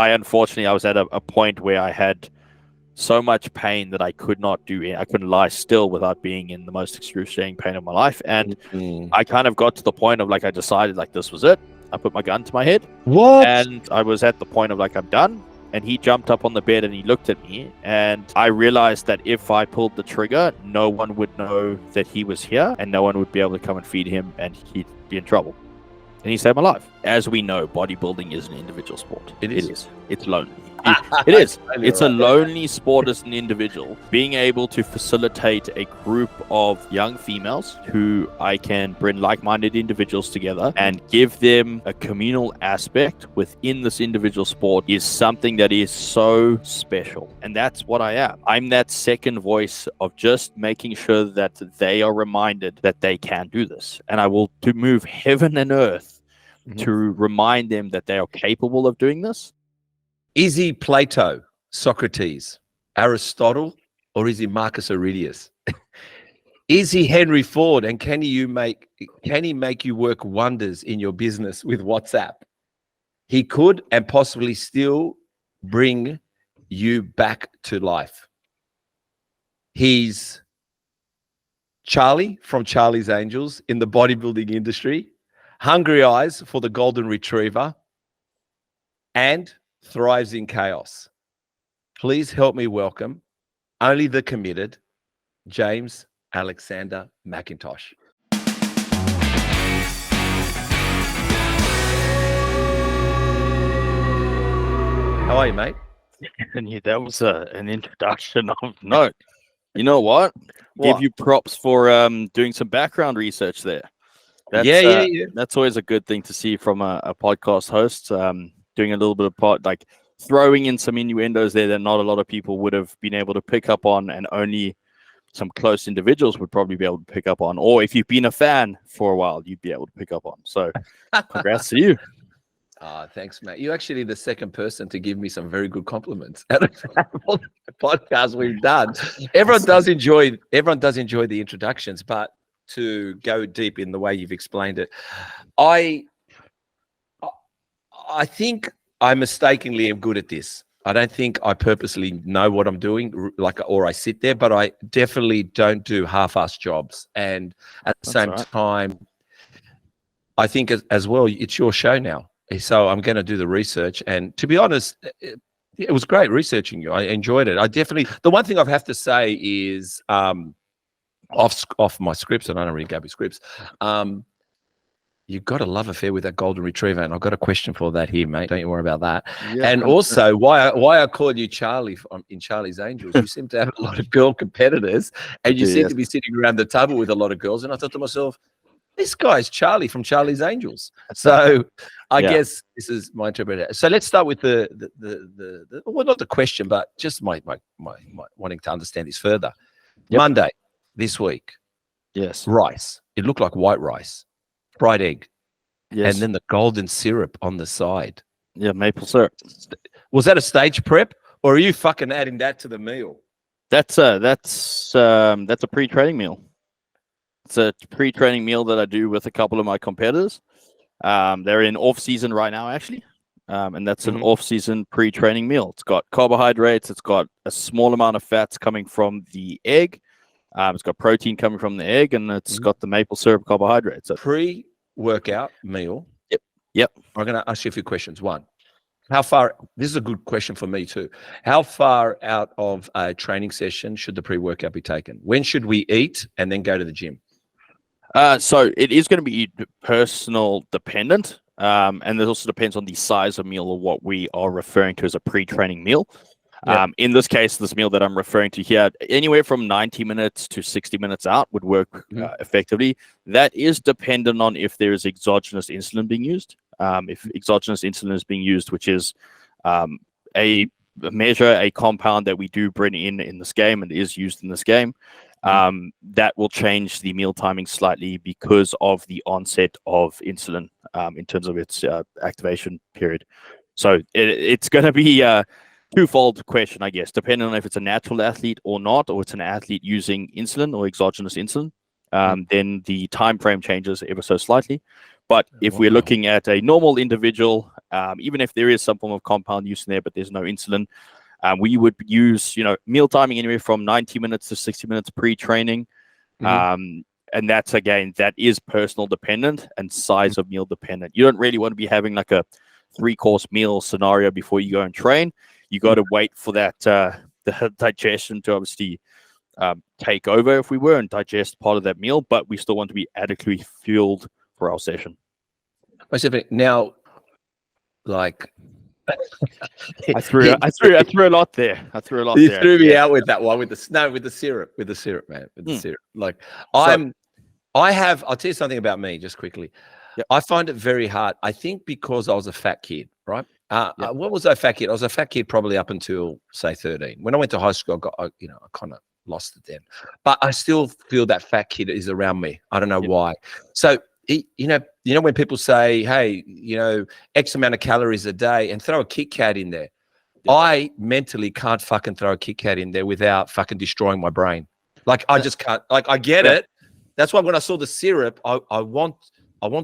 unfortunately, I was at a point where I had so much pain that I couldn't lie still without being in the most excruciating pain of my life. And I kind of got to the point of like, I decided like this was it. I put my gun to my head. What? And I was at the point of like, I'm done. And he jumped up on the bed and he looked at me, and I realized that if I pulled the trigger, no one would know that he was here, and no one would be able to come and feed him, and he'd be in trouble. And he saved my life. As we know, bodybuilding is an individual sport. It is. It's lonely. It is. It's a lonely sport as an individual. Being able to facilitate a group of young females who I can bring like-minded individuals together and give them a communal aspect within this individual sport is something that is so special. And that's what I am. I'm that second voice of just making sure that they are reminded that they can do this. And I will move heaven and earth to remind them that they are capable of doing this. Is he Plato, Socrates, Aristotle, or is he Marcus Aurelius? Is he Henry Ford, and can he make you work wonders in your business with WhatsApp? He could and possibly still bring you back to life. He's Charlie from Charlie's Angels in the bodybuilding industry, hungry eyes for the golden retriever, and thrives in chaos. Please help me welcome only the committed James Alexander Macintosh. How are you, mate? And that was an introduction of note. You know what? Give you props for doing some background research there. That's, yeah. That's always a good thing to see from a podcast host. Doing a little bit of throwing in some innuendos there that not a lot of people would have been able to pick up on, and only some close individuals would probably be able to pick up on. Or if you've been a fan for a while, you'd be able to pick up on. So congrats to you. Thanks, mate. You're actually the second person to give me some very good compliments out of the podcast we've done. Everyone does enjoy the introductions, but to go deep in the way you've explained it, I think I mistakenly am good at this. I don't think I purposely know what I'm doing, or I sit there, but I definitely don't do half-assed jobs. And at the same time, I think as well, it's your show now. So I'm going to do the research. And to be honest, it was great researching you. I enjoyed it. The one thing I have to say is off my scripts, and I don't really go with scripts, you've got a love affair with that golden retriever, and I've got a question for that here, mate. Don't you worry about that. Yeah, and also, why I called you Charlie in Charlie's Angels, you seem to have a lot of girl competitors, and you seem to be sitting around the table with a lot of girls. And I thought to myself, this guy's Charlie from Charlie's Angels. So I guess this is my interpretation. So let's start with well, not the question, but just my wanting to understand this further. Yep. Monday this week. Yes. Rice. It looked like white rice. Fried egg, yes, and then the golden syrup on the side. Yeah, maple syrup. Was that a stage prep, or are you fucking adding that to the meal? That's a pre-training meal. It's a pre-training meal that I do with a couple of my competitors. They're in off-season right now, actually, and that's an off-season pre-training meal. It's got carbohydrates. It's got a small amount of fats coming from the egg. It's got protein coming from the egg, and it's got the maple syrup carbohydrates. Pre-workout meal. Yep. I'm going to ask you a few questions. One, how far? This is a good question for me too. How far out of a training session should the pre-workout be taken? When should we eat and then go to the gym? So it is going to be personal dependent, and it also depends on the size of meal or what we are referring to as a pre-training meal. Yep. In this case, this meal that I'm referring to here, anywhere from 90 minutes to 60 minutes out would work effectively. That is dependent on if there is exogenous insulin being used. If exogenous insulin is being used, which is a compound that we do bring in this game and is used in this game, that will change the meal timing slightly because of the onset of insulin in terms of its activation period. So it's going to be twofold question, I guess, depending on if it's a natural athlete or not, or it's an athlete using insulin or exogenous insulin. Then the time frame changes ever so slightly. But if we're looking at a normal individual even if there is some form of compound use in there, but there's no insulin. We would use, meal timing anywhere from 90 minutes to 60 minutes pre-training. And that's, again, that is personal dependent and size of meal dependent. You don't really want to be having like a 3-course meal scenario before you go and train. You got to wait for that the digestion to obviously take over, if we were, and digest part of that meal, but we still want to be adequately fueled for our session. Now, like, I threw a lot there. You threw me out with that one with the syrup, man, with the syrup. Like, I'll tell you something about me just quickly. Yep. I find it very hard. I think because I was a fat kid, right? What was I a fat kid? I was a fat kid probably up until, say, 13. When I went to high school, I kind of lost it then. But I still feel that fat kid is around me. I don't know why. So, when people say, hey, X amount of calories a day, and throw a Kikac in there. I mentally can't fucking throw a Kikac in there without fucking destroying my brain. Like, I just can't. Like, I get it. That's why when I saw the syrup, I want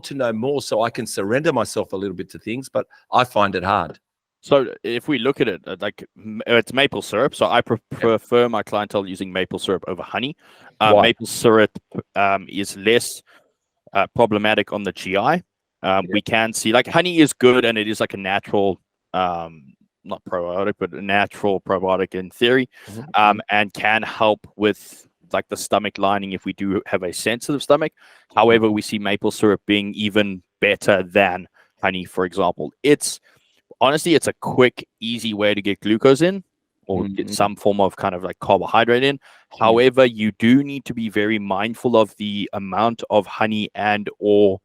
to know more so I can surrender myself a little bit to things, but I find it hard. So if we look at it, like, it's maple syrup. So I prefer my clientele using maple syrup over honey. Maple syrup is less problematic on the GI. We can see, like, honey is good, and it is like a natural, not probiotic, but a natural probiotic in theory, and can help with like the stomach lining if we do have a sensitive stomach. However, we see maple syrup being even better than honey, for example. Honestly, it's a quick, easy way to get glucose in, or get some form of kind of like carbohydrate in. However, you do need to be very mindful of the amount of honey and or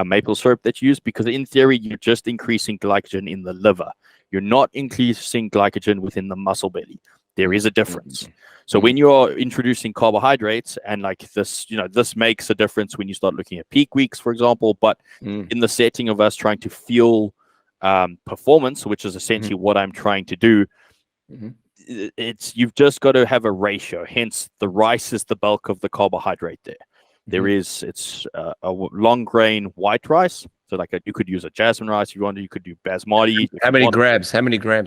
maple syrup that you use, because in theory, you're just increasing glycogen in the liver. You're not increasing glycogen within the muscle belly. There is a difference. So when you're introducing carbohydrates, and like this, this makes a difference when you start looking at peak weeks, for example, but in the setting of us trying to fuel performance, which is essentially what I'm trying to do, you've just got to have a ratio. Hence, the rice is the bulk of the carbohydrate there. It's a long grain white rice. So like you could use a jasmine rice if you want. You could do basmati. How many grams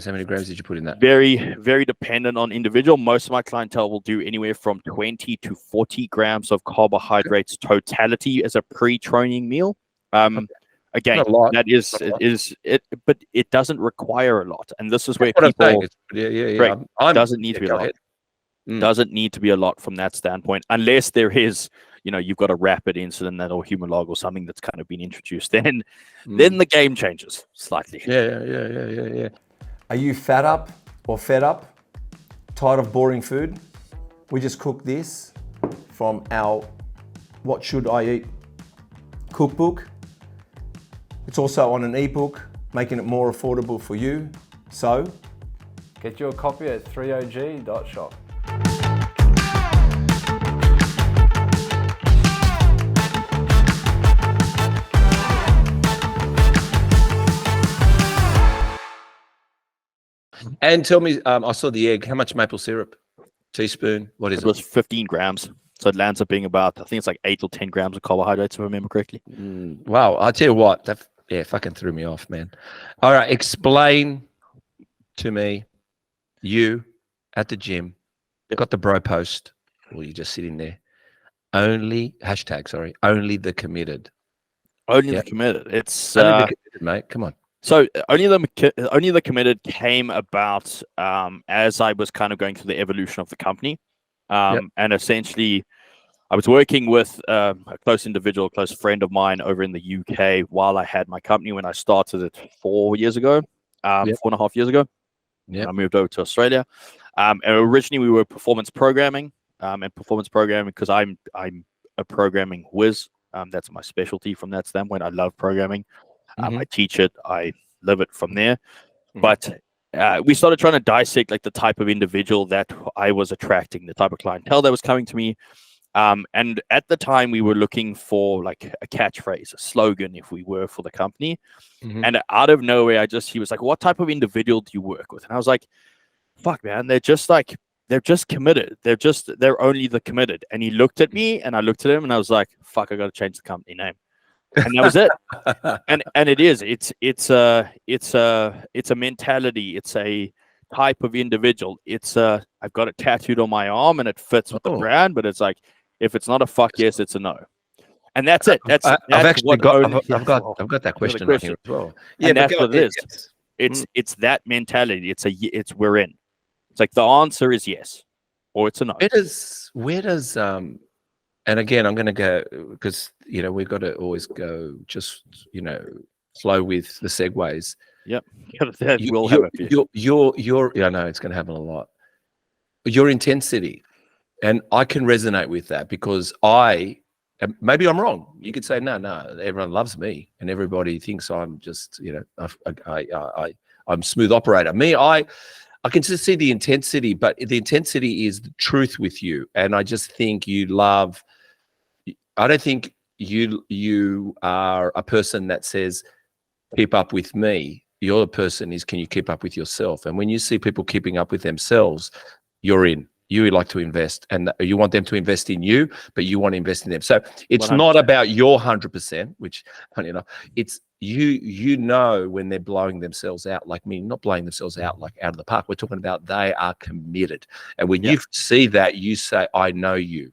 did you put in that? Very, very dependent on individual. Most of my clientele will do anywhere from 20 to 40 grams of carbohydrates totality as a pre-training meal. Again, that is it, but it doesn't require a lot, and this is where people doesn't need to be a lot. Doesn't need to be a lot from that standpoint, unless there is, you've got a rapid insulin that or human log or something that's kind of been introduced. Then the game changes slightly. Yeah. Are you fat up or fed up? Tired of boring food? We just cooked this from our What Should I Eat cookbook. It's also on an ebook, making it more affordable for you. So, get your copy at threeog.shop. And tell me, I saw the egg. How much maple syrup? Teaspoon? What is it? It was 15 grams. So it lands up being about, I think it's like 8 or 10 grams of carbohydrates, if I remember correctly. Wow. I'll tell you what, that fucking threw me off, man. All right. Explain to me, you at the gym, got the bro post, or you just sitting there. Only the committed. Only the committed. It's only the committed, mate. Come on. So only the committed came about as I was kind of going through the evolution of the company, and essentially I was working with a close friend of mine over in the UK while I had my company when I started it 4 years ago, 4.5 years ago. I moved over to Australia, and originally we were performance programming, because I'm a programming whiz. That's my specialty from that standpoint. I love programming. I teach it. I live it from there. But we started trying to dissect like the type of individual that I was attracting, the type of clientele that was coming to me. And at the time, we were looking for like a catchphrase, a slogan, if we were, for the company. And out of nowhere, he was like, "What type of individual do you work with?" And I was like, "Fuck, man, they're just committed. They're only the committed." And he looked at me, and I looked at him, and I was like, "Fuck, I got to change the company name." and that was it. And it is. It's a mentality. It's a type of individual. It's I've got it tattooed on my arm and it fits with the brand, but it's like if it's not a fuck yes, it's a no. And that's it. That's I've actually what got only, I've got that question on here as well. Yeah, and but that's what it is. It's that mentality. It's we're in. It's like the answer is yes, or it's a no. Where does and again, I'm going to go because we've got to always go just flow with the segues. Yep, we'll have a few. I know it's going to happen a lot. Your intensity, and I can resonate with that because maybe I'm wrong. You could say no, everyone loves me and everybody thinks I'm just I'm smooth operator. Me, I can just see the intensity, but the intensity is the truth with you, and I just think you love. I don't think you are a person that says, keep up with me. You're the person can you keep up with yourself? And when you see people keeping up with themselves, you're in. You like to invest and you want them to invest in you, but you want to invest in them. So it's 100%. Not about your 100%, which, funny enough, it's when they're blowing themselves out, like me, not blowing themselves out like out of the park. We're talking about they are committed. And when you see that, you say, I know you.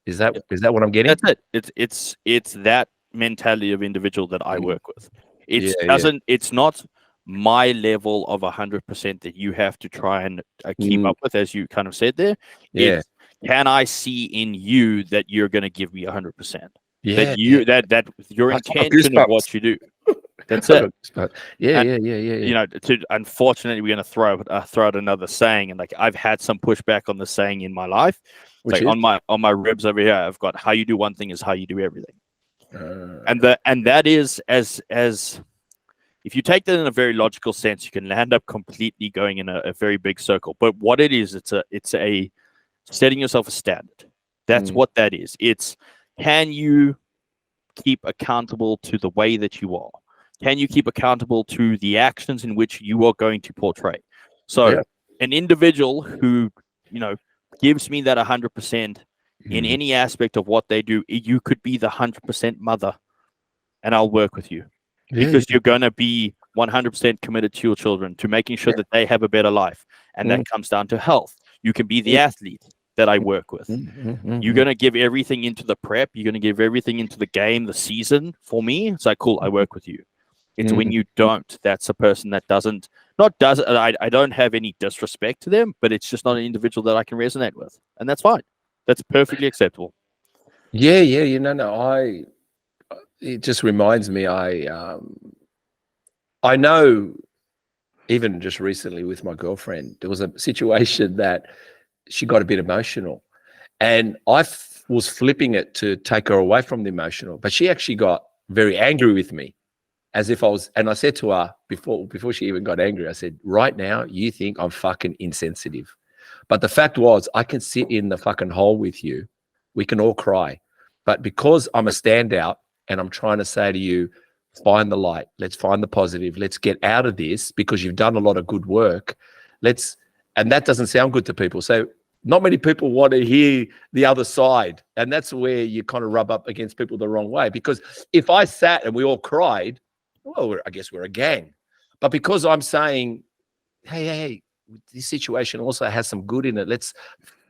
Is that what I'm getting? That's it. It's that mentality of individual that I work with. It's not my level of 100% that you have to try and keep up with, as you kind of said there. It's, can I see in you that you're going to give me 100%? That your intention of what you do. That's it. Yeah. Unfortunately, we're going to throw out another saying, and like I've had some pushback on the saying in my life. Like on my ribs over here, I've got how you do one thing is how you do everything, and that is as if you take that in a very logical sense, you can land up completely going in a very big circle. But what it is, it's a setting yourself a standard. That's what that is. It's can you keep accountable to the way that you are? Can you keep accountable to the actions in which you are going to portray? So an individual who gives me that 100% in any aspect of what they do, you could be the 100% mother, and I'll work with you because you're going to be 100% committed to your children, to making sure that they have a better life, and that comes down to health. You can be the athlete that I work with. You're going to give everything into the prep. You're going to give everything into the game, the season. For me, it's like, cool, I work with you. It's when you don't, that's a person that I don't have any disrespect to them, but it's just not an individual that I can resonate with. And that's fine. That's perfectly acceptable. Yeah. It just reminds me, I know even just recently with my girlfriend, there was a situation that she got a bit emotional, and I was flipping it to take her away from the emotional, but she actually got very angry with me. As if I was, and I said to her before she even got angry, I said, right now, you think I'm fucking insensitive. But the fact was, I can sit in the fucking hole with you. We can all cry. But because I'm a standout and I'm trying to say to you, find the light, let's find the positive, let's get out of this because you've done a lot of good work. And that doesn't sound good to people. So not many people want to hear the other side. And that's where you kind of rub up against people the wrong way. Because if I sat and we all cried, well, I guess we're a gang. But because I'm saying, hey, this situation also has some good in it.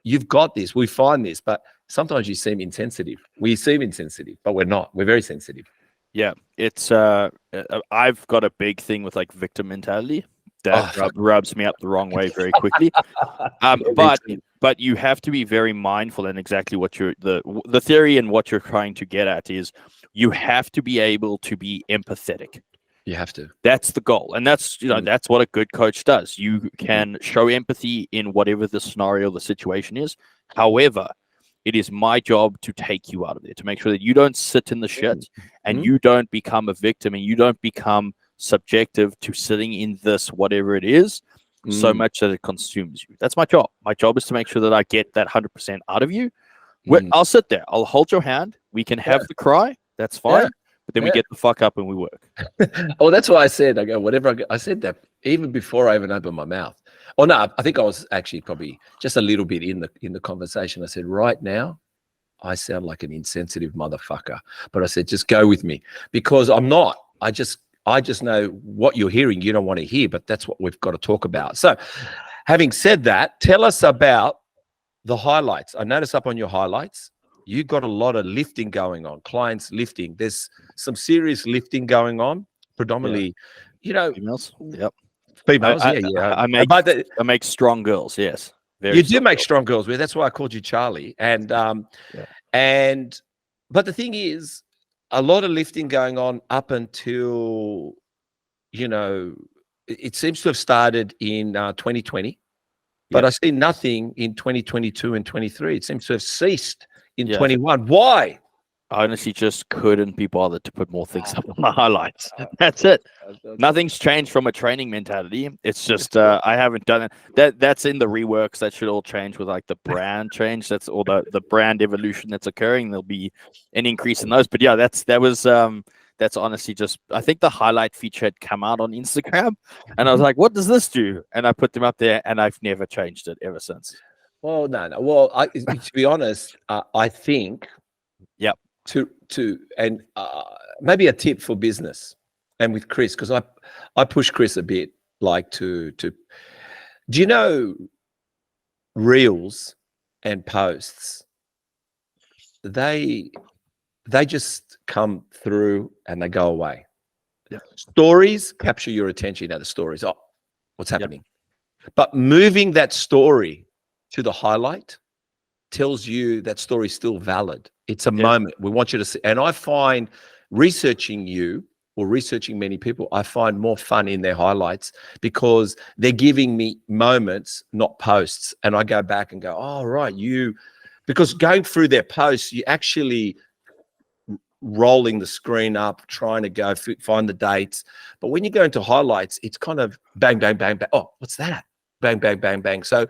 You've got this. We find this. But sometimes you seem insensitive. We seem insensitive, but we're not. We're very sensitive. Yeah, it's I've got a big thing with like victim mentality that rubs me up the wrong way very quickly. But you have to be very mindful, and exactly what the theory and what you're trying to get at is you have to be able to be empathetic. You have to. That's the goal. And that's, that's what a good coach does. You can show empathy in whatever the scenario, the situation is. However, it is my job to take you out of there, to make sure that you don't sit in the shit and you don't become a victim and you don't become subjective to sitting in this, whatever it is, so much that it consumes you. That's my job. My job is to make sure that I get that 100% out of you. I'll sit there. I'll hold your hand. We can have the cry. That's fine. But then we get the fuck up and we work. Oh, that's why I said, I said that even before I even opened my mouth. Oh no, I think I was actually probably just a little bit in the conversation. I said, right now, I sound like an insensitive motherfucker, but I said, just go with me, because I'm not. I just know what you're hearing you don't want to hear, but that's what we've got to talk about. So having said that, tell us about the highlights. I noticed up on your highlights, you got a lot of lifting going on, clients lifting. There's some serious lifting going on, predominantly, females. Yep. Females. I make strong girls. Yes. You do make strong girls. That's why I called you Charlie. And but the thing is, a lot of lifting going on up until, it seems to have started in 2020, but I see nothing in 2022 and 23. It seems to have ceased in 21. Why? I honestly just couldn't be bothered to put more things up on my highlights. That's it. Nothing's changed from a training mentality. It's just I haven't done it. That's in the reworks. That should all change with like the brand change. That's all the brand evolution that's occurring. There'll be an increase in those. But yeah, that's honestly just, I think the highlight feature had come out on Instagram, and I was like, what does this do? And I put them up there, and I've never changed it ever since. Well, no. Well, to be honest, I think. Yep. And maybe a tip for business and with Chris, because I push Chris a bit, like to do you know, reels and posts, they just come through and they go away. Stories capture your attention. The stories, what's happening? But moving that story to the highlight tells you that story is still valid. It's a moment. We want you to see. And I find researching you, or researching many people, I find more fun in their highlights, because they're giving me moments, not posts. And I go back and go, oh, right, because going through their posts, you actually rolling the screen up, trying to go find the dates. But when you go into highlights, it's kind of bang, bang, bang, bang. Oh, what's that? Bang, bang, bang, bang. So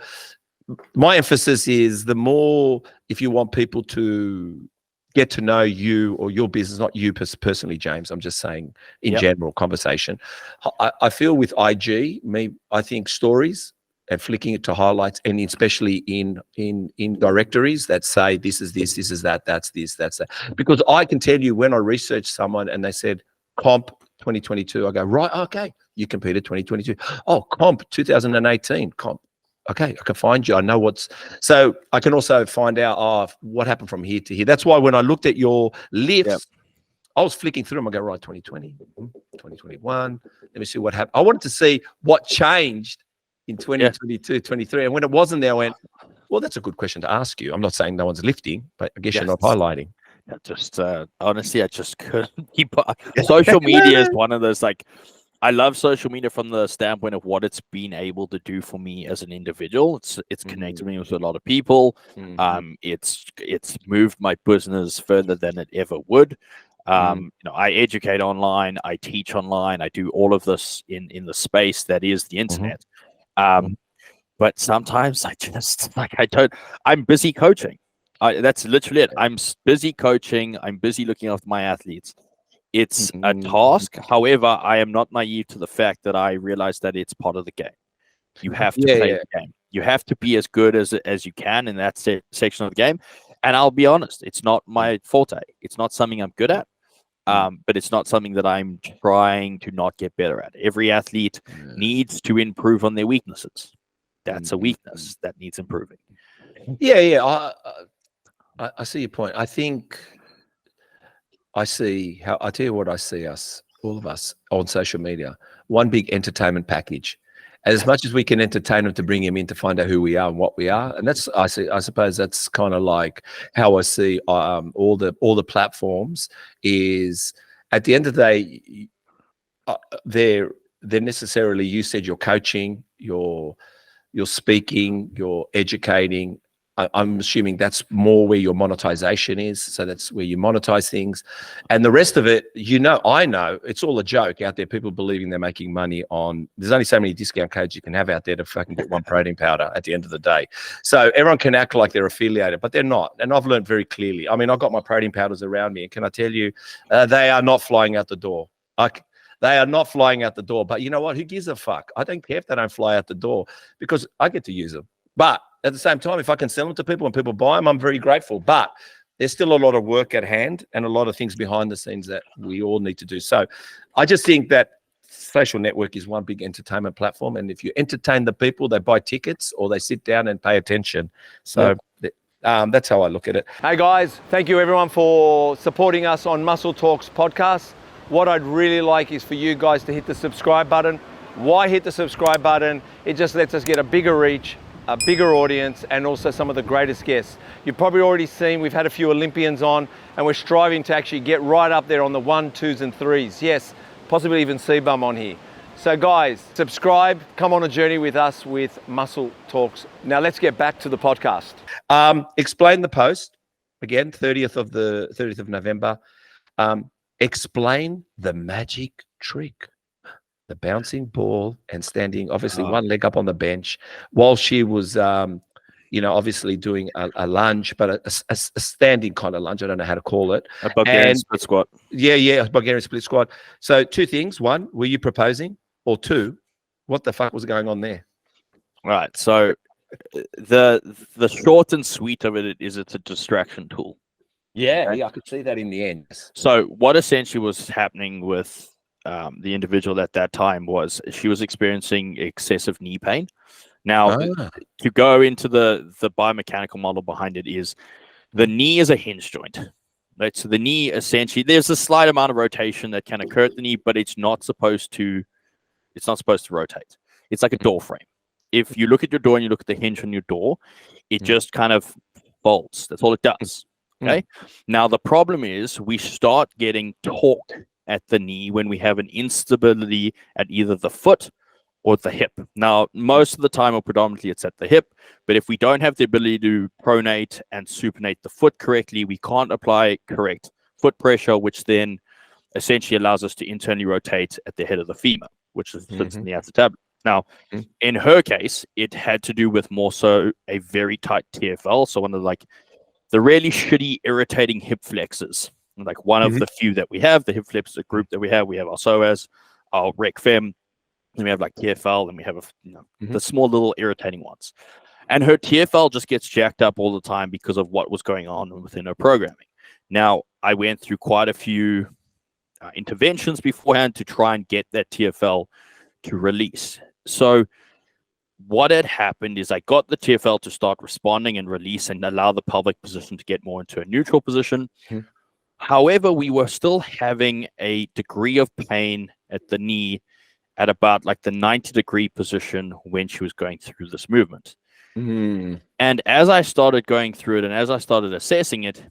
my emphasis is, the more, if you want people to get to know you or your business, not you personally, James, I'm just saying in general conversation. I feel with IG, I think stories and flicking it to highlights, and especially in directories that say this is this, this is that, that's this, that's that. Because I can tell you, when I researched someone and they said comp 2022, I go, right, okay, you competed 2022. Oh, comp 2018, comp. Okay, I can find you. I know so I can also find out what happened from here to here. That's why when I looked at your lifts, I was flicking through them. I go, right, 2020, 2021. Let me see what happened. I wanted to see what changed in 2022, 23. And when it wasn't there, I went, well, that's a good question to ask you. I'm not saying no one's lifting, but I guess you're not highlighting. Just honestly, I just couldn't keep up. Social media is one of those, like, I love social media from the standpoint of what it's been able to do for me as an individual. It's connected me with a lot of people. It's moved my business further than it ever would. I educate online, I teach online, I do all of this in the space that is the internet. But sometimes I'm busy coaching. That's literally it. I'm busy coaching. I'm busy looking after my athletes. It's a task. However, I am not naive to the fact that I realize that it's part of the game. You have to play the game. You have to be as good as you can in that section of the game. And I'll be honest, it's not my forte. It's not something I'm good at, but it's not something that I'm trying to not get better at. Every athlete needs to improve on their weaknesses. That's a weakness that needs improving. I see your point. I think I tell you what, I see all of us on social media, one big entertainment package. As much as we can entertain them to bring them in to find out who we are and what we are. And I suppose that's kind of like how I see all the platforms is, at the end of the day, they're necessarily, you said you're coaching, you're speaking, you're educating. I'm assuming that's more where your monetization is. So that's where you monetize things. And the rest of it, I know it's all a joke out there. People believing they're making money there's only so many discount codes you can have out there to fucking get one protein powder at the end of the day. So everyone can act like they're affiliated, but they're not. And I've learned very clearly. I mean, I've got my protein powders around me. And can I tell you, they are not flying out the door. They are not flying out the door. But you know what? Who gives a fuck? I don't care if they don't fly out the door, because I get to use them. But at the same time, if I can sell them to people and people buy them, I'm very grateful. But there's still a lot of work at hand and a lot of things behind the scenes that we all need to do. So I just think that social network is one big entertainment platform. And if you entertain the people, they buy tickets or they sit down and pay attention. So that's how I look at it. Hey guys, thank you everyone for supporting us on Muscle Talks podcast. What I'd really like is for you guys to hit the subscribe button. Why hit the subscribe button? It just lets us get a bigger reach, a bigger audience, and also some of the greatest guests. You've probably already seen we've had a few Olympians on, and we're striving to actually get right up there on the 1, 2s, and 3s. Yes, possibly even C-Bum on here. So guys, subscribe, come on a journey with us with Muscle Talks. Now let's get back to the podcast. Explain the post again, 30th of November. Explain the magic trick, the bouncing ball and standing, obviously one leg up on the bench while she was, obviously doing a lunge, but a standing kind of lunge. I don't know how to call it. A Bulgarian split squat. Yeah, a Bulgarian split squat. So 2 things. 1, were you proposing? Or 2, what the fuck was going on there? Right. So the short and sweet of it is it's a distraction tool. Yeah, I could see that in the end. So what essentially was happening with the individual at that time was she was experiencing excessive knee pain. Now, to go into the biomechanical model behind it is the knee is a hinge joint. Right? So the knee essentially, there's a slight amount of rotation that can occur at the knee, but it's not supposed to rotate. It's like a door frame. If you look at your door and you look at the hinge on your door, it just kind of bolts. That's all it does. Okay. Now the problem is we start getting torque at the knee when we have an instability at either the foot or the hip. Now, most of the time or predominantly it's at the hip, but if we don't have the ability to pronate and supinate the foot correctly, we can't apply correct foot pressure, which then essentially allows us to internally rotate at the head of the femur, which sits in the acetabulum. Now, in her case, it had to do with more so a very tight TFL. So one of the really shitty, irritating hip flexors, like one of the few that we have. The hip flex is a group that we have. We have our psoas, our rec fem, then we have like TFL, and we have the small little irritating ones. And her TFL just gets jacked up all the time because of what was going on within her programming. Now, I went through quite a few interventions beforehand to try and get that TFL to release. So what had happened is I got the TFL to start responding and release and allow the pelvic position to get more into a neutral position. However, we were still having a degree of pain at the knee at about like the 90-degree position when she was going through this movement. And as I started going through it and as I started assessing it,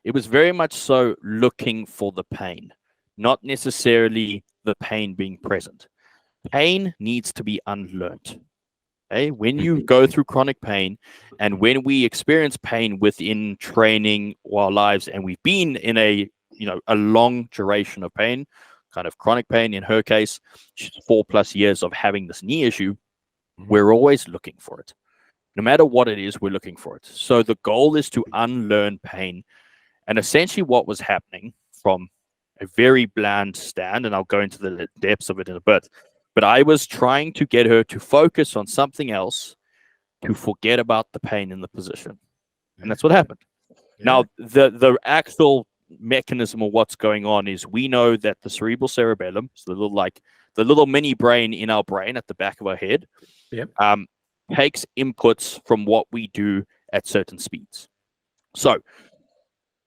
it was very much so looking for the pain, not necessarily the pain being present. Pain needs to be unlearned. Okay? When you go through chronic pain and when we experience pain within training our lives, and we've been in a long duration of pain, kind of chronic pain in her case, 4+ years of having this knee issue, we're always looking for it. No matter what it is, we're looking for it. So the goal is to unlearn pain. And essentially what was happening from a very bland stand, and I'll go into the depths of it in a bit, but I was trying to get her to focus on something else to forget about the pain in the position. And that's what happened. Now, the actual mechanism of what's going on is we know that the cerebral cerebellum, so the little mini brain in our brain at the back of our head, takes inputs from what we do at certain speeds. So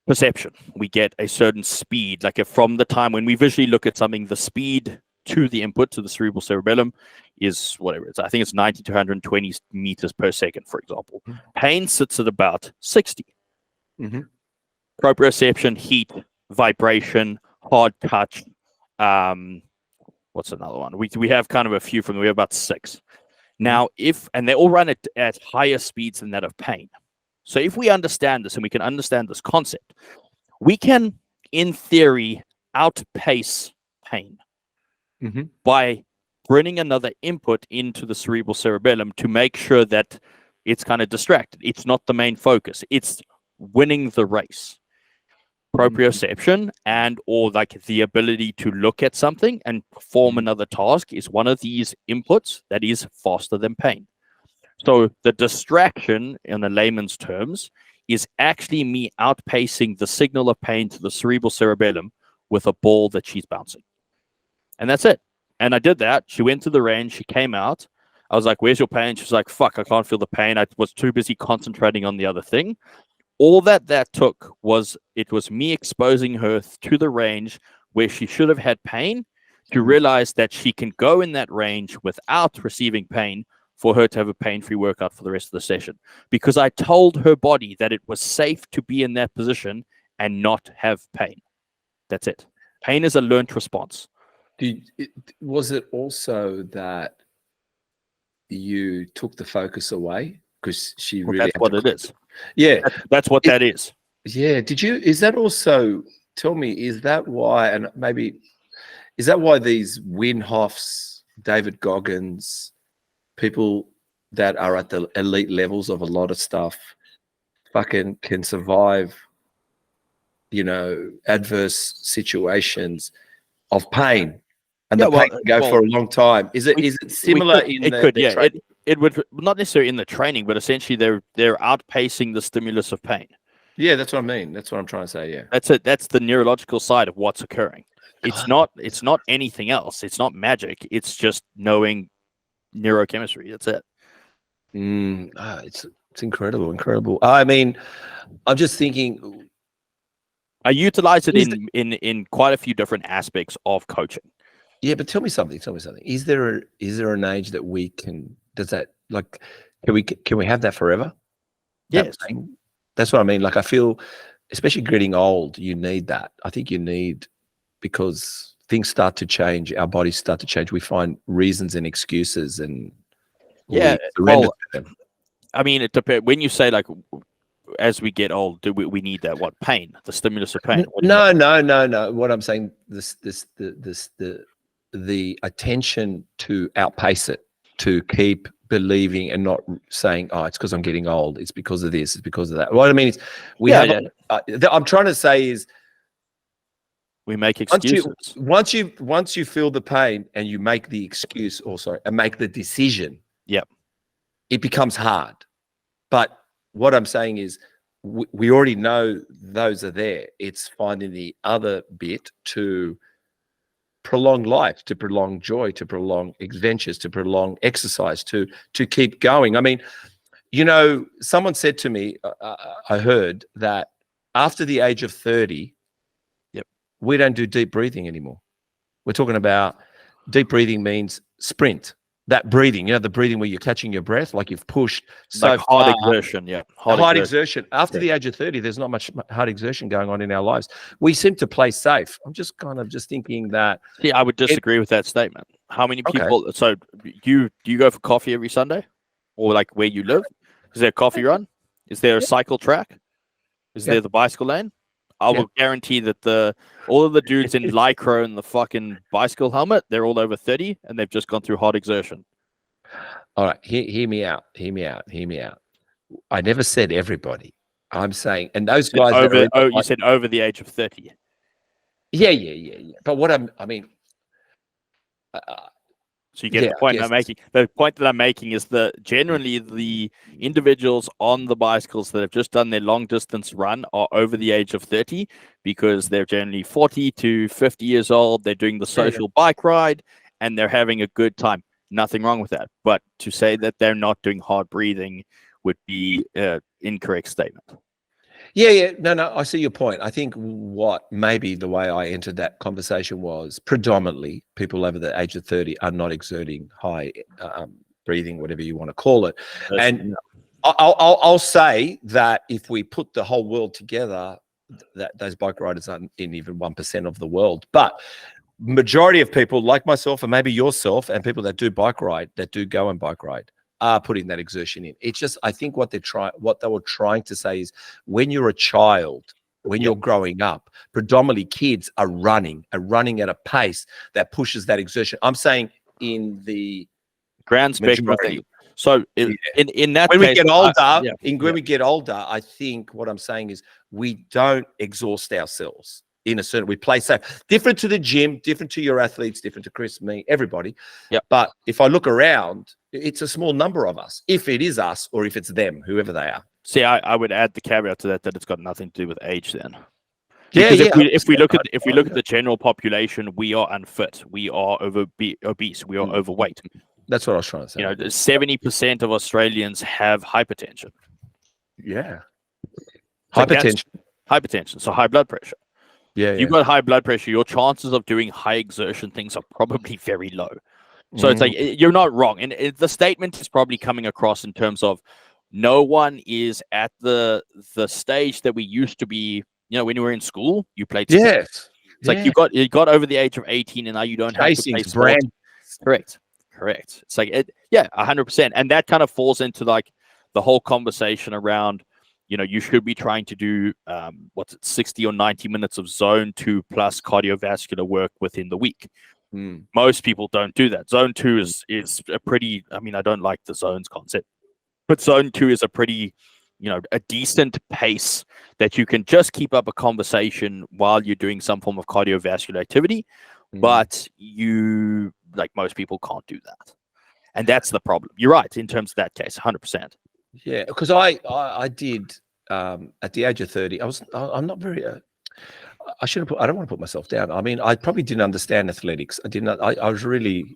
perception, we get a certain speed, like from the time when we visually look at something, the speed to the input to the cerebral cerebellum is whatever it's. I think it's 90 to 120 meters per second, for example. Pain sits at about 60. Proprioception, heat, vibration, hard touch. What's another one? We have kind of a few from them. We have about 6. Now, and they all run at higher speeds than that of pain. So if we understand this and we can understand this concept, we can, in theory, outpace pain by bringing another input into the cerebral cerebellum to make sure that it's kind of distracted. It's not the main focus. It's winning the race. Proprioception and or like the ability to look at something and perform another task is one of these inputs that is faster than pain. So the distraction in a layman's terms is actually me outpacing the signal of pain to the cerebral cerebellum with a ball that she's bouncing. And that's it. And I did that. She went to the range. She came out. I was like, where's your pain? She was like, fuck, I can't feel the pain. I was too busy concentrating on the other thing. All that took was, it was me exposing her to the range where she should have had pain, to realize that she can go in that range without receiving pain, for her to have a pain-free workout for the rest of the session. Because I told her body that it was safe to be in that position and not have pain. That's it. Pain is a learned response. Was it also that you took the focus away? Because she really... That's what it is. Yeah. That's what that is. Yeah. Is that also... Tell me, is that why, and maybe... Is that why these Winhoffs, David Goggins, people that are at the elite levels of a lot of stuff fucking can survive, adverse situations of pain, and the pain can go for a long time? Is it similar in the training? It would not necessarily in the training, but essentially they're outpacing the stimulus of pain. Yeah, that's what I mean. That's what I'm trying to say. Yeah, that's it. That's the neurological side of what's occurring. It's not anything else. It's not magic. It's just knowing neurochemistry. That's it. It's incredible. I mean, I'm just thinking, I utilize it in quite a few different aspects of coaching. Yeah, but tell me something. Is there an age that we can? Does that, like, can we have that forever? Yes, that's what I mean. Like, I feel, especially getting old, you need that. I think you need, because things start to change, our bodies start to change. We find reasons and excuses, and surrender to them. I mean, it depends. When you say, like, as we get old, do we need that? What, pain? The stimulus of pain? No. What I'm saying, the attention to outpace it, to keep believing and not saying, oh, it's because I'm getting old. It's because of this. It's because of that. What I mean is, I'm trying to say is, we make excuses. Once you feel the pain and you make the excuse, and make the decision, it becomes hard. But what I'm saying is, we already know those are there. It's finding the other bit to prolong life, to prolong joy, to prolong adventures, to prolong exercise, to keep going. I mean, someone said to me, I heard that after the age of 30, we don't do deep breathing anymore. We're talking about deep breathing means sprint. That breathing, the breathing where you're catching your breath, like you've pushed so like far. Hard exertion, Hard exertion. After the age of 30, there's not much hard exertion going on in our lives. We seem to play safe. I'm just kind of thinking that. Yeah, I would disagree with that statement. How many people? So do you go for coffee every Sunday, or like where you live? Is there a coffee run? Is there a cycle track? Is there the bicycle lane? I will guarantee that all of the dudes in Lycra and the fucking bicycle helmet, they're all over 30 and they've just gone through hard exertion. All right, hear me out. I never said everybody. I'm saying, and those guys you said over the age of 30. Yeah. But what I mean. So you get the point I'm making. The point that I'm making is that generally the individuals on the bicycles that have just done their long distance run are over the age of 30, because they're generally 40 to 50 years old. They're doing the social bike ride and they're having a good time. Nothing wrong with that. But to say that they're not doing hard breathing would be an incorrect statement. Yeah. No, I see your point. I think what maybe the way I entered that conversation was predominantly people over the age of 30 are not exerting high breathing, whatever you want to call it. And I'll say that if we put the whole world together, that those bike riders aren't in even 1% of the world. But majority of people like myself, and maybe yourself, and people that do bike ride, that do go and bike ride, are putting that exertion in. It's just, I think what they were trying to say is, when you're a child, when you're growing up, predominantly kids are running at a pace that pushes that exertion. I'm saying in the grand spectrum thing. So in that when case, we get older, when we get older, I think what I'm saying is we don't exhaust ourselves in a certain, we play safe. Different to the gym, different to your athletes, different to Chris, me, everybody. But if I look around, it's a small number of us, if it is us or if it's them, whoever they are. See, I would add the caveat to that it's got nothing to do with age then. Yeah, Because yeah. if we look at the general population, we are unfit, we are obese, we are overweight. That's what I was trying to say. 70% of Australians have hypertension. Yeah. So Hypertension. So high blood pressure. Yeah. If you've got high blood pressure, your chances of doing high exertion things are probably very low. So it's like, you're not wrong. And the statement is probably coming across in terms of no one is at the stage that we used to be. When you were in school, you played sports. Yes. It's like you got over the age of 18 and now you don't have to play sports. Correct. It's like, 100%. And that kind of falls into like the whole conversation around, you should be trying to do 60 or 90 minutes of zone 2 plus cardiovascular work within the week. Most people don't do that. Zone 2 is a pretty, I don't like the zones concept, but zone 2 is a pretty, a decent pace that you can just keep up a conversation while you're doing some form of cardiovascular activity. But you, like most people, can't do that. And that's the problem. You're right in terms of that case, 100%. Yeah, because I did at the age of 30. I'm not very. I shouldn't put. I don't want to put myself down. I probably didn't understand athletics. I was really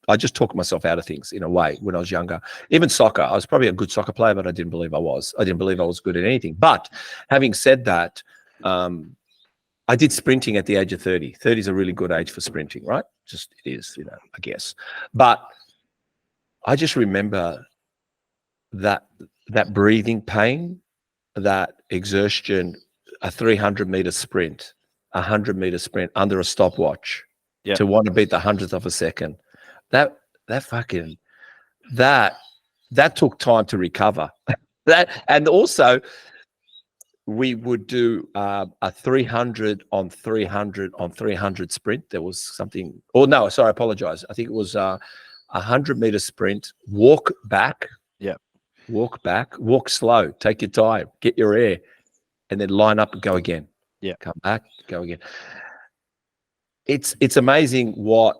I just talked myself out of things in a way when I was younger. Even soccer, I was probably a good soccer player, but I didn't believe I was. I didn't believe I was good at anything. But having said that, I did sprinting at the age of 30. 30 is a really good age for sprinting, right? Just it is, I guess. But I just remember that breathing pain, that exertion, a 300-meter sprint, a 100-meter sprint under a stopwatch to want to beat the 100th of a second. That took time to recover. And also we would do a 300 on 300 on 300 sprint. There was something. Oh no, sorry, I apologize. I think it was a 100-meter sprint. Walk back. Yeah. Walk back. Walk slow. Take your time. Get your air, and then line up and go again. Yeah. Come back. Go again. It's amazing what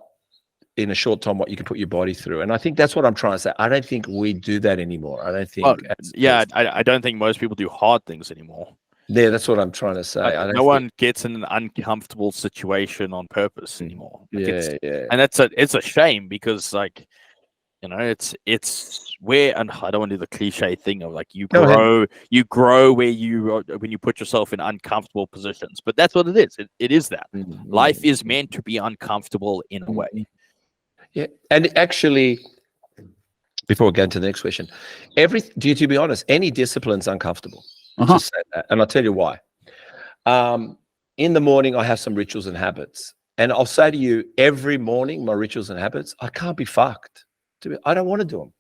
in a short time what you can put your body through, and I think that's what I'm trying to say. I don't think we do that anymore. I don't think. I don't think most people do hard things anymore. Yeah, that's what I'm trying to say. No one gets in an uncomfortable situation on purpose anymore. Yeah. And it's a shame because it's where, and I don't want to do the cliche thing of like you grow where when you put yourself in uncomfortable positions, but that's what it is. It is that life is meant to be uncomfortable in a way. Yeah, and actually, before we go into the next question, to be honest, any discipline's uncomfortable. Just say that, and I'll tell you why. In the morning, I have some rituals and habits, and I'll say to you, every morning, my rituals and habits, I can't be fucked. I don't want to do them.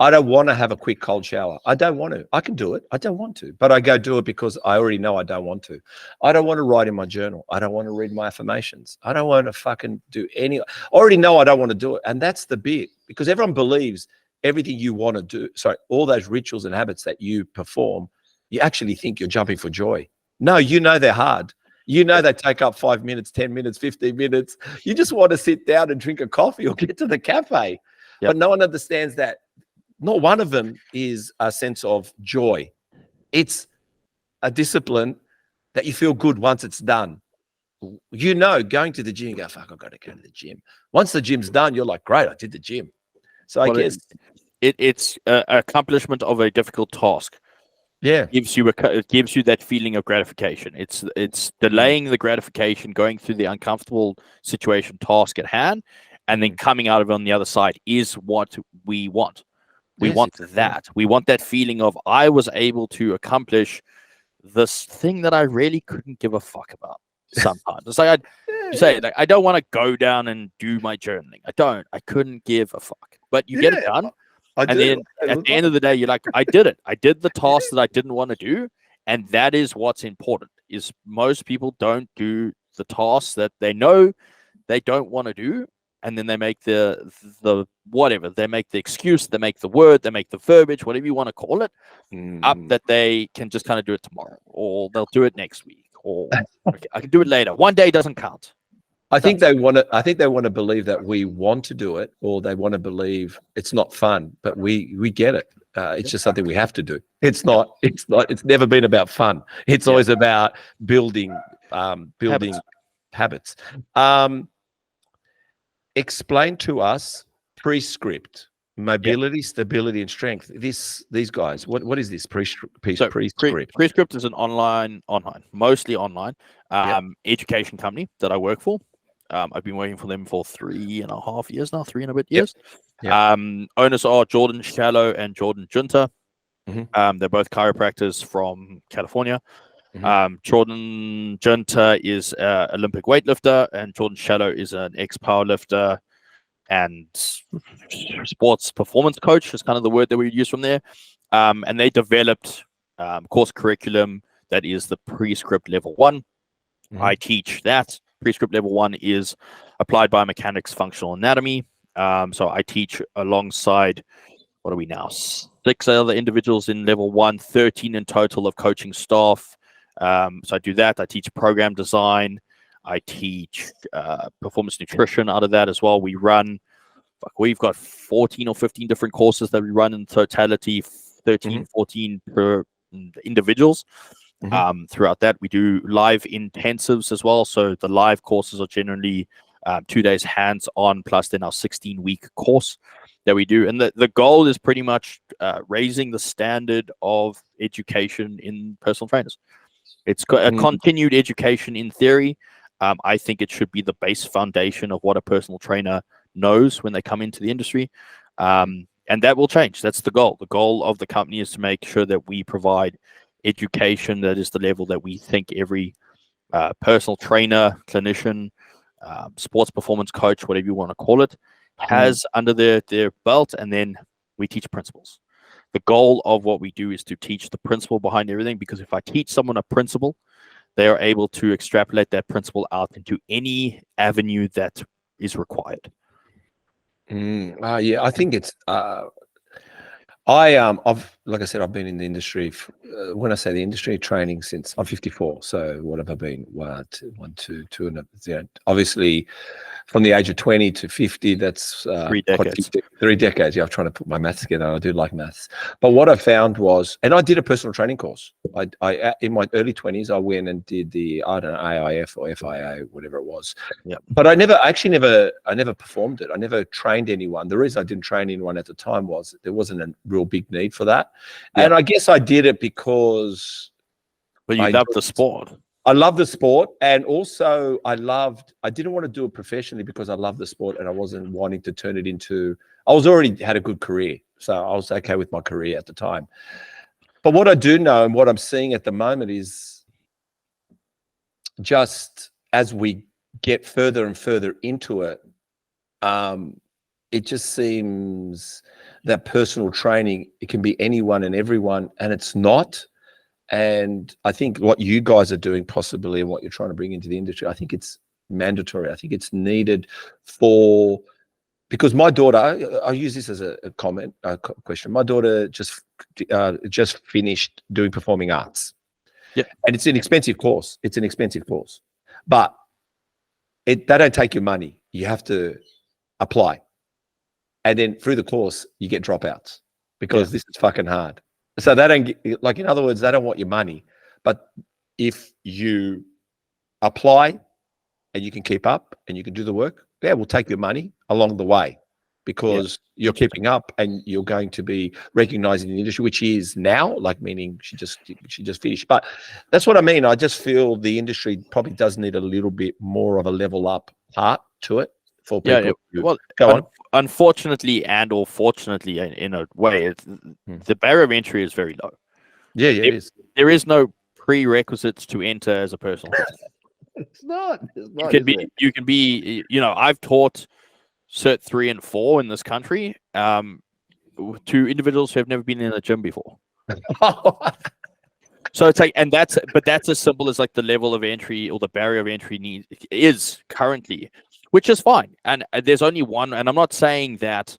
I don't want to have a quick cold shower. I don't want to. I can do it. I don't want to, but I go do it because I already know I don't want to. I don't want to write in my journal. I don't want to read my affirmations. I don't want to fucking do any. I already know I don't want to do it, and that's the bit, because everyone believes everything you want to do. Sorry, all those rituals and habits that you perform, you actually think you're jumping for joy. No, they're hard. They take up 5 minutes, 10 minutes, 15 minutes. You just want to sit down and drink a coffee or get to the cafe. Yep. But no one understands that not one of them is a sense of joy. It's a discipline that you feel good once it's done. Going to the gym, you go, fuck, I've got to go to the gym. Once the gym's done, you're like, great, I did the gym. So I guess it's an accomplishment of a difficult task. Yeah, it gives you that feeling of gratification. It's delaying the gratification, going through the uncomfortable situation, task at hand, and then coming out of it on the other side is what we want. We want that. We want that feeling of I was able to accomplish this thing that I really couldn't give a fuck about. Sometimes it's like I don't want to go down and do my journaling. I couldn't give a fuck. But you get it done. Then at the end of the day, you're like, I did it. I did the task that I didn't want to do. And that is what's important, is most people don't do the tasks that they know they don't want to do. And then they make the whatever, they make the excuse, they make the word, they make the verbiage, whatever you want to call it, up that they can just kind of do it tomorrow, or they'll do it next week, or okay, I can do it later. One day doesn't count. I think they want to believe that we want to do it, or they want to believe it's not fun, but we get it. It's just something we have to do. It's never been about fun. It's always about building habits. Explain to us prescript, mobility, stability, and strength. These guys, what is this prescript? Prescript is an mostly online education company that I work for. I've been working for them for 3.5 years now, 3 and a bit years. Owners are Jordan Shallow and Jordan Junta. They're both chiropractors from California. Jordan Junta is an Olympic weightlifter, and Jordan Shallow is an ex-powerlifter and sports performance coach is kind of the word that we use from there. And they developed course curriculum that is the Prescript Level 1. I teach that. Prescript Level 1 is Applied Biomechanics Functional Anatomy. So I teach alongside, what are we now? 6 other individuals in Level 1, 13 in total of coaching staff. So I do that. I teach program design. I teach performance nutrition out of that as well. We've got 14 or 15 different courses that we run in totality, 13, 14 per individuals. Throughout that, we do live intensives as well. So the live courses are generally 2 days hands-on, plus then our 16-week course that we do. And the goal is pretty much raising the standard of education in personal trainers. It's a continued education in theory. I think it should be the base foundation of what a personal trainer knows when they come into the industry. And that will change. That's the goal. The goal of the company is to make sure that we provide education that is the level that we think every personal trainer, clinician, sports performance coach, whatever you want to call it, has under their belt. And then we teach principles. The goal of what we do is to teach the principle behind everything, because if I teach someone a principle, they are able to extrapolate that principle out into any avenue that is required. I think it's I've, like I said, I've been in the industry. When I say the industry, training since I'm 54. So what have I been? Two, and obviously from the age of 20 to 50, that's 3 decades. 3 decades. Yeah, I'm trying to put my maths together. I do like maths. But what I found was, and I did a personal training course. I in my early 20s, I went and did the, I don't know, AIF or FIA, whatever it was. Yeah. But I never performed it. I never trained anyone. The reason I didn't train anyone at the time was there wasn't a real big need for that. Yeah. And I guess I did it because you love the sport. I love the sport, and also I didn't want to do it professionally because I love the sport and I wasn't wanting to turn it into, I was already had a good career. So I was okay with my career at the time. But what I do know and what I'm seeing at the moment is just as we get further and further into it, it just seems that personal training, it can be anyone and everyone, and it's not. And I think what you guys are doing possibly and what you're trying to bring into the industry, I think it's mandatory. I think it's needed because my daughter, I'll use this as a question. My daughter just finished doing performing arts. Yeah. And it's an expensive course. But they don't take your money. You have to apply. And then through the course, you get dropouts because this is fucking hard. So they don't get, like, in other words, they don't want your money. But if you apply and you can keep up and you can do the work, we'll take your money along the way because you're keeping up and you're going to be recognized in the industry, which is now, like, meaning she just finished. But that's what I mean. I just feel the industry probably does need a little bit more of a level up part to it for people. Well, unfortunately or fortunately, in a way, the barrier of entry is very low. It is. There is no prerequisites to enter as a personal trainer. It's not. You can be. I've taught Cert 3 and 4 in this country to individuals who have never been in a gym before. So it's like, but that's as simple as like the level of entry or the barrier of entry is currently, which is fine. And there's only one, and I'm not saying that,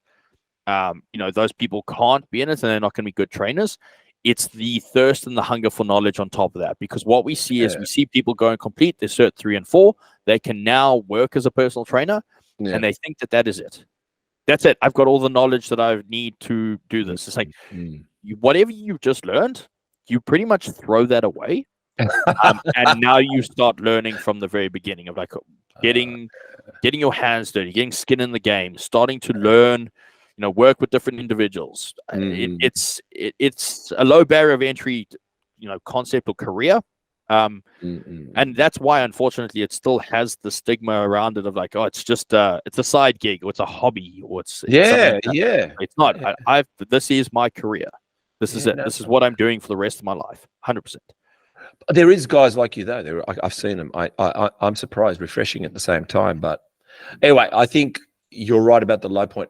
those people can't be in it and they're not going to be good trainers. It's the thirst and the hunger for knowledge on top of that. Because what we see is we see people go and complete their Cert 3 and 4. They can now work as a personal trainer and they think that is it. that's it. I've got all the knowledge that I need to do this. It's like whatever you've just learned, you pretty much throw that away. And now you start learning from the very beginning of like getting your hands dirty, getting skin in the game, starting to learn, work with different individuals. It's a low barrier of entry, concept or career. And that's why, unfortunately, it still has the stigma around it of like, oh, it's just it's a side gig or it's a hobby or it's It's not. This is my career. This is it. This is what I'm doing for the rest of my life. 100%. There is guys like you though. I've seen them. I'm surprised, refreshing at the same time. But anyway, I think you're right about the low point.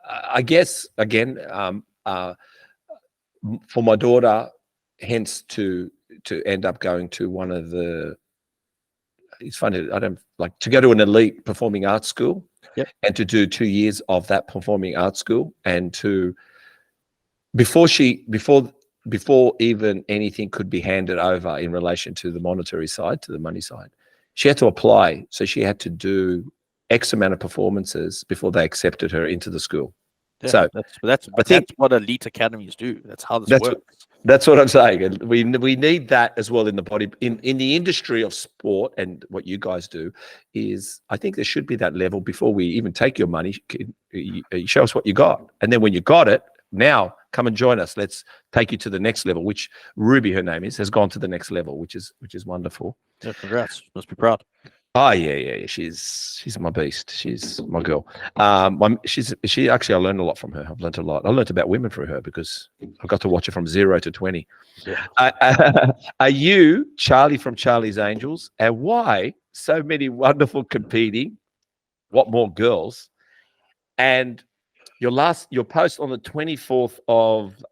I guess again, for my daughter, hence to end up going to one of the. It's funny. I don't like to go to an elite performing arts school, and to do 2 years of that performing arts school, and to before even anything could be handed over in relation to the monetary side, to the money side, she had to apply. So she had to do X amount of performances before they accepted her into the school. Yeah, so that's what elite academies do. That's how this works. That's what I'm saying. We need that as well in the body in the industry of sport. And what you guys do is, I think there should be that level before we even take your money. You show us what you got, and then when you got it, now come and join us. Let's take you to the next level. Which Ruby, her name is, has gone to the next level, which is wonderful. Yeah, congrats. Must be proud. Oh yeah. She's my beast. She's my girl. She actually, I learned a lot from her. I've learned a lot. I learned about women through her because I got to watch her from 0 to 20. Yeah. Are you Charlie from Charlie's Angels? And why so many wonderful competing? What more girls? And your post on the 24th of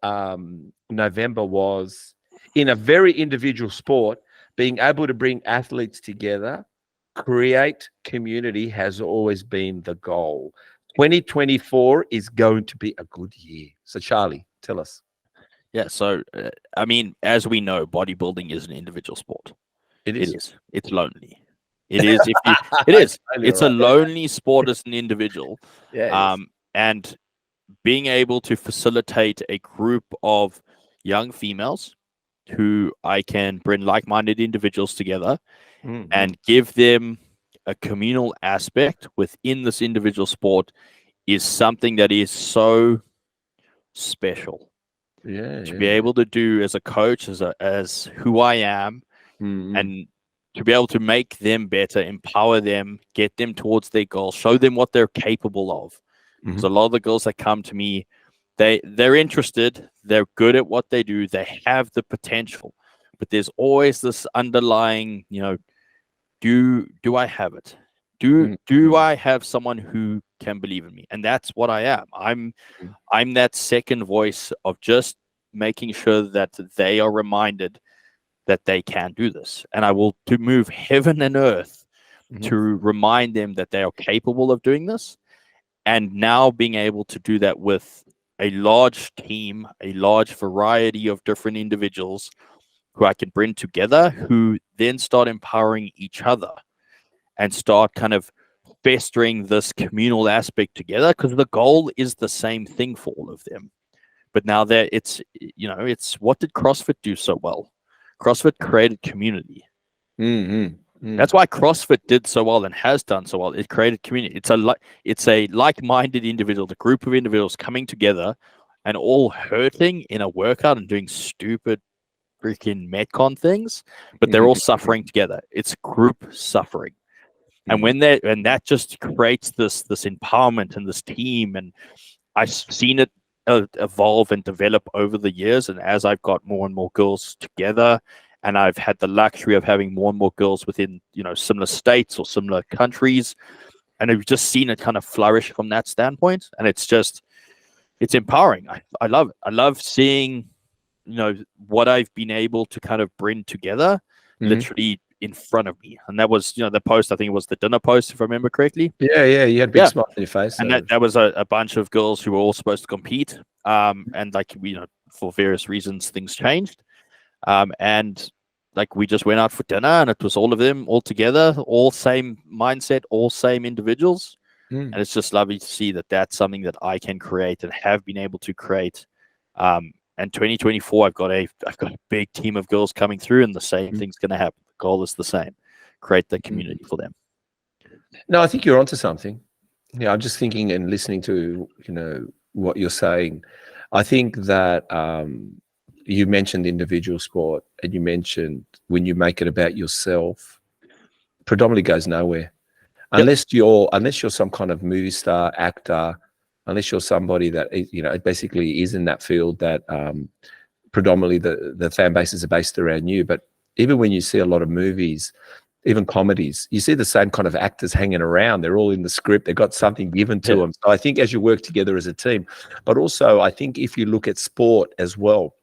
November was, in a very individual sport, being able to bring athletes together, create community has always been the goal. 2024 is going to be a good year. So Charlie, tell us. Yeah. So, I mean, as we know, bodybuilding is an individual sport. It is. It's lonely. It is. It is. It's a lonely sport as an individual. Yeah. And being able to facilitate a group of young females who I can bring like-minded individuals together and give them a communal aspect within this individual sport is something that is so special. To be able to do as a coach, as who I am, and to be able to make them better, empower them, get them towards their goals, show them what they're capable of. Because a lot of the girls that come to me, they're interested, they're good at what they do, they have the potential, but there's always this underlying, do I have it? Do I have someone who can believe in me? And that's what I am. I'm that second voice of just making sure that they are reminded that they can do this, and I will move heaven and earth to remind them that they are capable of doing this. And now being able to do that with a large team, a large variety of different individuals who I can bring together, who then start empowering each other and start kind of festering this communal aspect together, because the goal is the same thing for all of them. But now that it's what did CrossFit do so well? CrossFit created community. That's why CrossFit did so well and has done so well. It created community. It's a like-minded individual, the group of individuals coming together and all hurting in a workout and doing stupid freaking Metcon things, but they're all suffering together. It's group suffering. And when that just creates this empowerment and this team, and I've seen it evolve and develop over the years. And as I've got more and more girls together, and I've had the luxury of having more and more girls within, similar states or similar countries, and I've just seen it kind of flourish from that standpoint. And it's empowering. I love it. I love seeing, what I've been able to kind of bring together literally in front of me. And that was, the post, I think it was the dinner post, if I remember correctly. Yeah. You had a big smile on your face. And that was a bunch of girls who were all supposed to compete. And for various reasons, things changed. And we just went out for dinner, and it was all of them all together, all same mindset, all same individuals. And it's just lovely to see that that's something that I can create and have been able to create. And 2024, I've got a big team of girls coming through, and the same thing's going to happen. The goal is the same: create the community for them. No, I think you're onto something. Yeah, I'm just thinking and listening to what you're saying. I think that you mentioned individual sport, and you mentioned when you make it about yourself, predominantly goes nowhere. Unless you're some kind of movie star, actor, unless you're somebody that basically is in that field that predominantly the fan bases are based around you. But even when you see a lot of movies, even comedies, you see the same kind of actors hanging around. They're all in the script. They've got something given to them. So I think as you work together as a team, but also I think if you look at sport as well,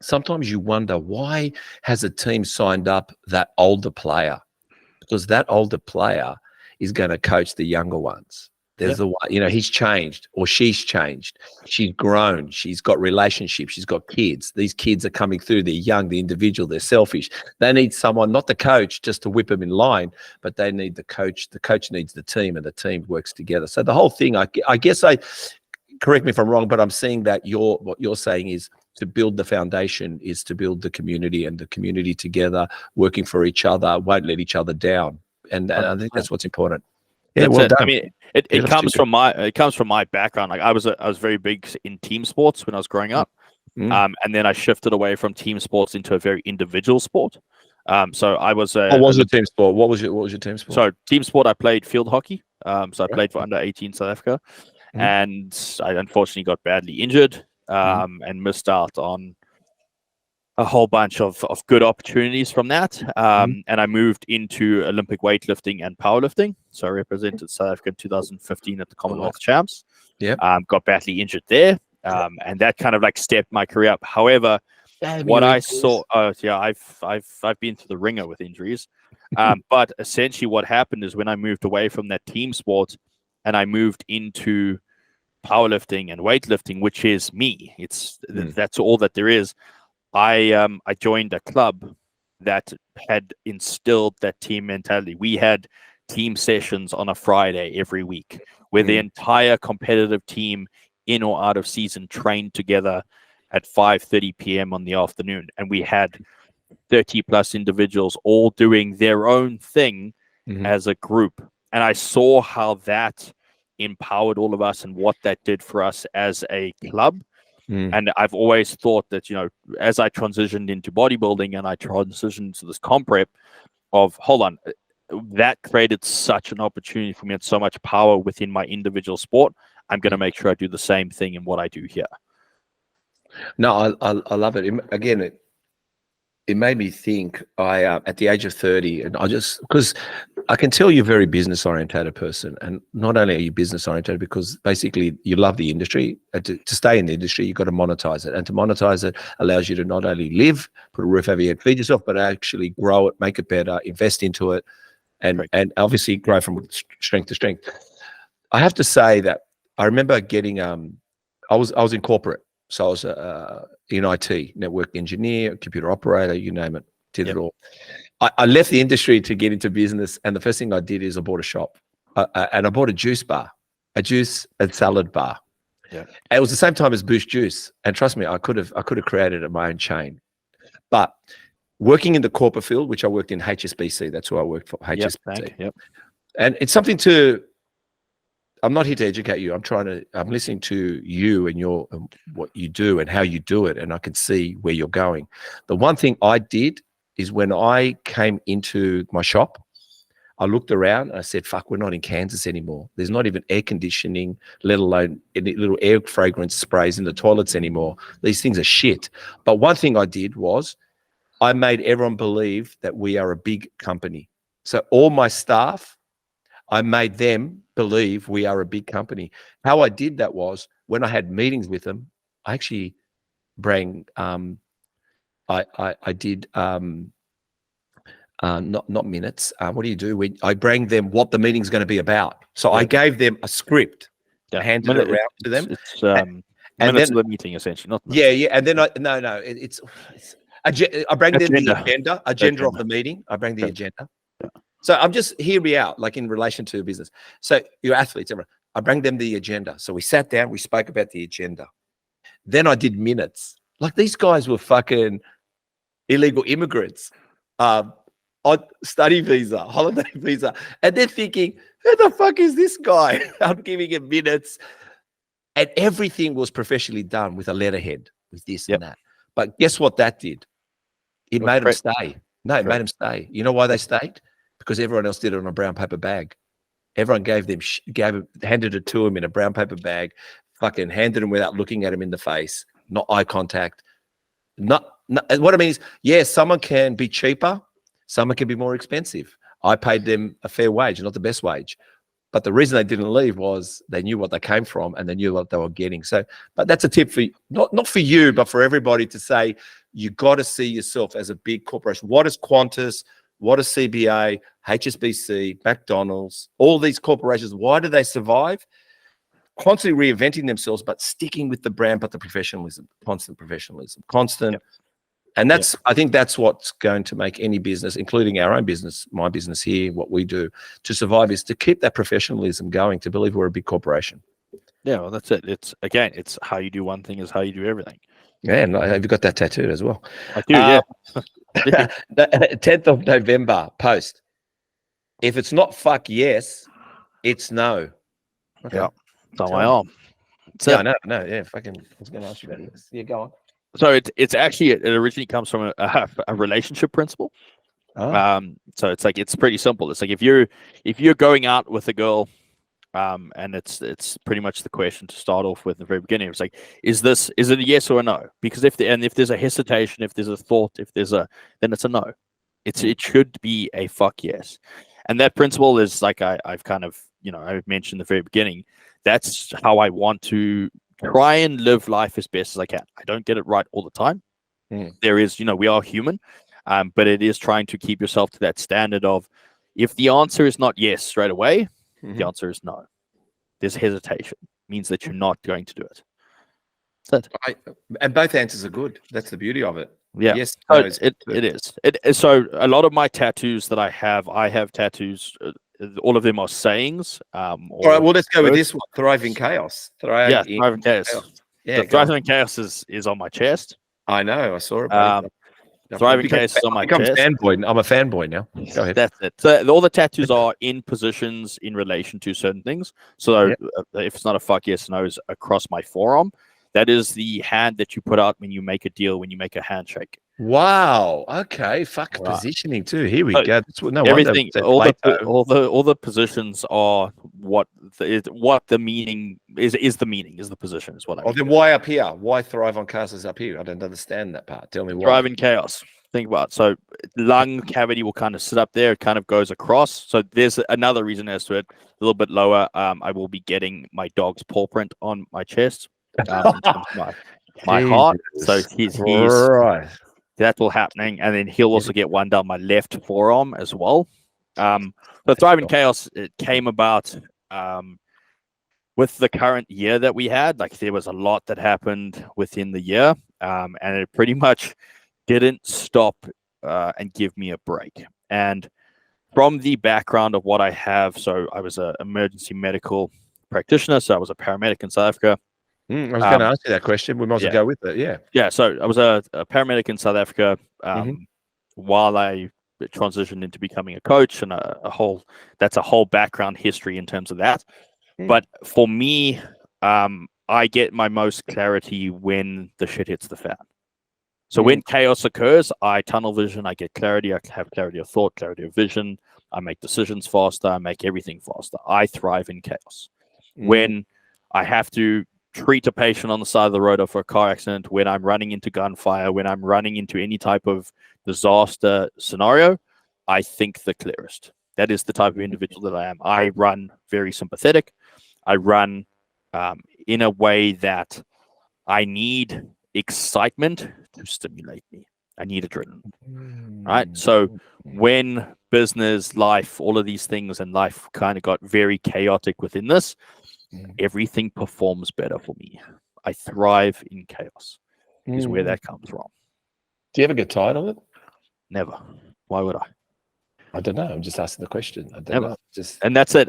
sometimes you wonder, why has a team signed up that older player? Because that older player is going to coach the younger ones. There's the one, he's changed or she's changed. She's grown. She's got relationships. She's got kids. These kids are coming through. They're young, the individual, they're selfish. They need someone, not the coach, just to whip them in line, but they need the coach. The coach needs the team, and the team works together. So the whole thing, I guess correct me if I'm wrong, but I'm seeing that what you're saying is to build the foundation is to build the community, and the community together, working for each other, won't let each other down. And I think that's what's important. Yeah, That's well it. done. I mean, it comes from my background. Like I was very big in team sports when I was growing up, and then I shifted away from team sports into a very individual sport. So I was. What was your team sport? What was your team sport? So team sport, I played field hockey. So I played for under 18 South Africa, and I unfortunately got badly injured and missed out on a whole bunch of good opportunities from that. And I moved into Olympic weightlifting and powerlifting. So I represented South Africa in 2015 at the Commonwealth Champs. Got badly injured there. And that kind of like stepped my career up. However, what I saw, I've been through the ringer with injuries. But essentially what happened is when I moved away from that team sport and I moved into powerlifting and weightlifting, which is me, that's all that there is. I joined a club that had instilled that team mentality. We had team sessions on a Friday every week where the entire competitive team in or out of season trained together at 5:30 p.m. on the afternoon. And we had 30 plus individuals all doing their own thing as a group. And I saw how that empowered all of us and what that did for us as a club. And I've always thought that, as I transitioned into bodybuilding and I transitioned to this comp prep that created such an opportunity for me and so much power within my individual sport. I'm going to make sure I do the same thing in what I do here. No, I love it. Again, it made me think. At the age of 30, and because I can tell you're a very business oriented person, and not only are you business oriented because basically you love the industry. To stay in the industry, you've got to monetize it, and to monetize it allows you to not only live, put a roof over your head, feed yourself, but actually grow it, make it better, invest into it, and obviously grow from strength to strength. I have to say that I remember getting. I was in corporate. So I was in IT, network engineer, computer operator, you name it, did it all. I left the industry to get into business, and the first thing I did is I bought a shop, and I bought a juice and salad bar. And it was the same time as Boost Juice, and trust me, I could have created my own chain. But working in the corporate field, which I worked in HSBC, that's who I worked for, HSBC. And it's something I'm not here to educate you. I'm listening to you and what you do and how you do it, and I can see where you're going. The one thing I did is when I came into my shop, I looked around and I said, fuck, we're not in Kansas anymore. There's not even air conditioning, let alone any little air fragrance sprays in the toilets anymore. These things are shit. But one thing I did was I made everyone believe that we are a big company. So all my staff, I made them believe we are a big company. How I did that was when I had meetings with them, I actually bring, I did not minutes. What do you do? I bring them what the meeting's going to be about. So I gave them a script. I handed it around to them. It's minutes of the meeting, essentially. Not And then I bring them the agenda of the meeting. I bring the agenda. So I'm just hear me out, like in relation to business. So your athletes, everyone, I bring them the agenda. So we sat down, we spoke about the agenda. Then I did minutes. Like these guys were fucking illegal immigrants, on study visa, holiday visa, and they're thinking, who the fuck is this guy? I'm giving him minutes, and everything was professionally done with a letterhead, with this and that. But guess what that did? It made them stay. No, it made them stay. You know why they stayed? Because everyone else did it on a brown paper bag. Everyone handed it to them in a brown paper bag, fucking handed them without looking at them in the face, not eye contact. Not what I mean is, yeah, someone can be cheaper, someone can be more expensive. I paid them a fair wage, not the best wage. But the reason they didn't leave was they knew what they came from and they knew what they were getting. So, but that's a tip for not for you, but for everybody to say, you got to see yourself as a big corporation. What is Qantas? What is CBA, HSBC, McDonald's, all these corporations? Why do they survive? Constantly reinventing themselves, but sticking with the brand, but the professionalism, constant professionalism, constant. Yep. And that's, I think that's what's going to make any business, including our own business, my business here, what we do to survive, is to keep that professionalism going, to believe we're a big corporation. Yeah, well, that's it. It's how you do one thing is how you do everything. Yeah, and have you got that tattooed as well? I do, yeah. 10th of November post. If it's not fuck yes, it's no. Okay. Yeah. It's on my arm. Yeah, no, yeah. Fucking, I was going to ask you about this. Yeah, go on. So it's actually, it originally comes from a relationship principle. Oh. So it's like, it's pretty simple. It's like if you're going out with a girl, and it's pretty much the question to start off with at the very beginning. It's like, is it a yes or a no? Because if there's a hesitation, if there's a thought, then it's a no. It should be a fuck yes. And that principle is like, I've kind of, I've mentioned at the very beginning, that's how I want to try and live life as best as I can. I don't get it right all the time. There is, we are human, but it is trying to keep yourself to that standard of, if the answer is not yes straight away, the answer is no. There's hesitation. It means that you're not going to do it. That's it. And both answers are good. That's the beauty of it. Yeah. Yes. No, it is. So a lot of my tattoos that I have tattoos. All of them are sayings. All right. Well, let's go with this one. Thriving chaos. Thriving chaos. Yeah. Thriving chaos is on my chest. I know. I saw it. Thriving chaos is on my chest. Fanboy. I'm a fanboy now. Go ahead. That's it. So all the tattoos are in positions in relation to certain things. So if it's not a fuck yes, no, is across my forearm. That is the hand that you put out when you make a deal, when you make a handshake. Wow. Okay. Fuck positioning too. Here we go. That's no everything. All the positions are what the meaning is. The meaning is the position is what I mean. Then why up here? Why thrive on chaos is up here? I don't understand that part. Tell me why. Thrive in chaos. Think about it. So lung cavity will kind of sit up there. It kind of goes across. So there's another reason as to it. A little bit lower. I will be getting my dog's paw print on my chest. My heart. So he's right. That will happening, and then he'll also get one down my left forearm as well. But Thriving Chaos, it came about with the current year that we had. Like there was a lot that happened within the year, and it pretty much didn't stop and give me a break. And from the background of what I have, so I was an emergency medical practitioner, so I was a paramedic in South Africa. I was going to ask you that question. We might as well go with it. Yeah. So I was a paramedic in South Africa while I transitioned into becoming a coach, and that's a whole background history in terms of that. But for me, I get my most clarity when the shit hits the fan. So when chaos occurs, I tunnel vision, I get clarity, I have clarity of thought, clarity of vision, I make decisions faster, I make everything faster. I thrive in chaos. When I have to treat a patient on the side of the road for a car accident, when I'm running into gunfire, when I'm running into any type of disaster scenario, I think the clearest. That is the type of individual that I am. I run very sympathetic. I run in a way that I need excitement to stimulate me. I need adrenaline. Right? So when business, life, all of these things in life kind of got very chaotic within this, everything performs better for me. I thrive in chaos is where that comes from. Do you ever get tired of it? Never. Why would I? I don't know. I'm just asking the question. I don't know. Just And that's it.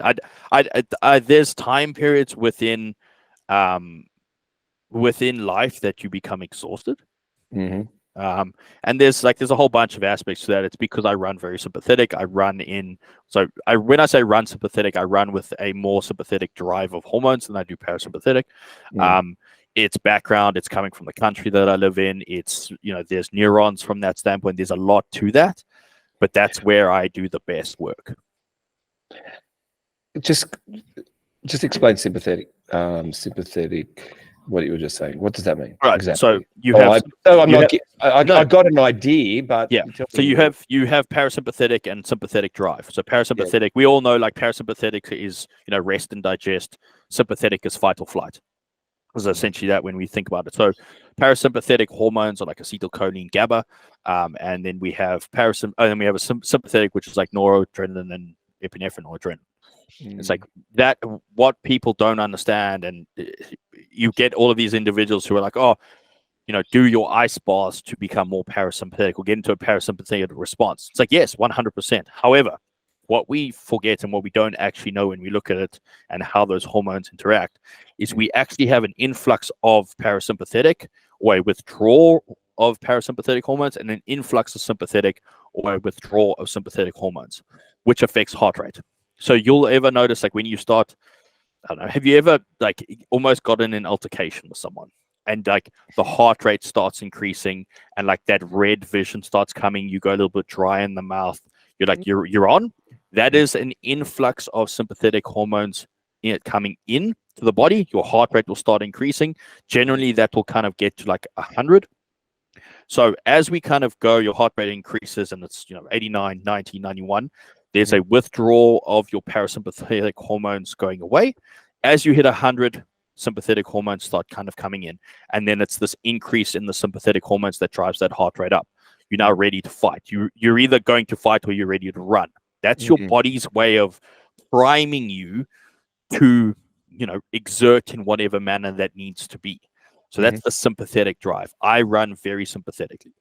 There's time periods within life that you become exhausted. And there's a whole bunch of aspects to that. It's because I run very sympathetic. When I say run sympathetic, I run with a more sympathetic drive of hormones than I do parasympathetic. It's background. It's coming from the country that I live in. It's, there's neurons from that standpoint. There's a lot to that, but that's where I do the best work. Just explain sympathetic. Sympathetic. What you were just saying. What does that mean? Right. Exactly. So I got an idea, but yeah. So you have parasympathetic and sympathetic drive. So parasympathetic, we all know, like, parasympathetic is rest and digest. Sympathetic is fight or flight. Is essentially that when we think about it. So parasympathetic hormones are like acetylcholine, GABA, and then we have a sympathetic, which is like noradrenaline and epinephrine or adrenaline. It's like that. What people don't understand, and you get all of these individuals who are like, oh, do your ice baths to become more parasympathetic or get into a parasympathetic response. It's like, yes, 100%. However, what we forget and what we don't actually know when we look at it and how those hormones interact is we actually have an influx of parasympathetic or a withdrawal of parasympathetic hormones and an influx of sympathetic or a withdrawal of sympathetic hormones, which affects heart rate. So you'll ever notice, like, when you start, I don't know, have you ever like almost got in an altercation with someone and like the heart rate starts increasing and like that red vision starts coming, you go a little bit dry in the mouth, you're like, you're on? That is an influx of sympathetic hormones coming in to the body. Your heart rate will start increasing. Generally, that will kind of get to like 100. So as we kind of go, your heart rate increases and it's 89, 90, 91. There's a withdrawal of your parasympathetic hormones going away. As you hit 100, sympathetic hormones start kind of coming in. And then it's this increase in the sympathetic hormones that drives that heart rate up. You're now ready to fight. You're either going to fight or you're ready to run. That's your body's way of priming you to, exert in whatever manner that needs to be. So that's the sympathetic drive. I run very sympathetically.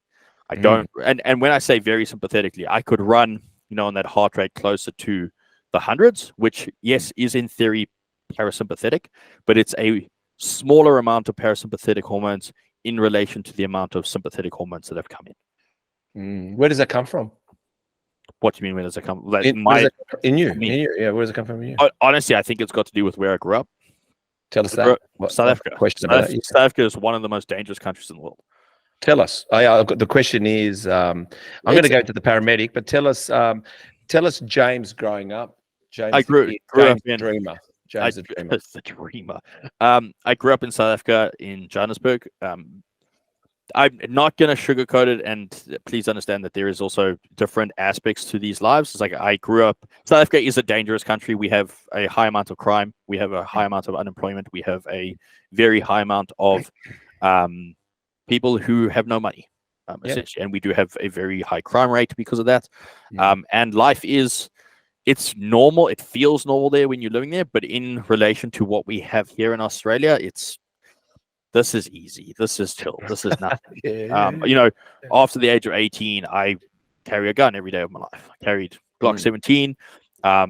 I don't, and when I say very sympathetically, I could run, on that heart rate closer to the hundreds, which, yes, is in theory parasympathetic, but it's a smaller amount of parasympathetic hormones in relation to the amount of sympathetic hormones that have come in. Where does that come from? What do you mean, where does it come? Like, in you? Yeah, where does it come from in you? Honestly, I think it's got to do with where I grew up. Tell us that. South Africa. South Africa is one of the most dangerous countries in the world. Tell us. The question is, I'm going to go to the paramedic, but tell us James growing up. James, I grew up in Dreamer. James the Dreamer. The Dreamer. I grew up in South Africa in Johannesburg. I'm not going to sugarcoat it, and please understand that there is also different aspects to these lives. It's like I grew up. South Africa is a dangerous country. We have a high amount of crime. We have a high amount of unemployment. We have a very high amount of people who have no money, essentially, and we do have a very high crime rate because of that. And life it's normal. It feels normal there when you're living there, but in relation to what we have here in Australia, this is easy. This is chill. This is nothing. After the age of 18, I carry a gun every day of my life. I carried Glock 17. That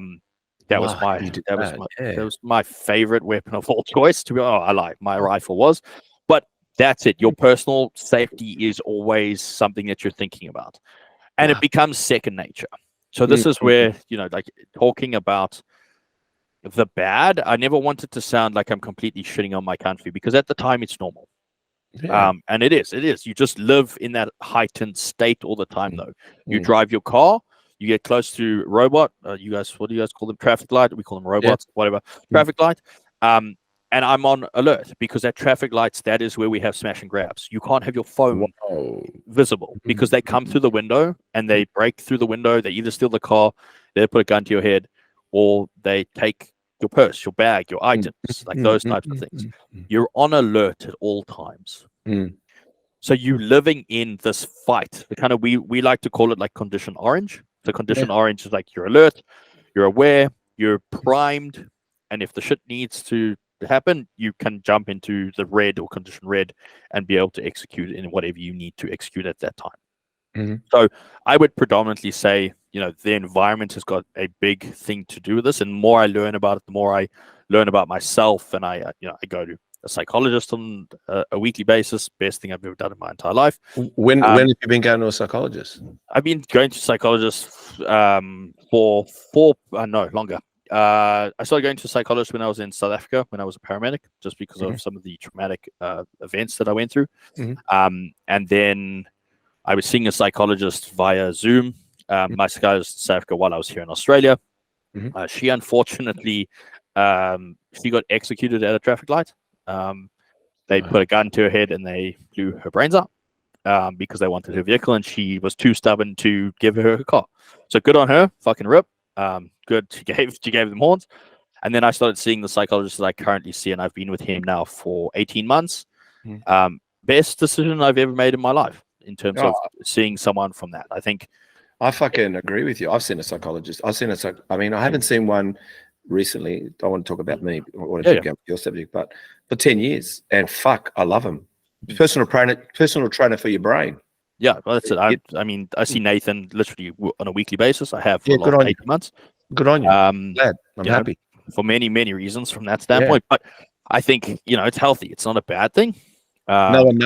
was my favorite weapon of all choice. I lie. My rifle was, but that's it. Your personal safety is always something that you're thinking about, and it becomes second nature. So this is where, like, talking about the bad, I never wanted to sound like I'm completely shitting on my country, because at the time it's normal. And it is. You just live in that heightened state all the time, though. You drive your car, you get close to robot. What do you guys call them? Traffic light. We call them robots, whatever. Traffic light. And I'm on alert, because at traffic lights, that is where we have smash and grabs. You can't have your phone visible, because they come through the window and they break through the window. They either steal the car, they put a gun to your head, or they take your purse, your bag, your items, like those types of things. You're on alert at all times. So you living in this fight. The kind of, we like to call it like condition orange. So condition orange is like you're alert, you're aware, you're primed, and if the shit needs to happen, you can jump into the red or condition red and be able to execute in whatever you need to execute at that time. So I would predominantly say the environment has got a big thing to do with this. And the more I learn about it, the more I learn about myself. And I go to a psychologist on a weekly basis. Best thing I've ever done in my entire life. When have you been going to a psychologist? I've been going to psychologists for longer. I started going to a psychologist when I was in South Africa, when I was a paramedic, just because of some of the traumatic events that I went through. And then I was seeing a psychologist via Zoom. My psychologist in South Africa while I was here in Australia. She unfortunately, she got executed at a traffic light. They put a gun to her head and they blew her brains out because they wanted her vehicle, and she was too stubborn to give her car. So good on her, fucking rip. Good, she gave them horns. And then I started seeing the psychologist that I currently see, and I've been with him now for 18 months. Best decision I've ever made in my life in terms of seeing someone from that. I think I fucking agree with you. I've seen a psychologist. I haven't seen one recently. I don't want to talk about me. I want to talk about your subject, but for 10 years, and fuck, I love them. Personal trainer for your brain. Yeah, well, that's it. I mean, I see Nathan literally on a weekly basis. I have for the last 8 months. Good on you. Glad. I'm happy for many reasons from that standpoint. But I think it's healthy. It's not a bad thing. No one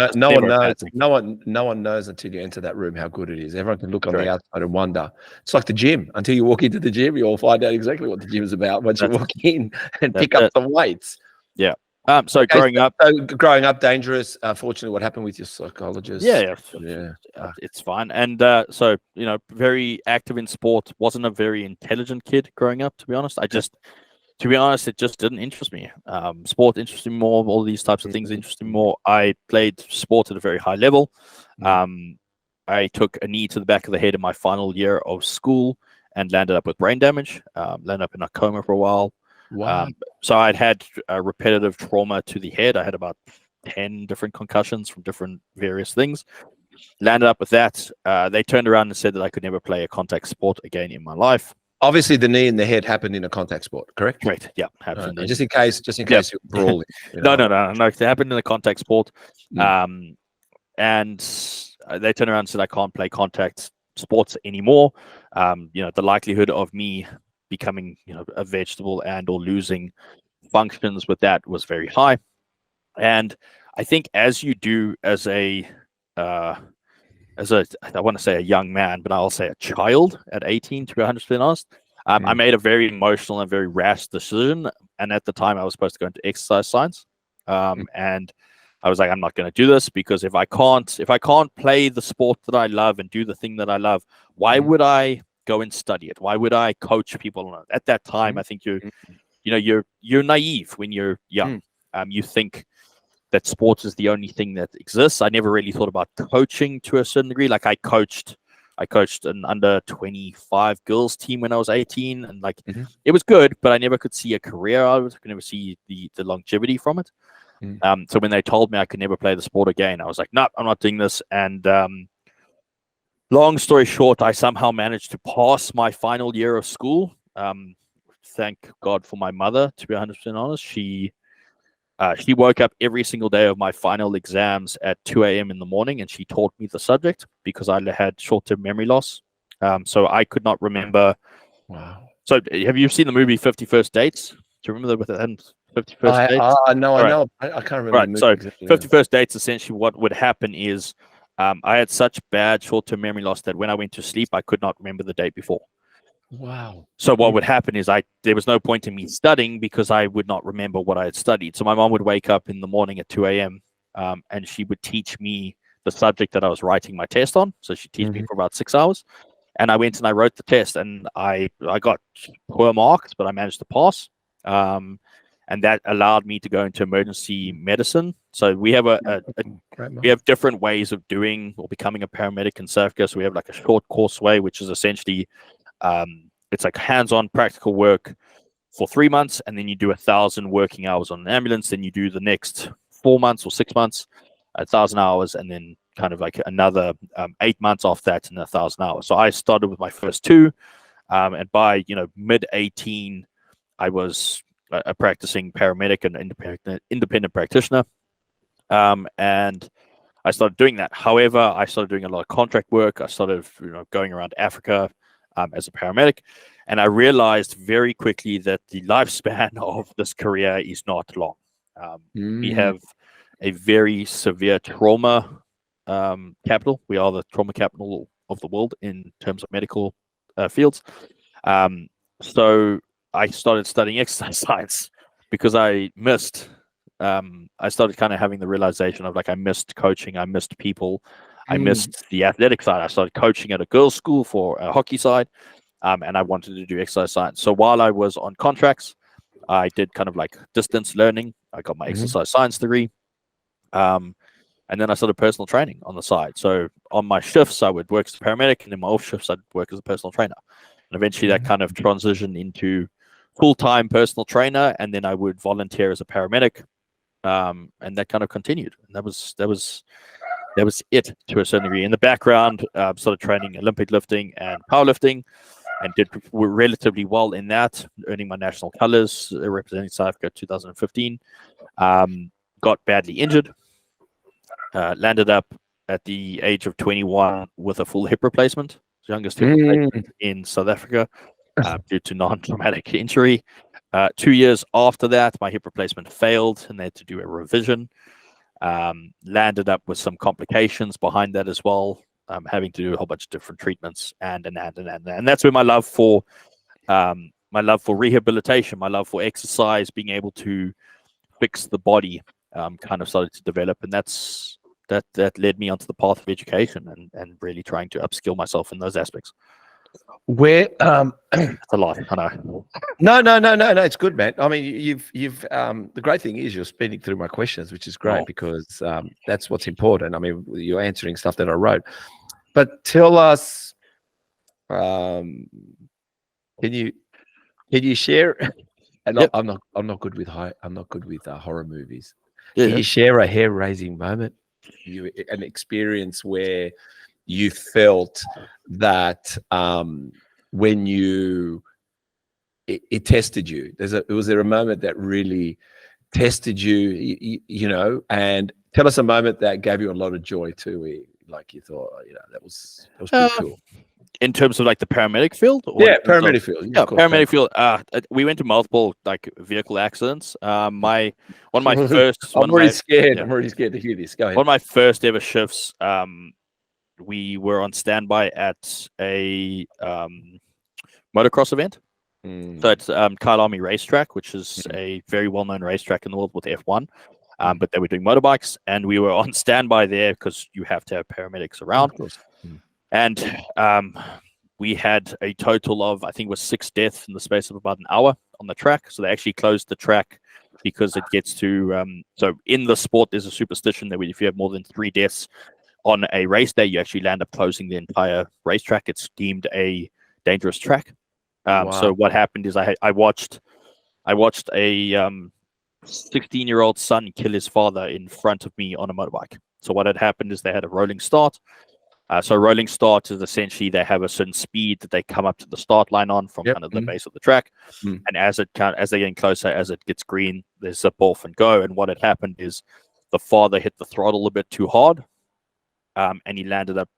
knows until you enter that room how good it is. Everyone can look on the outside and wonder. It's like the gym. Until you walk into the gym, you'll find out exactly what the gym is about once you walk in and pick up some weights. Yeah. So growing up, dangerous. Fortunately, what happened with your psychologist? It's fine. And so very active in sport. Wasn't a very intelligent kid growing up, to be honest. To be honest, it just didn't interest me. Sport interested me more. All these types of things interested me more. I played sport at a very high level. I took a knee to the back of the head in my final year of school and landed up with brain damage. Landed up in a coma for a while. Wow. So I'd had repetitive trauma to the head. I had about 10 different concussions from different various things. Landed up with that. They turned around and said that I could never play a contact sport again in my life. Obviously, the knee and the head happened in a contact sport, correct? Correct. Yeah, happened. Just in case you're brawling. No. It happened in a contact sport. And they turned around and said I can't play contact sports anymore. The likelihood of me becoming a vegetable and or losing functions with that was very high. And I think as you do as a I want to say a young man, but I'll say a child at 18, to be 100% honest. I made a very emotional and very rash decision. And at the time, I was supposed to go into exercise science. And I was like, I'm not going to do this, because if I can't play the sport that I love and do the thing that I love, why would I go and study it? Why would I coach people? At that time, I think you're naive when you're young. You think that sports is the only thing that exists. I never really thought about coaching to a certain degree. Like I coached an under 25 girls team when I was 18, and it was good, but I never could see a career out of it. I could never see the longevity from it. So when they told me I could never play the sport again, I was like, no, I'm not doing this. And long story short, I somehow managed to pass my final year of school. Thank God for my mother, to be 100% honest. She woke up every single day of my final exams at 2 a.m. in the morning, and she taught me the subject because I had short-term memory loss. So I could not remember. Wow. So have you seen the movie 50 First Dates? Do you remember with the 50 First Dates? No, I know. I can't remember. Right. So exactly, 50 First Dates, essentially what would happen is I had such bad short-term memory loss that when I went to sleep, I could not remember the day before. Wow. So what would happen is there was no point in me studying because I would not remember what I had studied. So my mom would wake up in the morning at 2 a.m. And she would teach me the subject that I was writing my test on. So she'd teach me for about 6 hours. And I went and I wrote the test, and I got poor marks, but I managed to pass. And that allowed me to go into emergency medicine. So we have we have different ways of doing or becoming a paramedic in South Africa. So we have like a short course way, which is essentially it's like hands-on practical work for 3 months, and then you do 1,000 working hours on an ambulance. Then you do the next 4 months or 6 months, 1,000 hours, and then kind of like another 8 months off that and 1,000 hours. So I started with my first two, and by mid 18, I was a practicing paramedic and independent practitioner, and I started doing that. However, I started doing a lot of contract work. I started going around Africa. as a paramedic. And I realized very quickly that the lifespan of this career is not long. We have a very severe trauma capital. We are the trauma capital of the world in terms of medical fields. So I started studying exercise science because I missed. I started kind of having the realization of like I missed coaching, I missed people, I missed the athletic side. I started coaching at a girls' school for a hockey side, and I wanted to do exercise science. So while I was on contracts, I did kind of like distance learning. I got my exercise science degree. And then I started personal training on the side. So on my shifts, I would work as a paramedic, and in my off shifts, I'd work as a personal trainer. And eventually that kind of transitioned into full-time personal trainer, and then I would volunteer as a paramedic. And that kind of continued. And that was it to a certain degree. In the background, started training Olympic lifting and powerlifting, and did relatively well in that, earning my national colors, representing South Africa 2015. Got badly injured. Landed up at the age of 21 with a full hip replacement, youngest hip replacement in South Africa, due to non-traumatic injury. 2 years after that, my hip replacement failed, and they had to do a revision. Landed up with some complications behind that as well, having to do a whole bunch of different treatments, and that's where my love for rehabilitation, my love for exercise, being able to fix the body, kind of started to develop, and that led me onto the path of education and really trying to upskill myself in those aspects. Where It's a lot, I know. No, it's good, man. I mean, you've the great thing is you're speeding through my questions, which is great because that's what's important. I mean, you're answering stuff that I wrote. But tell us, can you share? And Yep. I'm not good with horror movies. Yeah, Can you share a hair-raising moment, an experience where you felt that when it tested you? Was there a moment that really tested you, you know? And tell us a moment that gave you a lot of joy too, like you thought, that was pretty cool. In terms of like the paramedic field? Yeah, paramedic field. Yeah, paramedic field. We went to multiple like vehicle accidents. I'm already scared. I'm already scared to hear this. Go ahead. One of my first ever shifts, we were on standby at a motocross event. So it's Kyle Army Racetrack, which is a very well-known racetrack in the world with F1. But they were doing motorbikes, and we were on standby there because you have to have paramedics around. Of course. And we had a total of, I think it was 6 deaths in the space of about an hour on the track. So they actually closed the track because it gets to, so in the sport, there's a superstition that if you have more than 3 deaths on a race day, you actually land up closing the entire racetrack. It's deemed a dangerous track. Wow. So what happened is I watched a 16-year-old son kill his father in front of me on a motorbike. So what had happened is they had a rolling start. So rolling start is essentially they have a certain speed that they come up to the start line on from kind of the base of the track. And as they're getting closer, as it gets green, they zip off and go. And what had happened is the father hit the throttle a bit too hard, and he landed up,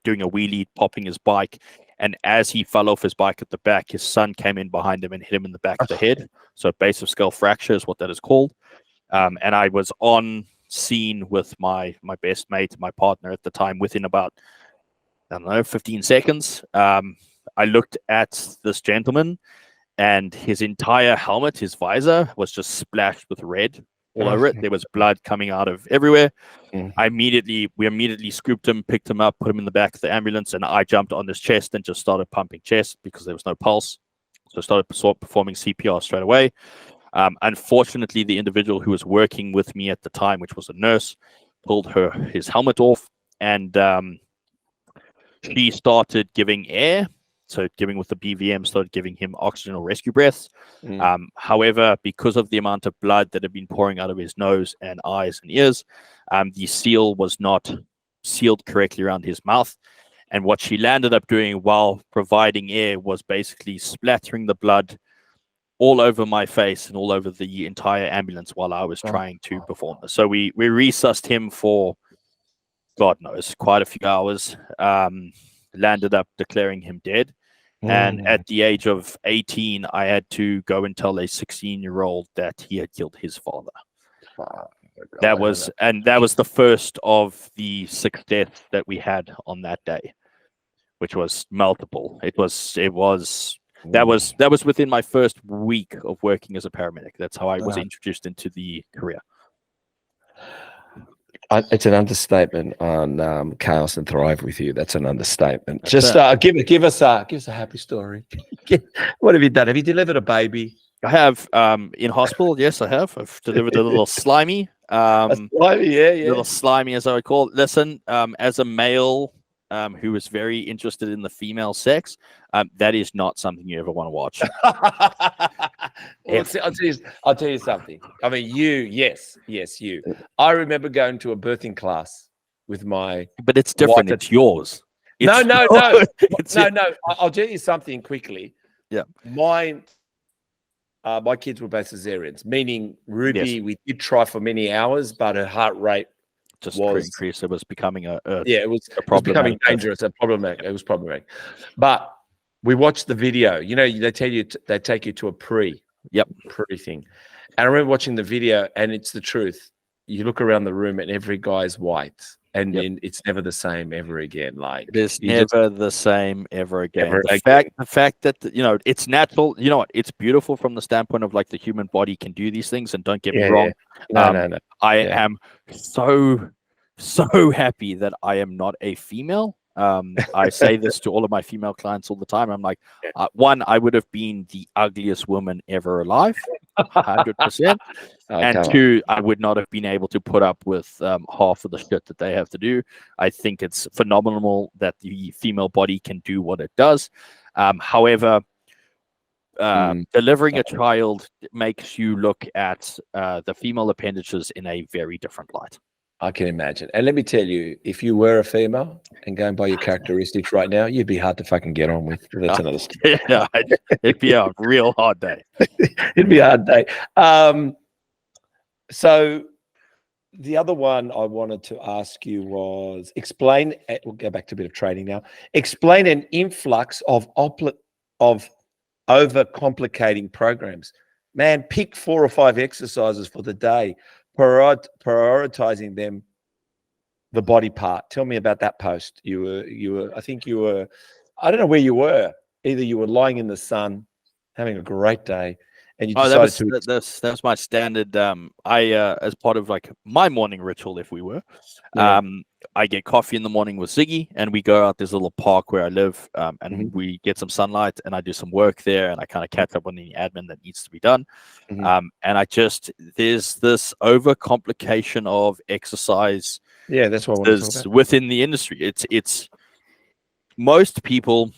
doing a wheelie, popping his bike. And as he fell off his bike at the back, his son came in behind him and hit him in the back of the head. So base of skull fracture is what that is called. And I was on scene with my best mate, my partner at the time, within about, 15 seconds. I looked at this gentleman, and his entire helmet, his visor, was just splashed with red all over it. There was blood coming out of everywhere. We immediately scooped him, picked him up, put him in the back of the ambulance, and I jumped on his chest and just started pumping chest because there was no pulse. So I started performing CPR straight away. Unfortunately, the individual who was working with me at the time, which was a nurse, pulled his helmet off, and she started giving air. So giving with the BVM, started giving him oxygen or rescue breaths. However, because of the amount of blood that had been pouring out of his nose and eyes and ears, the seal was not sealed correctly around his mouth. And what she landed up doing while providing air was basically splattering the blood all over my face and all over the entire ambulance while I was trying to perform this. So we resussed him for, God knows, quite a few hours. Landed up declaring him dead. And at the age of 18, I had to go and tell a 16-year-old that he had killed his father. That was the first of the 6 deaths that we had on that day, which was multiple. That was within my first week of working as a paramedic. That's how I was introduced into the career. It's an understatement on Chaos and Thrive with you. That's an understatement. That's Give us a happy story. What have you done? Have you delivered a baby? I have in hospital. Yes, I have. I've delivered a little slimy. Little slimy, as I would call it. Listen, as a male who is very interested in the female sex, that is not something you ever want to watch. Well, I'll tell you something. I mean, you. I remember going to a birthing class with my. But it's different. It's yours. No. I'll tell you something quickly. Yeah. My kids were both cesareans, meaning Ruby, we did try for many hours, but her heart rate just increased. It was becoming it was becoming dangerous, problematic. It was problematic. But we watched the video. You know, they take you to a pre thing. And I remember watching the video, and it's the truth. You look around the room, and every guy's white. And then it's never the same ever again. Like it is never the same ever again. The fact that it's natural. You know what? It's beautiful from the standpoint of like the human body can do these things. And don't get me wrong. No. I am so happy that I am not a female. I say this to all of my female clients all the time. I'm like, one, I would have been the ugliest woman ever alive, 100%. And two, I would not have been able to put up with half of the shit that they have to do. I think it's phenomenal that the female body can do what it does. However, delivering a child makes you look at the female appendages in a very different light. I can imagine. And let me tell you, if you were a female and going by your characteristics right now, you'd be hard to fucking get on with. That's another story. Yeah, it'd be a real hard day. It'd be a hard day. So the other one I wanted to ask you was explain, we'll go back to a bit of training now. Explain an influx of overcomplicating programs. Man, pick 4 or 5 exercises for the day. Prioritizing them, the body part. Tell me about that post. You were. I think you were. I don't know where you were. Either you were lying in the sun, having a great day, and you decided that was my standard. As part of like my morning ritual, if we were, I get coffee in the morning with Ziggy, and we go out this little park where I live, and we get some sunlight, and I do some work there, and I kind of catch up on the admin that needs to be done. And there's this overcomplication of exercise. Yeah, that's what I want to talk about. Within the industry. It's most people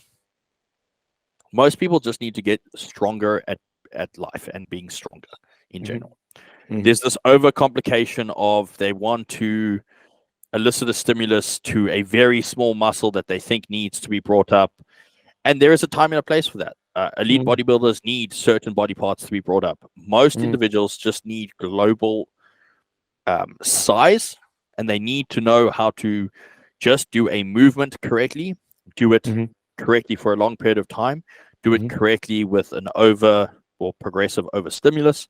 just need to get stronger at life and being stronger in general. There's this overcomplication of they want to elicit a stimulus to a very small muscle that they think needs to be brought up. And there is a time and a place for that. Elite bodybuilders need certain body parts to be brought up. Most individuals just need global size, and they need to know how to just do a movement correctly, do it correctly for a long period of time, do it correctly with an progressive overstimulus,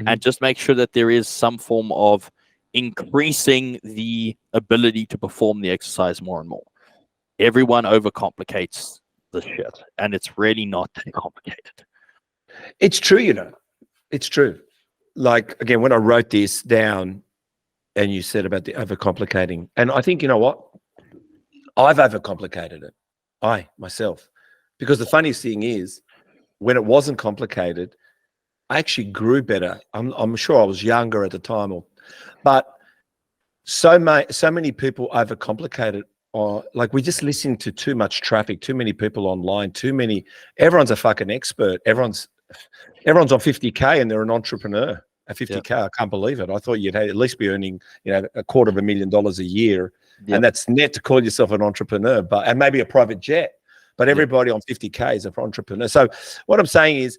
and just make sure that there is some form of increasing the ability to perform the exercise more and more. Everyone overcomplicates the shit, and it's really not that complicated. It's true, it's true. Like, again, when I wrote this down and you said about the overcomplicating, and I think, you know what? I've overcomplicated it. Myself. Because the funniest thing is, when it wasn't complicated, I actually grew better. I'm sure I was younger at the time, but so many people overcomplicate it. Like, we just listen to too much traffic, too many people online, everyone's a fucking expert. Everyone's on 50K and they're an entrepreneur at 50K. I can't believe it. I thought you'd at least be earning, $250,000 a year. And that's net to call yourself an entrepreneur, and maybe a private jet, but everybody on 50K is an entrepreneur. So what I'm saying is,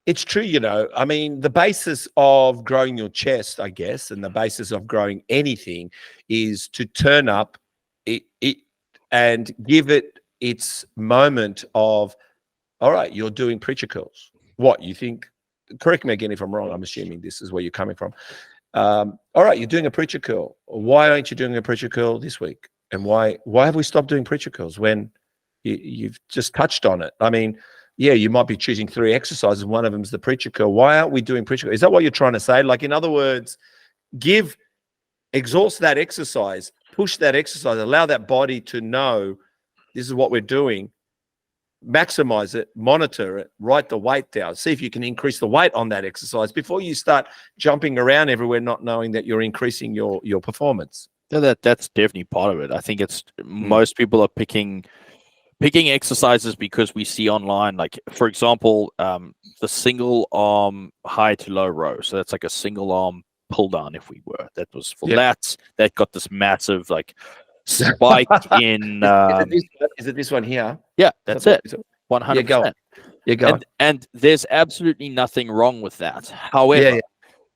it's true, I mean, the basis of growing your chest, I guess, and the basis of growing anything is to turn up it and give it its moment of all right, you're doing preacher curls. What you think? Correct me again if I'm wrong. I'm assuming this is where you're coming from. All right, you're doing a preacher curl. Why aren't you doing a preacher curl this week? And why have we stopped doing preacher curls when you've just touched on it? I mean, yeah, you might be choosing 3 exercises. One of them is the preacher curl. Why aren't we doing preacher curl? Is that what you're trying to say? Like, in other words, exhaust that exercise, push that exercise, allow that body to know this is what we're doing, maximize it, monitor it, write the weight down, see if you can increase the weight on that exercise before you start jumping around everywhere, not knowing that you're increasing your performance. Yeah, that's definitely part of it. I think it's most people are picking exercises because we see online, like, for example, the single arm high to low row. So that's like a single arm pull down, if we were. That was for lats. That got this massive like spike in. Is it this one here? Yeah, that's it. 100%. Yeah, go. And there's absolutely nothing wrong with that. However,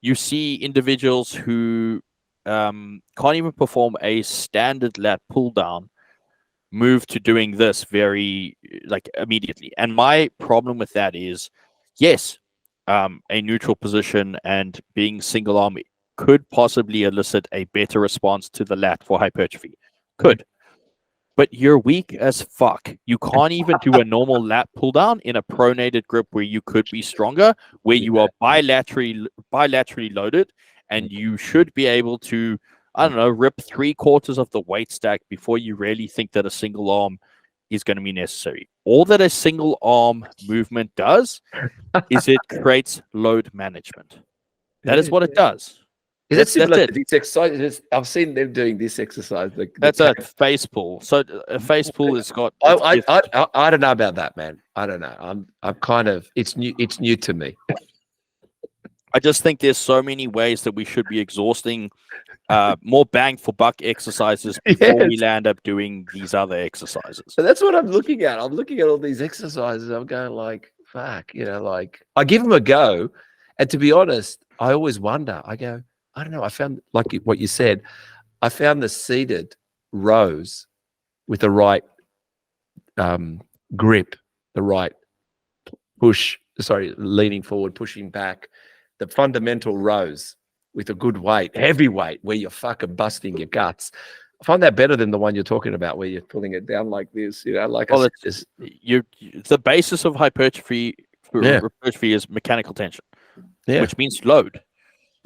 you see individuals who can't even perform a standard lat pull down move to doing this very immediately. And my problem with that is, yes, a neutral position and being single arm could possibly elicit a better response to the lat for hypertrophy. Could. But you're weak as fuck. You can't even do a normal lat pull down in a pronated grip where you could be stronger, where you are bilaterally loaded, and you should be able to, I don't know, rip 3/4 of the weight stack before you really think that a single arm is going to be necessary. All that a single arm movement does is it creates load management. That is what it does. Is it similar to this exercise? I've seen them doing this exercise. That's a face pull. So a face pull has got. I don't know about that, man. I don't know. I'm kind of. It's new. It's new to me. I just think there's so many ways that we should be exhausting more bang for buck exercises before we land up doing these other exercises. So that's what I'm looking at. I'm looking at all these exercises. I'm going like, fuck, like I give them a go. And to be honest, I always wonder. I go, I don't know. I found, like what you said, I found the seated rows with the right grip, the right push, leaning forward, pushing back, the fundamental rows with a good weight, heavy weight, where you're fucking busting your guts. I find that better than the one you're talking about where you're pulling it down like this, like the basis of hypertrophy is mechanical tension, which means load.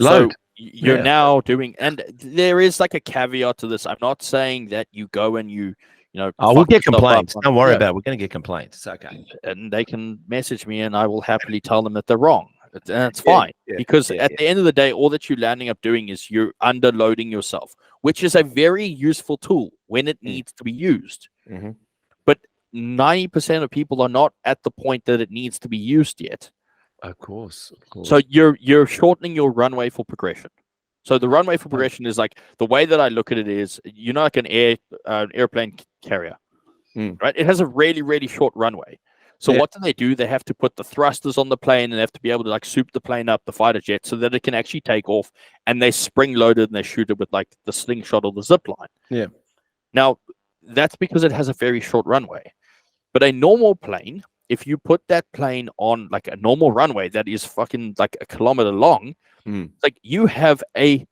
So you're now doing, and there is like a caveat to this. I'm not saying that you go and we'll get complaints. Don't worry about it. We're going to get complaints. It's okay. And they can message me and I will happily tell them that they're wrong. That's fine, because at the end of the day, all that you're landing up doing is you're underloading yourself, which is a very useful tool when it needs to be used. Mm-hmm. But 90% of people are not at the point that it needs to be used yet. Of course. So you're shortening your runway for progression. So the runway for progression is like, the way that I look at it is, like an airplane carrier, right? It has a really, really short runway. So what do? They have to put the thrusters on the plane and they have to be able to like soup the plane up, the fighter jet, so that it can actually take off, and they spring loaded and they shoot it with like the slingshot or the zip line. Yeah. Now that's because it has a very short runway. But a normal plane, if you put that plane on like a normal runway that is fucking like 1 kilometer long, like you have a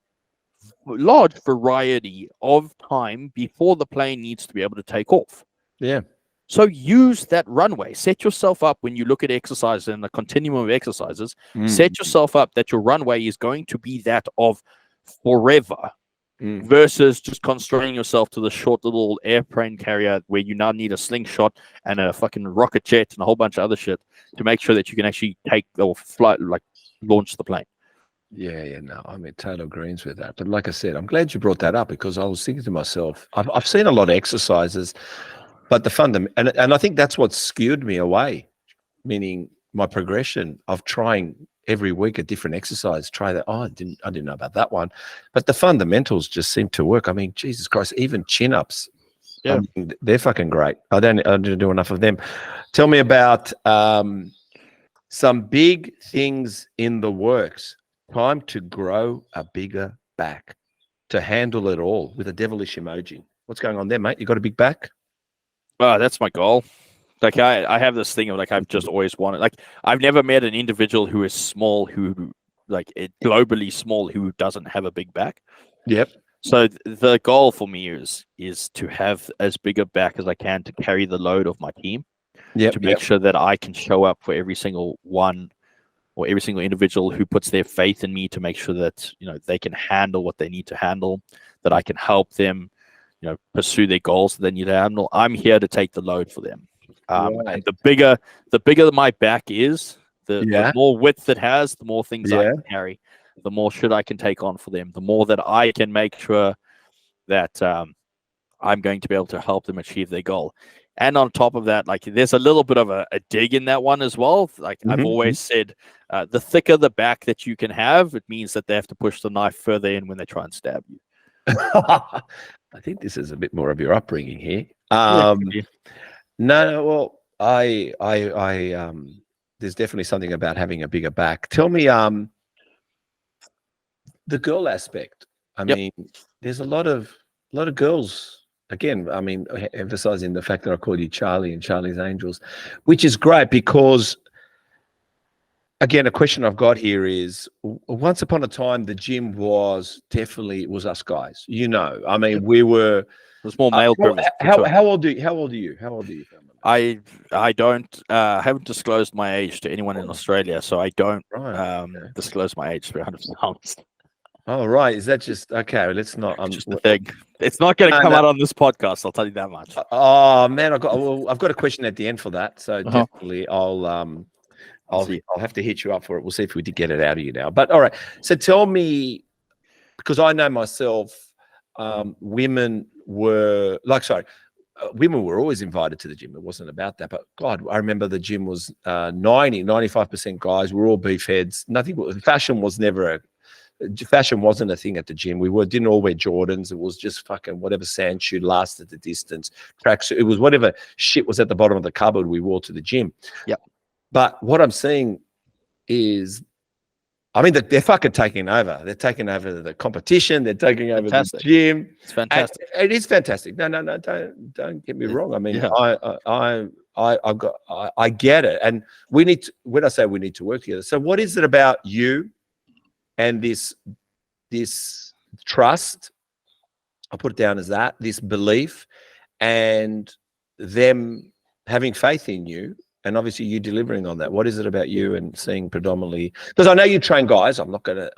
large variety of time before the plane needs to be able to take off. Yeah. So use that runway. Set yourself up when you look at exercises and the continuum of exercises. Set yourself up that your runway is going to be that of forever versus just constraining yourself to the short little airplane carrier where you now need a slingshot and a fucking rocket jet and a whole bunch of other shit to make sure that you can actually take or fly, like launch the plane. No, I'm in total agreement with that. But like I said, I'm glad you brought that up, because I was thinking to myself, I've seen a lot of exercises, but the fundamental, and I think that's what skewed me away, meaning my progression of trying every week a different exercise. Try that. Oh, I didn't know about that one, but the fundamentals just seem to work. I mean, Jesus Christ, even chin ups, they're fucking great. I didn't do enough of them. Tell me about some big things in the works. Time to grow a bigger back to handle it all, with a devilish emoji. What's going on there, mate? You got a big back? That's my goal. Like I have this thing of like I've just always wanted, like I've never met an individual who is small who like globally small who doesn't have a big back. Yep. So the goal for me is to have as big a back as I can to carry the load of my team. Yep. To make sure that I can show up for every single one or every single individual who puts their faith in me, to make sure that, you know, they can handle what they need to handle, that I can help them, you know, pursue their goals that they need to handle. I'm here to take the load for them. And the bigger my back is, the more width it has, the more things I can carry, the more shit I can take on for them, the more that I can make sure that I'm going to be able to help them achieve their goal. And on top of that, like there's a little bit of a dig in that one as well. Like I've always said, the thicker the back that you can have, it means that they have to push the knife further in when they try and stab you. I think this is a bit more of your upbringing here. No, well, I there's definitely something about having a bigger back. Tell me, the girl aspect. I mean, there's a lot of girls. Again, I mean, emphasizing the fact that I call you Charlie and Charlie's Angels, which is great because, again, a question I've got here is: once upon a time, the gym was definitely us guys. You know, I mean, we were. It was more male privilege. How old are you? How old are you? I haven't disclosed my age to anyone in Australia, so I don't disclose my age, to be 100% honest. Oh, right. Is that just okay? Let's not. Just the thing. It's not going to come out on this podcast. I'll tell you that much. Oh man, I've got a question at the end for that. So definitely, I'll have to hit you up for it. We'll see if we did get it out of you now. But all right. So tell me, because I know myself, women were always invited to the gym. It wasn't about that. But God, I remember the gym was 95% guys. We're all beef heads. Fashion wasn't a thing at the gym. We didn't all wear Jordans. It was just fucking whatever sand shoe lasted the distance. Tracksuit. It was whatever shit was at the bottom of the cupboard we wore to the gym. Yep. But what I'm seeing is, I mean, they're fucking taking over. They're taking over the competition. They're taking over the gym. It's fantastic. It is fantastic. No, don't get me wrong. I mean, I get it, and we need to. When I say we need to work together, so what is it about you and this trust? I'll put it down as that. This belief, and them having faith in you. And obviously you delivering on that. What is it about you and seeing predominantly? Because I know you train guys. I'm not going to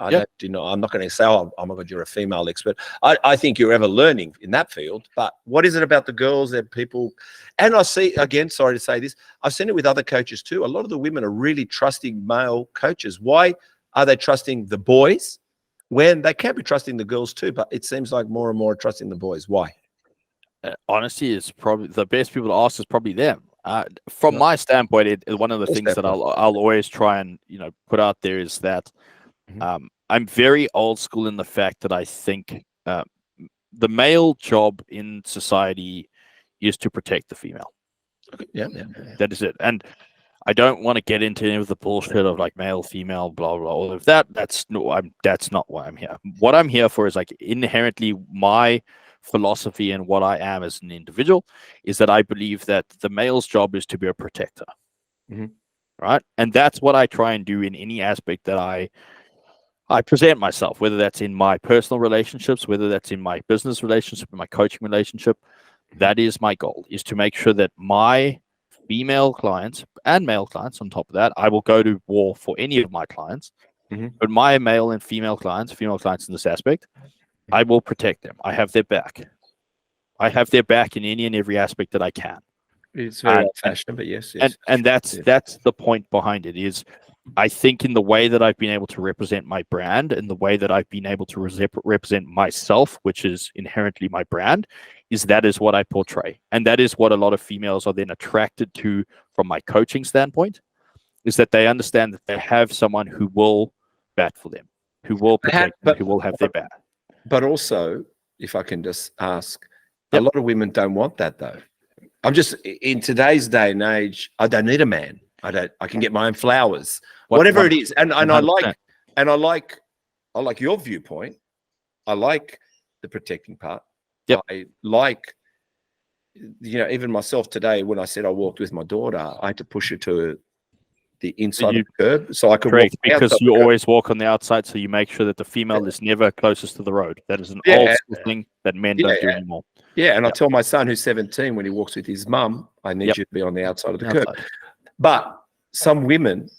say, oh my God, you're a female expert. I think you're ever learning in that field. But what is it about the girls that people? And I see, again, sorry to say this, I've seen it with other coaches too. A lot of the women are really trusting male coaches. Why are they trusting the boys when they can be trusting the girls too? But it seems like more and more trusting the boys. Why? Honestly, it's probably the best people to ask is probably them. From my standpoint, one of the things that I'll always try and put out there is that I'm very old school in the fact that I think the male job in society is to protect the female. Okay. Yeah. That is it. And I don't want to get into any of the bullshit of like male, female, blah blah. All of that. That's not why I'm here. What I'm here for is like inherently my philosophy and what I am as an individual is that I believe that the male's job is to be a protector, right? And that's what I try and do in any aspect that I present myself, whether that's in my personal relationships, whether that's in my business relationship, in my coaching relationship. That is my goal, is to make sure that my female clients and male clients, on top of that, I will go to war for any of my clients, but my male and female clients in this aspect, I will protect them. I have their back. I have their back in any and every aspect that I can. It's very old-fashioned, but yes. And that's the point behind it. Is I think in the way that I've been able to represent my brand and the way that I've been able to represent myself, which is inherently my brand, that is what I portray, and that is what a lot of females are then attracted to from my coaching standpoint. Is that they understand that they have someone who will bat for them, who will protect them, who will have their back. But also, if I can just ask, a lot of women don't want that though. I'm just in today's day and age, I don't need a man. I can get my own flowers, whatever it is. And I like your viewpoint. I like the protecting part. Yep. I like even myself today, when I said I walked with my daughter, I had to push her to the inside You- of the curb so I could Correct, walk because outside you the curb. always walk on the outside, so you make sure that the female is never closest to the road. That is an Yeah. old school thing that men don't do anymore. Yeah, and I Yeah. tell my son who's 17 when he walks with his mum, I need Yep. you to be on the outside of the curb. Outside. But some women,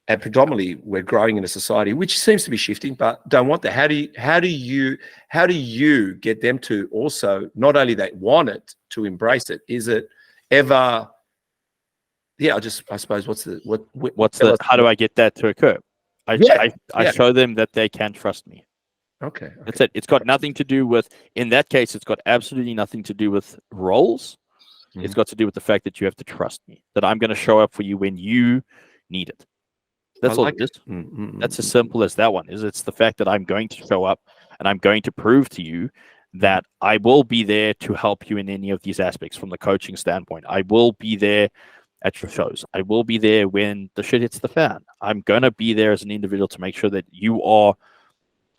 and predominantly we're growing in a society which seems to be shifting, but don't want that. How do you get them to also not only they want it, to embrace it? Is it ever? Yeah, I suppose How do I get that to occur? I show them that they can trust me. Okay. That's it. It's got nothing to do with, in that case, it's got absolutely nothing to do with roles. It's got to do with the fact that you have to trust me, that I'm going to show up for you when you need it. That's all it is. That's as simple as that one is. It's the fact that I'm going to show up and I'm going to prove to you that I will be there to help you in any of these aspects from the coaching standpoint. I will be there at your shows. I will be there when the shit hits the fan. I'm going to be there as an individual to make sure that you are,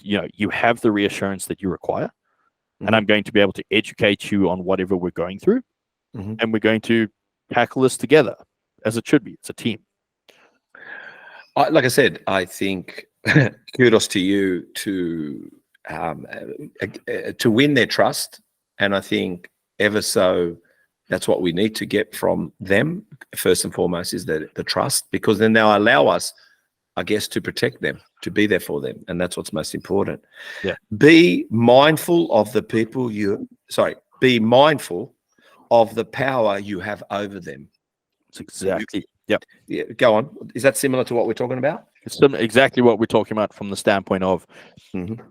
you have the reassurance that you require. And I'm going to be able to educate you on whatever we're going through. And we're going to tackle this together as it should be. It's a team. Like I said, I think kudos to you to win their trust. And I think ever so, that's what we need to get from them. First and foremost is the trust, because then they'll allow us, I guess, to protect them, to be there for them. And that's what's most important. Yeah. Be mindful of the people be mindful of the power you have over them. It's exactly. Yep. Yeah. Go on. Is that similar to what we're talking about? It's exactly what we're talking about from the standpoint of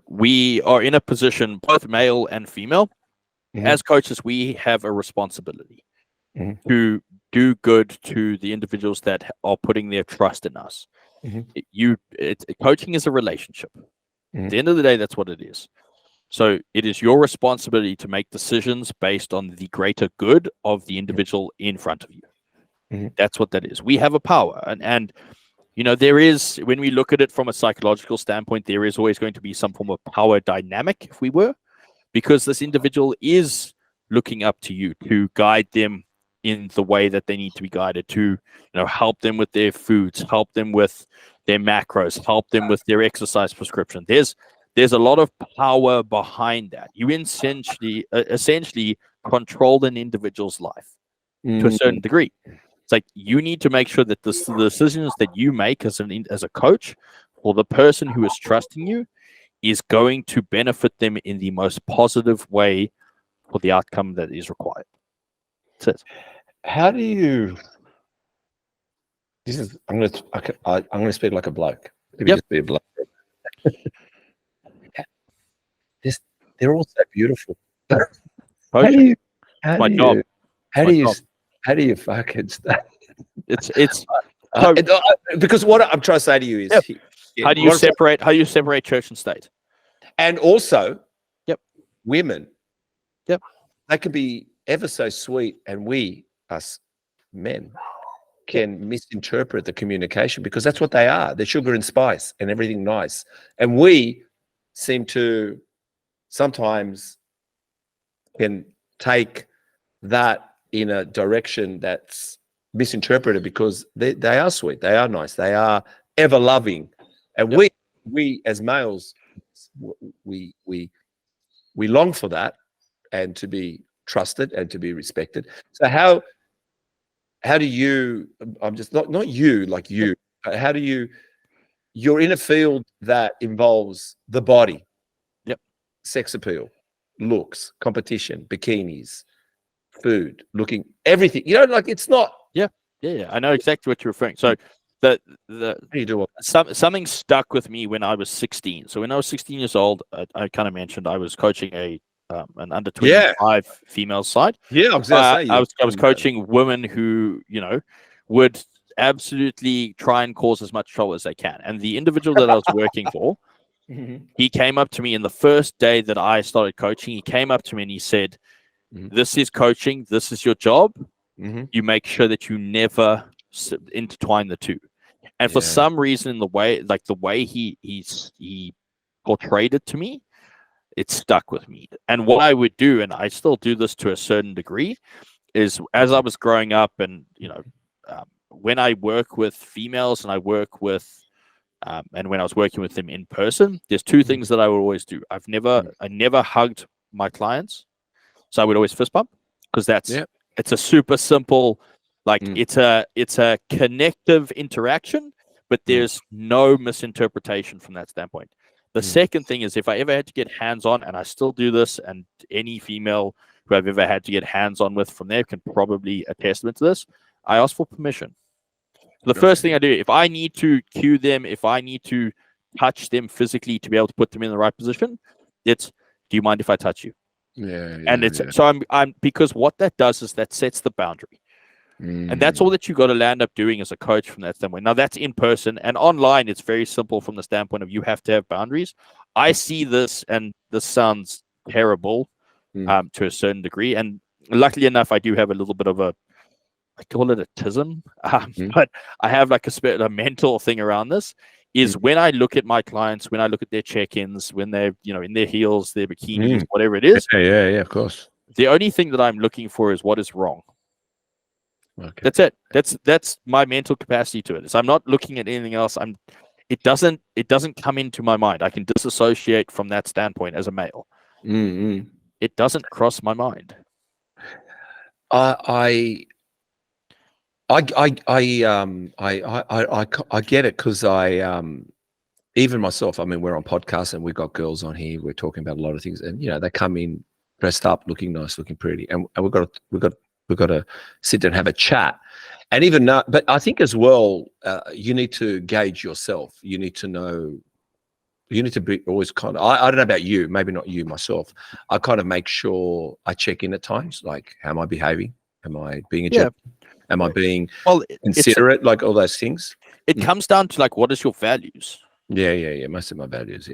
we are in a position, both male and female, as coaches, we have a responsibility to do good to the individuals that are putting their trust in us. Coaching is a relationship. At the end of the day, that's what it is. So it is your responsibility to make decisions based on the greater good of the individual in front of you. That's what that is. We have a power. And there is, when we look at it from a psychological standpoint, there is always going to be some form of power dynamic, if we were, because this individual is looking up to you to guide them in the way that they need to be guided, to help them with their foods, help them with their macros, help them with their exercise prescription. There's a lot of power behind that. You essentially control an individual's life to a certain degree. It's like you need to make sure that the decisions that you make as a coach or the person who is trusting you is going to benefit them in the most positive way for the outcome that is required. That's it. How do you? I'm going to speak like a bloke. Let me just be a bloke. They're all so beautiful. How do you fucking stay? It's because what I'm trying to say to you is how do you separate church and state? And also women, they can be ever so sweet, and we, us men, can misinterpret the communication because that's what they are. They're sugar and spice and everything nice. And we seem to sometimes can take that in a direction that's misinterpreted because they are sweet, they are nice, they are ever loving. And we as males, we long for that and to be trusted and to be respected. So how do you, I'm just not you, like you, how do you're in a field that involves the body, sex appeal, looks, competition, bikinis, food, looking, everything, like it's not. Yeah. I know exactly what you're referring. So how do you do something stuck with me when I was 16. So when I was 16 years old, I kind of mentioned I was coaching an under 25 female side. Yeah, I was going to say. I was coaching women who, would absolutely try and cause as much trouble as they can. And the individual that I was working for, he came up to me in the first day that I started coaching. He came up to me and he said, this is coaching. This is your job. You make sure that you never intertwine the two. And for some reason, the way he portrayed it to me, it stuck with me. And what I would do, and I still do this to a certain degree, is as I was growing up, and when I work with females and I work with and when I was working with them in person, there's two things that I would always do. I never hugged my clients, so I would always fist bump, because it's a super simple, like it's a connective interaction, but there's no misinterpretation from that standpoint. The second thing is, if I ever had to get hands-on, and I still do this, and any female who I've ever had to get hands-on with from there can probably attest to this, I ask for permission. The first thing I do, if I need to cue them, if I need to touch them physically to be able to put them in the right position, it's, do you mind if I touch you? So I'm because what that does is that sets the boundary. And that's all that you got to land up doing as a coach from that standpoint. Now, that's in person, and online it's very simple from the standpoint of you have to have boundaries. I see this, and this sounds terrible to a certain degree, and luckily enough, I do have a little bit of a, I call it a tism, but I have like a mental thing around this, is when I look at my clients, when I look at their check-ins, when they're in their heels, their bikinis, whatever it is. Of course. The only thing that I'm looking for is what is wrong. Okay. That's it. That's my mental capacity to it. So I'm not looking at anything else. It doesn't come into my mind. I can disassociate from that standpoint as a male. It doesn't cross my mind. I get it, because even myself, I mean, we're on podcasts and we've got girls on here. We're talking about a lot of things, and they come in dressed up, looking nice, looking pretty, and we've got to sit there and have a chat. And even now, but I think as well, you need to gauge yourself. You need to know. You need to be always kind of. I don't know about you, maybe not you, myself. I kind of make sure I check in at times, like, how am I behaving? Am I being a jerk? Am I being considerate? Like all those things. It comes down to, like, what is your values? Yeah. Most of my values,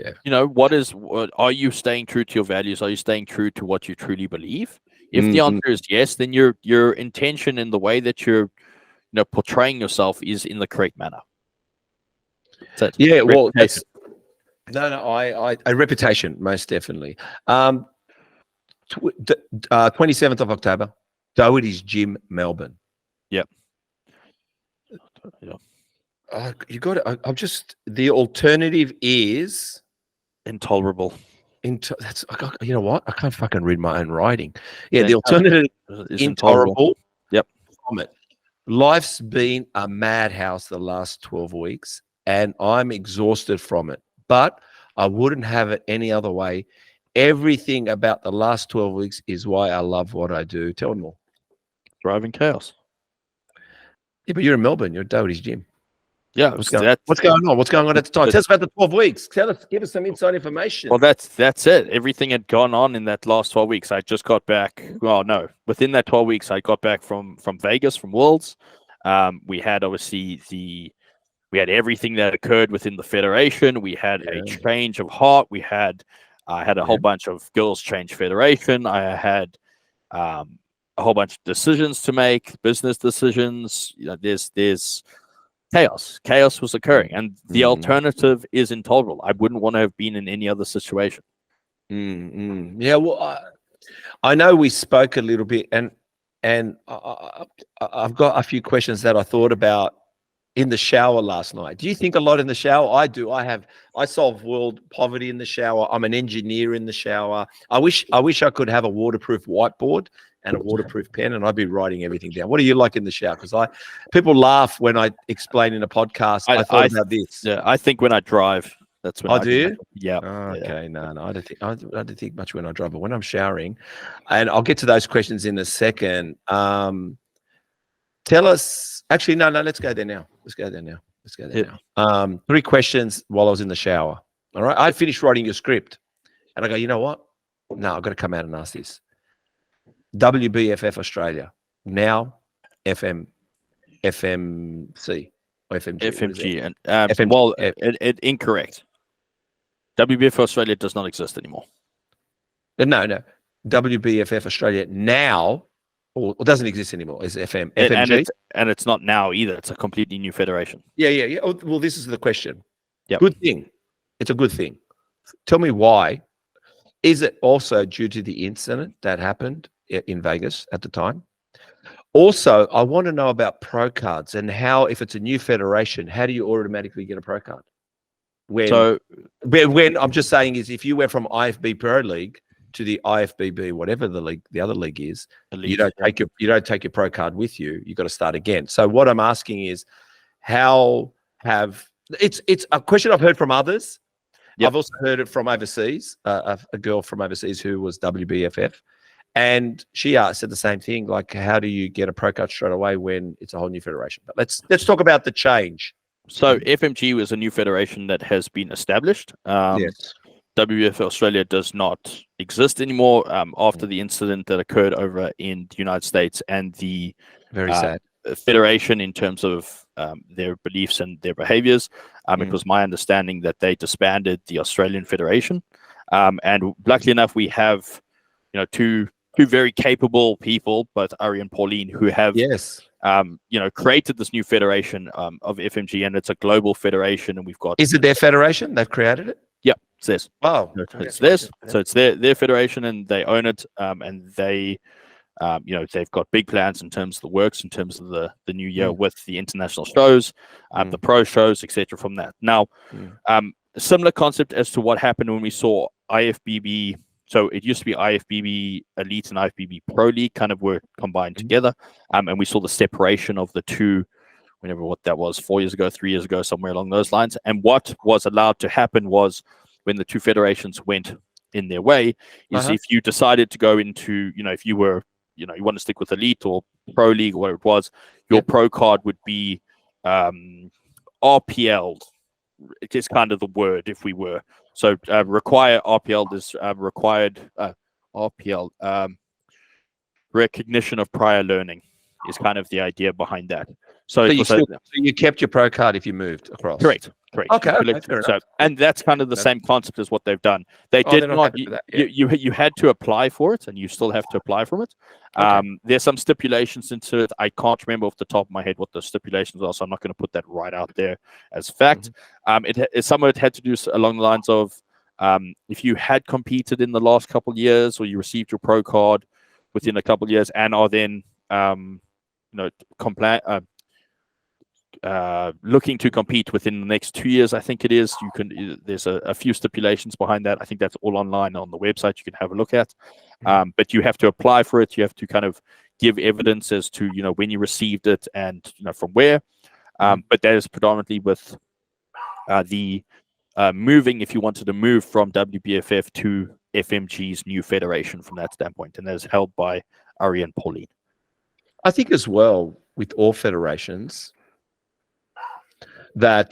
what are you staying true to your values? Are you staying true to what you truly believe? If the answer is yes, then your intention in the way that you're portraying yourself is in the correct manner. That's it. Yeah, well, that's a reputation, most definitely. 27th of October, Doherty's Gym, Melbourne. Yep. You got it. I'm just, the alternative is intolerable. That's, you know what? I can't fucking read my own writing. Yeah, the alternative is intolerable. Yep. Vomit. Life's been a madhouse the last 12 weeks, and I'm exhausted from it. But I wouldn't have it any other way. Everything about the last 12 weeks is why I love what I do. Tell me more. Driving chaos. Yeah, but you're in Melbourne. You're at Doherty's Gym. Yeah. What's going on? What's going on at the time? Tell us about the 12 weeks. Give us some inside information. Well, that's it. Everything had gone on in that last 12 weeks. I just got back. Well, no, within that 12 weeks, I got back from Vegas, from Worlds. We had obviously we had everything that occurred within the federation. We had a change of heart. I had a whole bunch of girls change federation. I had a whole bunch of decisions to make, business decisions. There's chaos. Chaos was occurring, and the alternative is intolerable. I wouldn't want to have been in any other situation. Yeah, well, I know we spoke a little bit, and I've got a few questions that I thought about in the shower last night. Do you think a lot in the shower? I do. I solve world poverty in the shower. I'm an engineer in the shower. I wish I could have a waterproof whiteboard and a waterproof pen, and I'd be writing everything down. What do you like in the shower? Because people laugh when I explain in a podcast. I thought about this. Yeah, I think when I drive, that's when I do. Yeah. Okay. No. I don't think much when I drive, but when I'm showering, and I'll get to those questions in a second. Tell us. Actually, no. Let's go there now. Let's go there now. 3 questions while I was in the shower. All right. I finished writing your script, and I go, you know what? No, I've got to come out and ask this. WBFF Australia, now FMC or FMG. FMG and FMG. Well, incorrect. WBFF Australia does not exist anymore. No. WBFF Australia now, or doesn't exist anymore, is FMG. And it's not now either. It's a completely new federation. Yeah. Oh, well, this is the question. Yep. Good thing. It's a good thing. Tell me why. Is it also due to the incident that happened in Vegas at the time? Also, I want to know about pro cards and how, if it's a new federation, how do you automatically get a pro card? When I'm just saying is, if you went from IFB Pro League to the IFBB, whatever the other league is, you don't take your pro card with you. You got to start again. So what I'm asking is, it's a question I've heard from others. Yep. I've also heard it from overseas, a girl from overseas who was WBFF, and she said the same thing. Like, how do you get a pro card straight away when it's a whole new federation? But let's talk about the change. So FMG was a new federation that has been established. Yes. WBF Australia does not exist anymore after the incident that occurred over in the United States, and the very sad federation in terms of their beliefs and their behaviors. It was my understanding that they disbanded the Australian Federation, and luckily enough, we have two very capable people, both Ari and Pauline, who have created this new federation of FMG, and it's a global federation. And we've got, is it their federation? They've created it. Yeah, it's theirs. Wow, it's theirs. So it's their federation, and they own it. And they, they've got big plans in terms of the works, in terms of the new year with the international shows, the pro shows, etc. From that. Now, a similar concept as to what happened when we saw IFBB. So it used to be IFBB Elite and IFBB Pro League kind of were combined together, and we saw the separation of the two. Whenever what that was, 4 years ago, 3 years ago, somewhere along those lines. And what was allowed to happen was, when the two federations went in their way, is if you decided to go into, if you were, you want to stick with Elite or Pro League or whatever it was, your pro card would be RPL'd. It is kind of the word, if we were. So require RPL is required RPL recognition of prior learning is kind of the idea behind that. So you kept your pro card if you moved across. Correct. Okay. So, and that's kind of the same concept as what they've done. They did not. You had to apply for it, and you still have to apply for it. There's some stipulations into it. I can't remember off the top of my head what the stipulations are, so I'm not going to put that right out there as fact. Some of it had to do along the lines of if you had competed in the last couple of years, or you received your pro card within a couple of years, and are then looking to compete within the next 2 years, I think it is. You can. There's a few stipulations behind that. I think that's all online on the website. You can have a look at. But you have to apply for it. You have to kind of give evidence as to when you received it and from where. But that is predominantly with the moving. If you wanted to move from WBFF to FMG's new federation from that standpoint, and that is held by Ari and Pauline. I think as well with all federations. I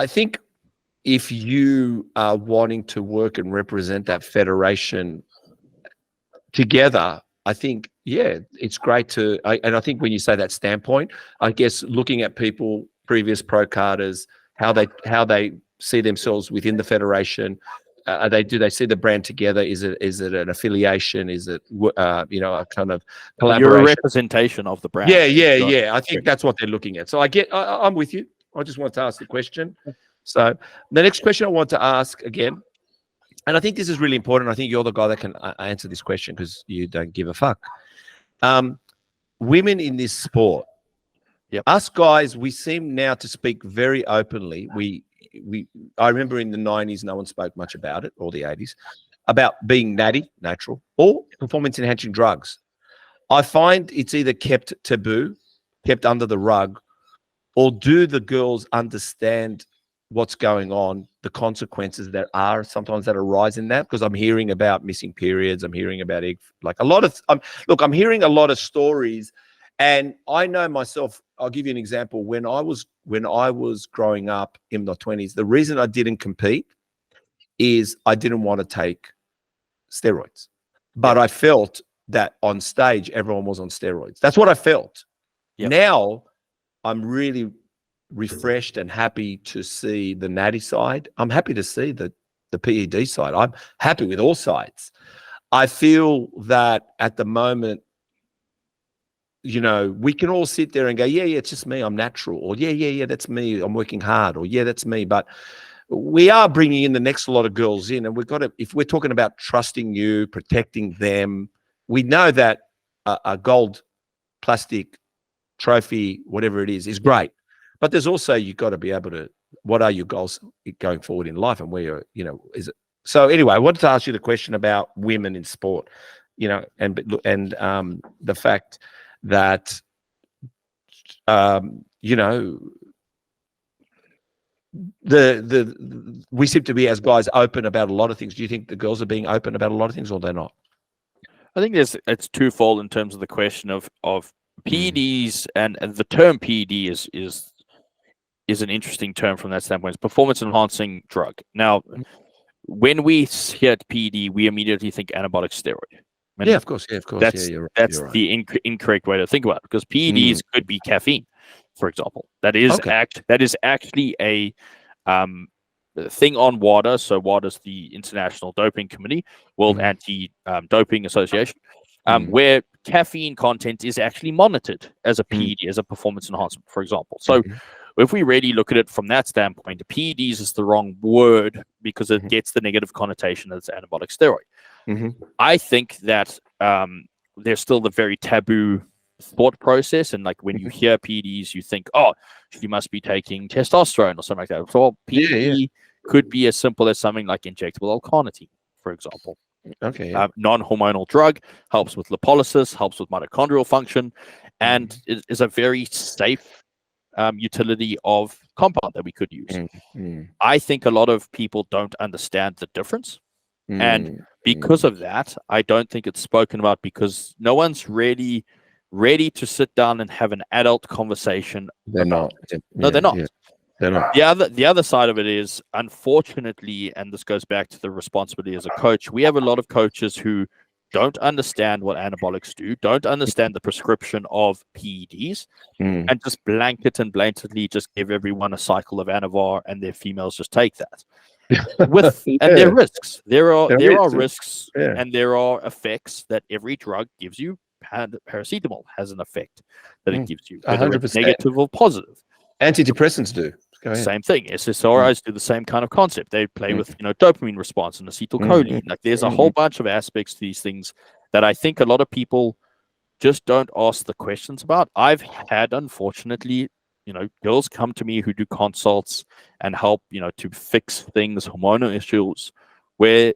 think if you are wanting to work and represent that federation together, I think, it's great to, and I think when you say that standpoint, I guess looking at people, previous pro carders, how they see themselves within the federation. Do they see the brand together? Is it an affiliation? Is it a kind of collaboration? You're a representation of the brand. Yeah. I think that's what they're looking at. So I'm with you. I just want to ask the question. So the next question I want to ask again, and I think this is really important. I think you're the guy that can answer this question because you don't give a fuck. Women in this sport, us guys, we seem now to speak very openly. I remember in the 90s, no one spoke much about it, or the 80s, about being natural, or performance enhancing drugs. I find it's either kept taboo, kept under the rug, or do the girls understand what's going on, the consequences that arise in that? Because I'm hearing about missing periods. I'm hearing about I'm hearing a lot of stories. And I know myself, I'll give you an example. When I was growing up in my 20s, the reason I didn't compete is I didn't want to take steroids. But I felt that on stage, everyone was on steroids. That's what I felt. Yep. Now, I'm really refreshed and happy to see the natty side. I'm happy to see the PED side. I'm happy with all sides. I feel that at the moment, we can all sit there and go, yeah, it's just me, I'm natural. Or yeah, that's me, I'm working hard. Or yeah, that's me. But we are bringing in the next lot of girls in, and we've got to, if we're talking about trusting you, protecting them, we know that a gold plastic trophy, whatever it is great. But there's also, you've got to be able to, what are your goals going forward in life, and where you're, you know, is it? So anyway, I wanted to ask you the question about women in sport, you know, and the fact that, you know, we seem to be, as guys, open about a lot of things. Do you think the girls are being open about a lot of things, or they're not? I think it's twofold in terms of the question of PEDs, and the term PED is an interesting term from that standpoint. It's performance enhancing drug. Now, when we hear PED, we immediately think anabolic steroid. Yeah, of course. Yeah, of course. That's, you're right. the incorrect way to think about it, because PEDs could be caffeine, for example. That is actually a thing on WADA. So WADA is the International Doping Committee, World Anti-Doping Association, where caffeine content is actually monitored as a PED, as a performance enhancement, for example. So if we really look at it from that standpoint, PEDs is the wrong word because it gets the negative connotation as anabolic steroid. I think that there's still the very taboo thought process, and like when you hear PEDs, you think, oh, you must be taking testosterone or something like that. So PED could be as simple as something like injectable L-carnitine, for example. Non-hormonal drug, helps with lipolysis, helps with mitochondrial function, and is a very safe utility of compound that we could use. I think a lot of people don't understand the difference, and because of that, I don't think it's spoken about, because no one's really ready to sit down and have an adult conversation. They're not. No, they're not. They're not. The other side of it is, unfortunately, and this goes back to the responsibility as a coach, we have a lot of coaches who don't understand what anabolics do, don't understand the prescription of PEDs, and just blatantly just give everyone a cycle of Anavar, and their females just take that. And there are risks. There are risks, and there are effects that every drug gives you. Paracetamol has an effect that it gives you, whether it's negative or positive. Antidepressants do. Same thing. SSRIs do the same kind of concept. They play with, you know, dopamine response and acetylcholine. Like, there's a whole bunch of aspects to these things that I think a lot of people just don't ask the questions about. I've had, unfortunately, you know, girls come to me who do consults and help, you know, to fix things, hormonal issues, where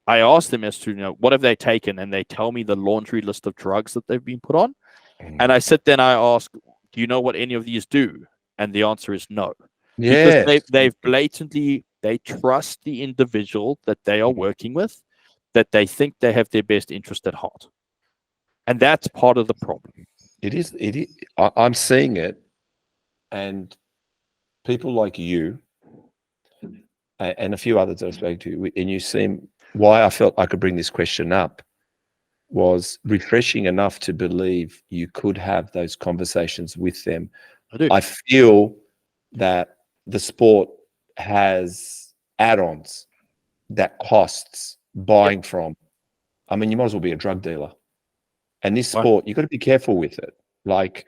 I ask them as to, you know, what have they taken, and they tell me the laundry list of drugs that they've been put on. And I sit there and I ask, do you know what any of these do? And the answer is no. Because they've blatantly, they trust the individual that they are working with, that they think they have their best interest at heart. And that's part of the problem. It is. I'm seeing it. And people like you and a few others I've spoken to, and you seem, why I felt I could bring this question up was refreshing enough to believe you could have those conversations with them. I feel that the sport has add-ons that costs buying from. I mean, you might as well be a drug dealer. And this sport, you've got to be careful with it. Like,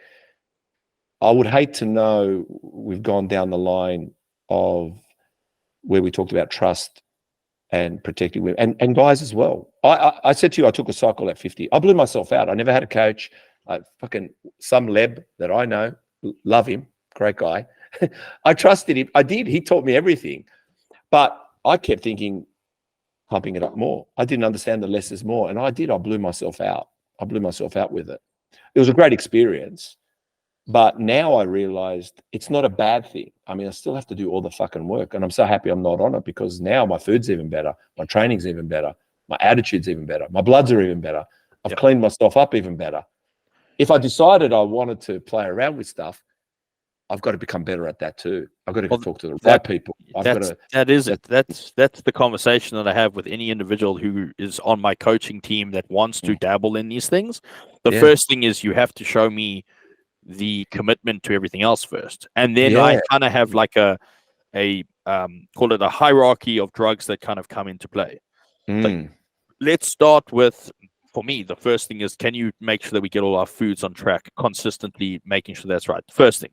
I would hate to know we've gone down the line of where we talked about trust and protecting women and guys as well. I said to you, I took a cycle at 50. I blew myself out. I never had a coach. Some leb that I know, love him, great guy. I trusted him. I did. He taught me everything. But I kept thinking, pumping it up more. I didn't understand the less is more. And I did. I blew myself out. I blew myself out with it. It was a great experience. But now I realized it's not a bad thing. I mean, I still have to do all the fucking work. And I'm so happy I'm not on it, because now my food's even better. My training's even better. My attitude's even better. My bloods are even better. I've cleaned myself up even better. If I decided I wanted to play around with stuff, I've got to become better at that too. I've got to talk to the right people. That's the conversation that I have with any individual who is on my coaching team that wants to dabble in these things. The first thing is you have to show me the commitment to everything else first, and then I kind of have like a call it a hierarchy of drugs that kind of come into play. Like, let's start with, for me, the first thing is, can you make sure that we get all our foods on track, consistently making sure that's right? The first thing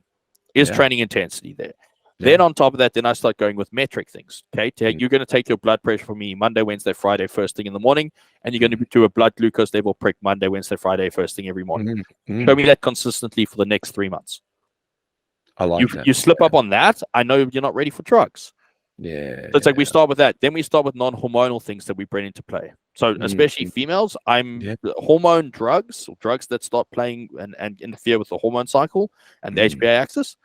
is training intensity there. Then on top of that, then I start going with metric things. Okay, you're going to take your blood pressure from me Monday, Wednesday, Friday, first thing in the morning, and you're going to do a blood glucose level prick Monday, Wednesday, Friday, first thing every morning. Show me that consistently for the next 3 months. I like that. You slip up on that, I know you're not ready for drugs. Yeah. So it's like we start with that. Then we start with non-hormonal things that we bring into play. So especially females, hormone drugs, or drugs that start playing and interfere with the hormone cycle and the HPA axis,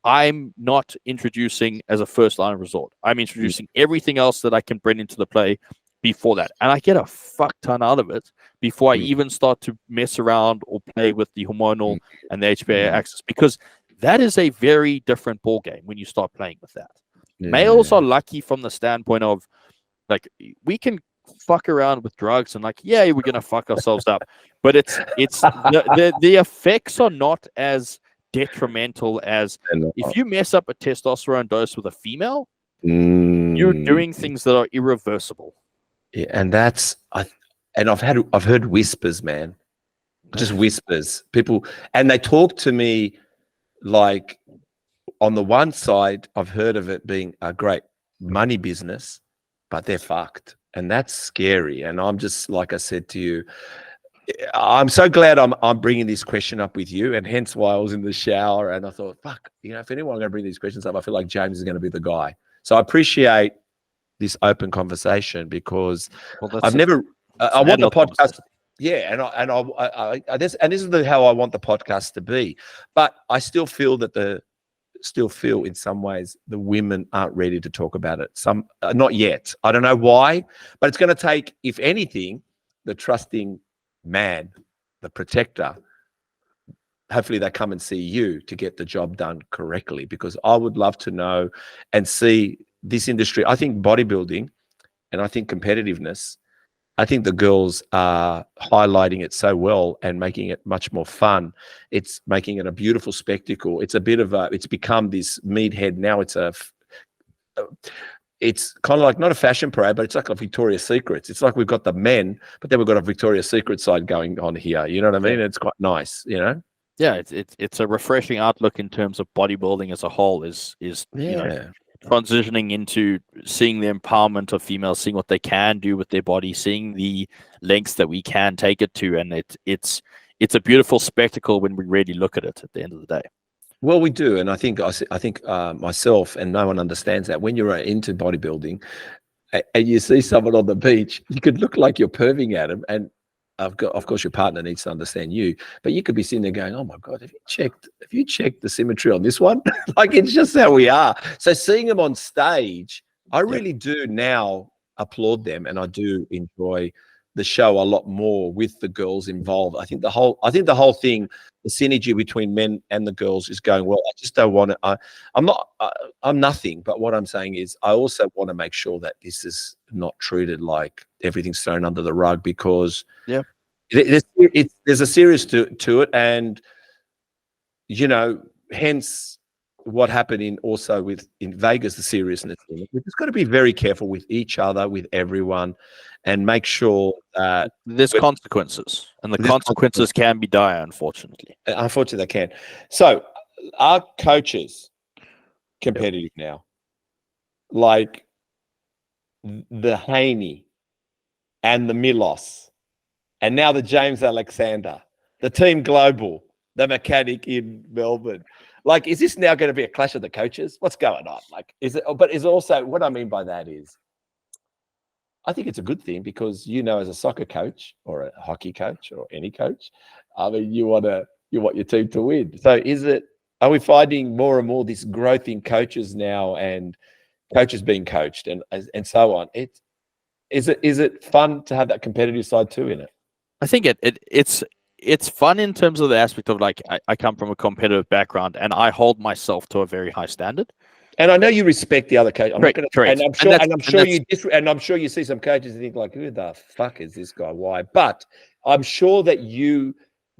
I'm not introducing as a first line of resort. I'm introducing everything else that I can bring into the play before that. And I get a fuck ton out of it before I even start to mess around or play with the hormonal and the HPA axis, because that is a very different ball game when you start playing with that. Males are lucky from the standpoint of, like, we can fuck around with drugs and like, yeah, we're gonna fuck ourselves up, but it's the effects are not as detrimental as if you mess up a testosterone dose with a female, you're doing things that are irreversible. Yeah, and I've heard whispers, man, just whispers. People, and they talk to me like, on the one side, I've heard of it being a great money business, but they're fucked, and that's scary. And I'm just, like I said to you, I'm so glad I'm bringing this question up with you, and hence why I was in the shower and I thought, fuck, if anyone going to bring these questions up, I feel like James is going to be the guy. So I appreciate this open conversation, because I've never. I want the podcast. Yeah, and this is how I want the podcast to be. But I still feel that in some ways the women aren't ready to talk about it. Some not yet. I don't know why, but it's going to take, if anything, the trusting man, the protector. Hopefully they come and see you to get the job done correctly, because I would love to know and see this industry. I think bodybuilding and I think competitiveness, I think the girls are highlighting it so well and making it much more fun. It's making it a beautiful spectacle. It's a bit of it's become this meathead now. It's kind of like, not a fashion parade, but it's like a Victoria's Secrets. It's like we've got the men, but then we've got a Victoria's Secret side going on here. You know what I mean? It's quite nice, Yeah, it's a refreshing outlook in terms of bodybuilding as a whole. Is transitioning into seeing the empowerment of females, seeing what they can do with their body, seeing the lengths that we can take it to, and it's a beautiful spectacle when we really look at it at the end of the day. Well, we do, and I think myself, and no one understands that, when you're into bodybuilding and you see someone on the beach, you could look like you're perving at them, and of course your partner needs to understand you, but you could be sitting there going, oh my God, have you checked the symmetry on this one? Like, it's just how we are. So seeing them on stage, I really do now applaud them, and I do enjoy the show a lot more with the girls involved. I think the whole thing, the synergy between men and the girls is going well. I just don't want to. I'm nothing, but what I'm saying is, I also want to make sure that this is not treated like everything's thrown under the rug, because there's a serious to it, and hence what happened in Vegas, the seriousness. We've just got to be very careful with each other, with everyone, and make sure that there's consequences, and the consequences can be dire, unfortunately. Unfortunately, they can. So, are coaches competitive now? Like the Haney and the Milos, and now the James Alexander, the Team Global, the mechanic in Melbourne. Like, is this now going to be a clash of the coaches? What's going on? Like, but is also, what I mean by that is, I think it's a good thing, because, as a soccer coach or a hockey coach or any coach, I mean, you want your team to win. So are we finding more and more this growth in coaches now, and coaches being coached and so on? Is it fun to have that competitive side too in it? I think it's fun in terms of the aspect of, like, I come from a competitive background, and I hold myself to a very high standard. And I know you respect the other coach. Correct. And I'm sure you see some coaches and think, like, who the fuck is this guy? Why? But I'm sure that you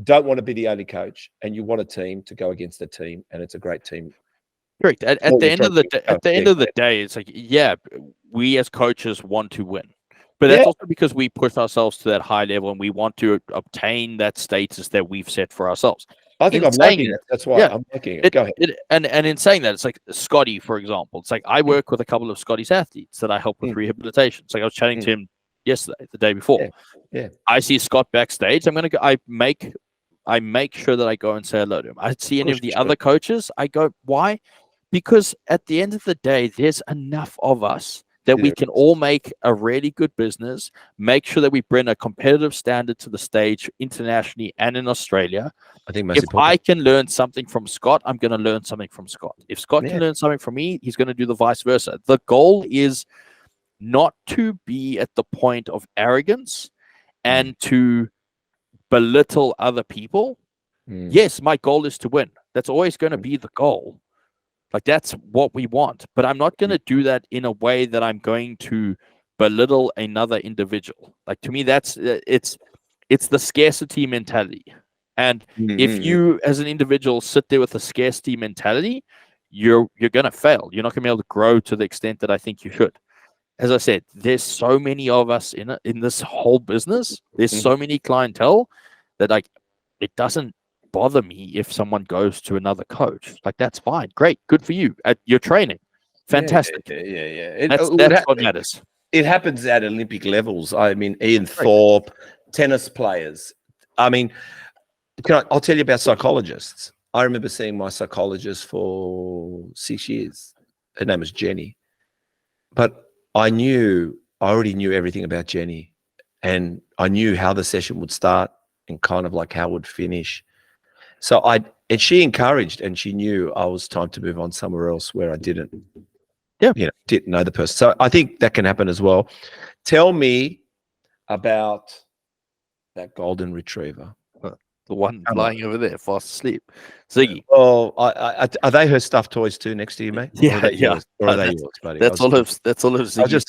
don't want to be the only coach, and you want a team to go against a team, and it's a great team. Correct. At the end of the day, it's like, we as coaches want to win. But that's also because we push ourselves to that high level, and we want to obtain that status that we've set for ourselves. I think in I'm saying liking it. That's why yeah, I'm liking it. Go ahead. And in saying that, it's like Scotty, for example. It's like I work with a couple of Scotty's athletes that I help with rehabilitation. It's like I was chatting to him yesterday, the day before. Yeah. I see Scott backstage. I'm gonna go. I make sure that I go and say hello to him. I see any of the other coaches. I go, why? Because at the end of the day, there's enough of us that we can all make a really good business, make sure that we bring a competitive standard to the stage internationally and in Australia. I think most if important. I can learn something from Scott, I'm going to learn something from Scott. If Scott can learn something from me, he's going to do the vice versa. The goal is not to be at the point of arrogance and to belittle other people. Yes, my goal is to win. That's always going to be the goal. Like, that's what we want. But I'm not going to do that in a way that I'm going to belittle another individual. Like, to me, that's it's the scarcity mentality. And if you, as an individual, sit there with a scarcity mentality, you're going to fail. You're not going to be able to grow to the extent that I think you should. As I said, there's so many of us in this whole business. There's so many clientele that, like, it doesn't bother me if someone goes to another coach. Like, that's fine. Great. Good for you. You're training. Fantastic. Yeah. That's what matters. It happens at Olympic levels. I mean, Ian Thorpe, tennis players. I mean, I'll tell you about psychologists. I remember seeing my psychologist for 6 years. Her name was Jenny. But I already knew everything about Jenny. And I knew how the session would start and kind of like how it would finish. So and she encouraged, and she knew I was time to move on somewhere else where I didn't know the person. So I think that can happen as well. Tell me about that golden retriever. The one lying over there, fast asleep. Ziggy. Oh, are they her stuffed toys too next to you, mate? Yeah, or are they yours, buddy? That's all of Ziggy's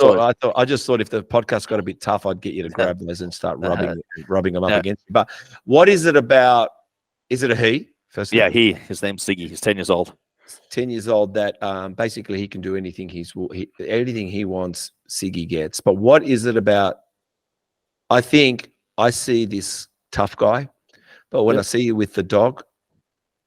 I just thought if the podcast got a bit tough, I'd get you to grab those and start rubbing them up against you. But what is it about? Is it a he? First, his name's Ziggy. He's 10 years old. 10 years old. That basically he can do anything anything he wants. Ziggy gets. But what is it about? I think I see this tough guy. But when I see you with the dog,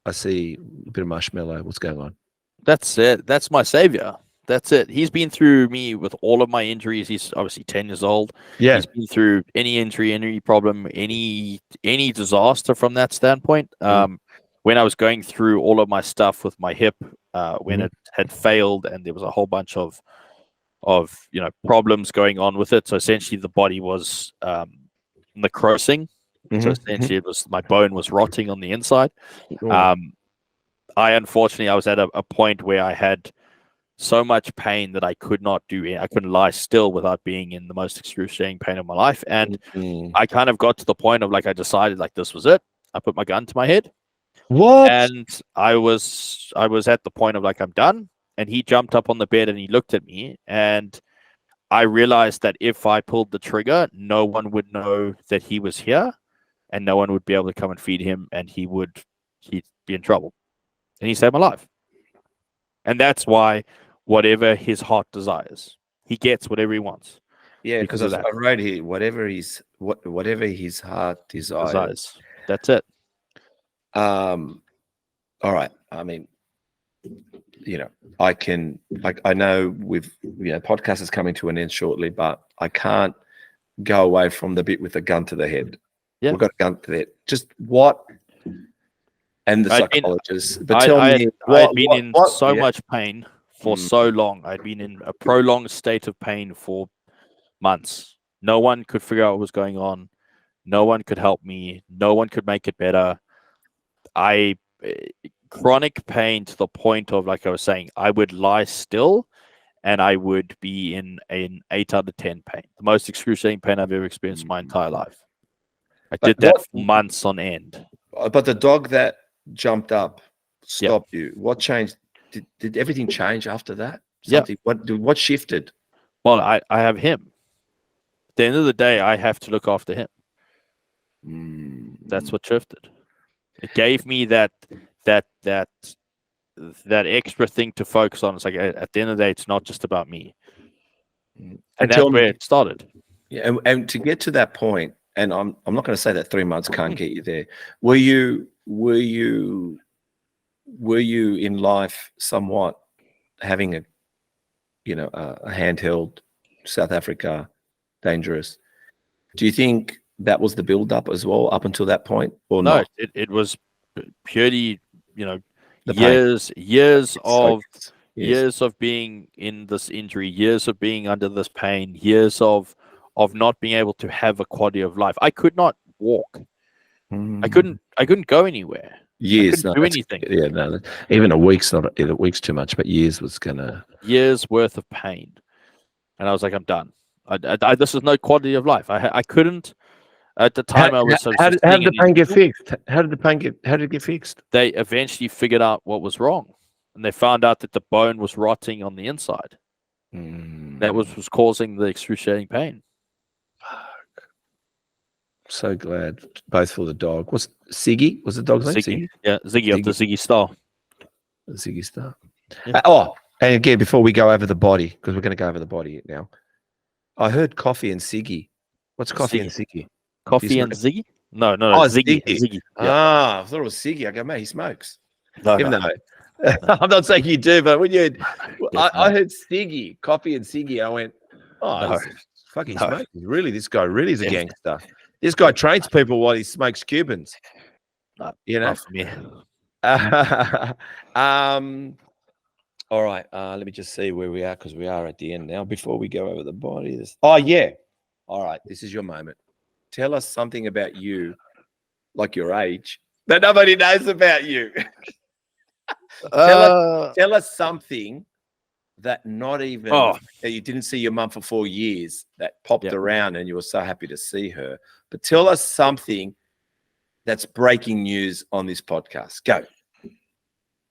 I see a bit of marshmallow. What's going on? That's it. That's my savior. That's it. He's been through me with all of my injuries. He's obviously 10 years old. Yeah. He's been through any injury, any problem, any disaster from that standpoint. When I was going through all of my stuff with my hip, when it had failed and there was a whole bunch of problems going on with it. So essentially the body was necrosing. So essentially, it was my bone was rotting on the inside. I was at a point where I had so much pain that I couldn't lie still without being in the most excruciating pain of my life. And I kind of got to the point of I decided this was it. I put my gun to my head. What? And I was at the point of I'm done. And he jumped up on the bed and he looked at me, and I realized that if I pulled the trigger, no one would know that he was here. And no one would be able to come and feed him, and he'd be in trouble. And he saved my life. And that's why whatever his heart desires, he gets whatever he wants. Yeah, because I wrote here, whatever his heart desires. That's it. All right. I mean, I know podcast is coming to an end shortly, but I can't go away from the bit with the gun to the head. Yeah. We've got a gun to that. Just what? And the psychologist. But tell me, I'd been in so much pain for so long. I'd been in a prolonged state of pain for months. No one could figure out what was going on. No one could help me. No one could make it better. Chronic pain to the point of, like I was saying, I would lie still and I would be in an 8 out of 10 pain. The most excruciating pain I've ever experienced in my entire life. I did that for months on end. But the dog that jumped up stopped you. What changed? Did everything change after that? Something. What shifted? Well, I have him. At the end of the day, I have to look after him. That's what shifted. It gave me that extra thing to focus on. It's at the end of the day, it's not just about me. And that's where it started. Yeah, and to get to that point, and I'm not going to say that 3 months can't get you there. Were you were you in life somewhat having a handheld South Africa dangerous? Do you think that was the build up as well up until that point, or No, not? it was purely, The years of Yes. years of being in this injury, years of being under this pain, years of not being able to have a quality of life. I could not walk. I couldn't go anywhere. Years. couldn't do anything. Yeah, no. Even a week's not. A week's too much, but years was gonna. Years worth of pain, and I was like, I'm done. This is no quality of life. I couldn't. At the time, How did the pain get fixed? How did it get fixed? They eventually figured out what was wrong, and they found out that the bone was rotting on the inside. That was causing the excruciating pain. So glad, both for the dog. Was Siggy? Was the dog's name Siggy? Yeah, Ziggy of the Ziggy Star. The Ziggy Star. Yeah. And again, before we go over the body, because we're going to go over the body now, I heard coffee and Siggy. What's coffee and Siggy? Coffee and Ziggy? No, Oh, Ziggy. Ziggy. Yeah. I thought it was Siggy. I go, mate, he smokes. No, Even though I'm not saying you do, but when I heard Siggy, coffee and Siggy, I went, fucking smokes. Really, this guy really is a gangster. This guy trains people while he smokes Cubans. Not for me. All right. Let me just see where we are, because we are at the end now. Before we go over the body, all right. This is your moment. Tell us something about you, like your age, that nobody knows about you. Tell us something that not even that you didn't see your mum for 4 years, that popped around and you were so happy to see her. But tell us something that's breaking news on this podcast. Go.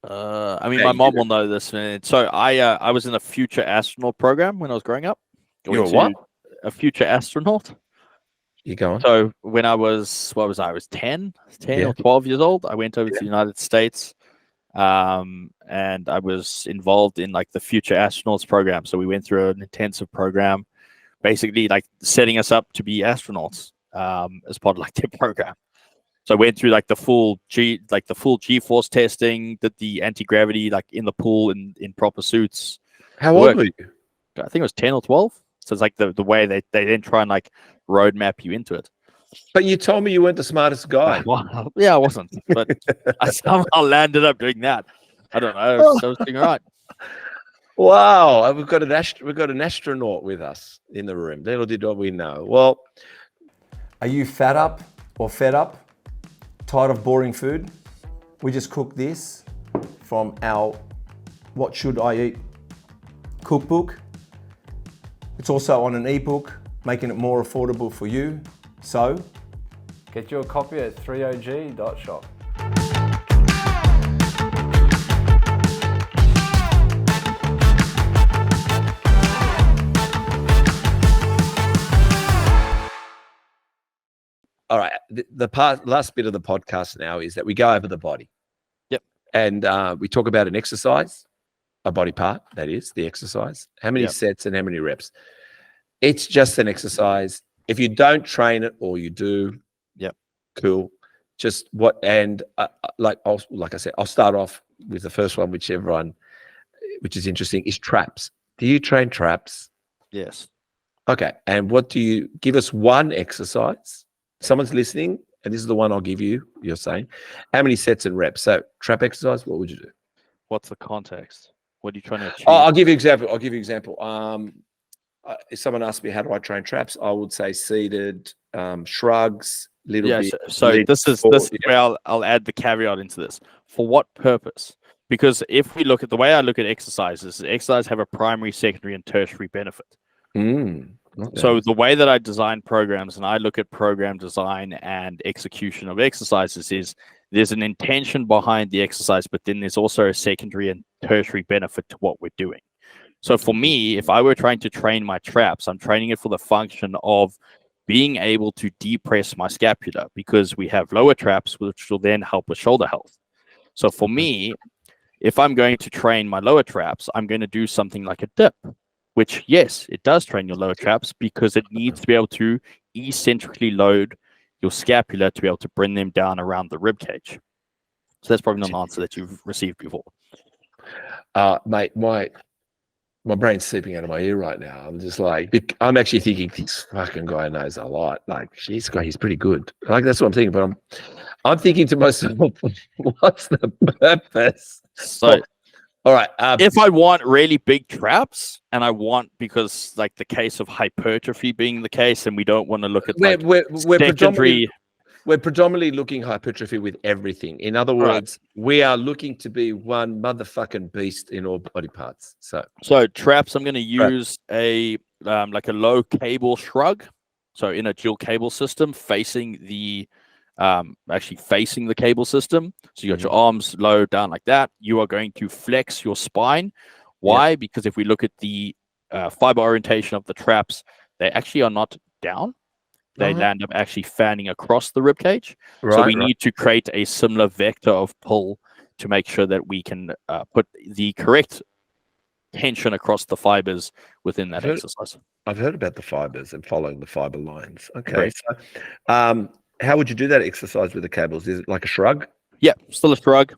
My mom will know this, man. So I was in a future astronaut program when I was growing up. You were what? A future astronaut. You go on. So when I was, I was 10 or 12 years old. I went over to the United States, and I was involved in like the future astronauts program. So we went through an intensive program, basically like setting us up to be astronauts as part of like their program. So I went through like the full G-force testing, did the anti-gravity like in the pool in proper suits. How old were you? I think it was 10 or 12. So it's like the way they then try and like roadmap you into it. But you told me you weren't the smartest guy. Well, yeah, I wasn't, but I somehow landed up doing that. I don't know. I was doing all right. Wow, we've got an astronaut with us in the room. Little did we know. Well, Are you fat up or fed up? Tired of boring food? We just cooked this from our What Should I Eat cookbook. It's also on an ebook, making it more affordable for you. So, get your copy at threeog.shop. all right. The last bit of the podcast now is that we go over the body. Yep. And we talk about an exercise, a body part, that is the exercise. How many sets and how many reps? It's just an exercise. If you don't train it or you do, cool. Just what, and like I said, I'll start off with the first one, which is interesting, is traps. Do you train traps? Yes. Okay. And what do you give us one exercise? Someone's listening, and this is the one I'll give you. You're saying, how many sets and reps? So trap exercise, what would you do? What's the context? What are you trying to achieve? I'll give you an example. If someone asked me how do I train traps, I would say seated, shrugs, little bit. So this is where I'll add the caveat into this. For what purpose? Because if we look at the way I look at exercises have a primary, secondary, and tertiary benefit. Okay. So the way that I design programs and I look at program design and execution of exercises is there's an intention behind the exercise, but then there's also a secondary and tertiary benefit to what we're doing. So for me, if I were trying to train my traps, I'm training it for the function of being able to depress my scapula, because we have lower traps, which will then help with shoulder health. So for me, if I'm going to train my lower traps, I'm going to do something like a dip, which, yes, it does train your lower traps because it needs to be able to eccentrically load your scapula to be able to bring them down around the rib cage. So that's probably not an answer that you've received before. Mate, my brain's sleeping out of my ear right now. I'm just like, I'm actually thinking this fucking guy knows a lot. Like, he's pretty good. Like, that's what I'm thinking. But I'm thinking to myself, what's the purpose? So, all right. if I want really big traps, and I want, because like the case of hypertrophy being the case, and we don't want to look at we're predominantly looking hypertrophy with everything. In other words, we are looking to be one motherfucking beast in all body parts. So traps, I'm going to use a like a low cable shrug. So in a dual cable system, facing the facing the cable system. So you got your arms low down like that. You are going to flex your spine. Why? Because if we look at the fiber orientation of the traps, they actually are not down. They land up actually fanning across the rib cage. So we need to create a similar vector of pull to make sure that we can put the correct tension across the fibers within that exercise. I've heard about the fibers and following the fiber lines. Okay. So how would you do that exercise with the cables? Is it like a shrug? Yeah, still a shrug.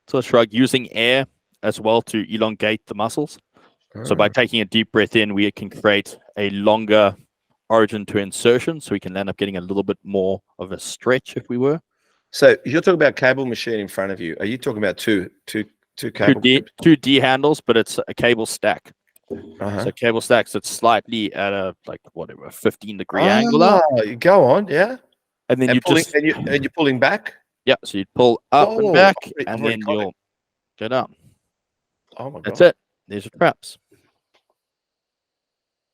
Still a shrug, using air as well to elongate the muscles. So by taking a deep breath in, we can create a longer origin to insertion, so we can end up getting a little bit more of a stretch, if we were. So you're talking about cable machine in front of you. Are you talking about two cable? Two D handles, but it's a cable stack. So cable stacks, it's slightly at a 15-degree angle up. You go on, yeah. And then you're pulling back. Yeah, so you'd pull up and back, and then you'll go down. Oh my god, that's it. There's your traps.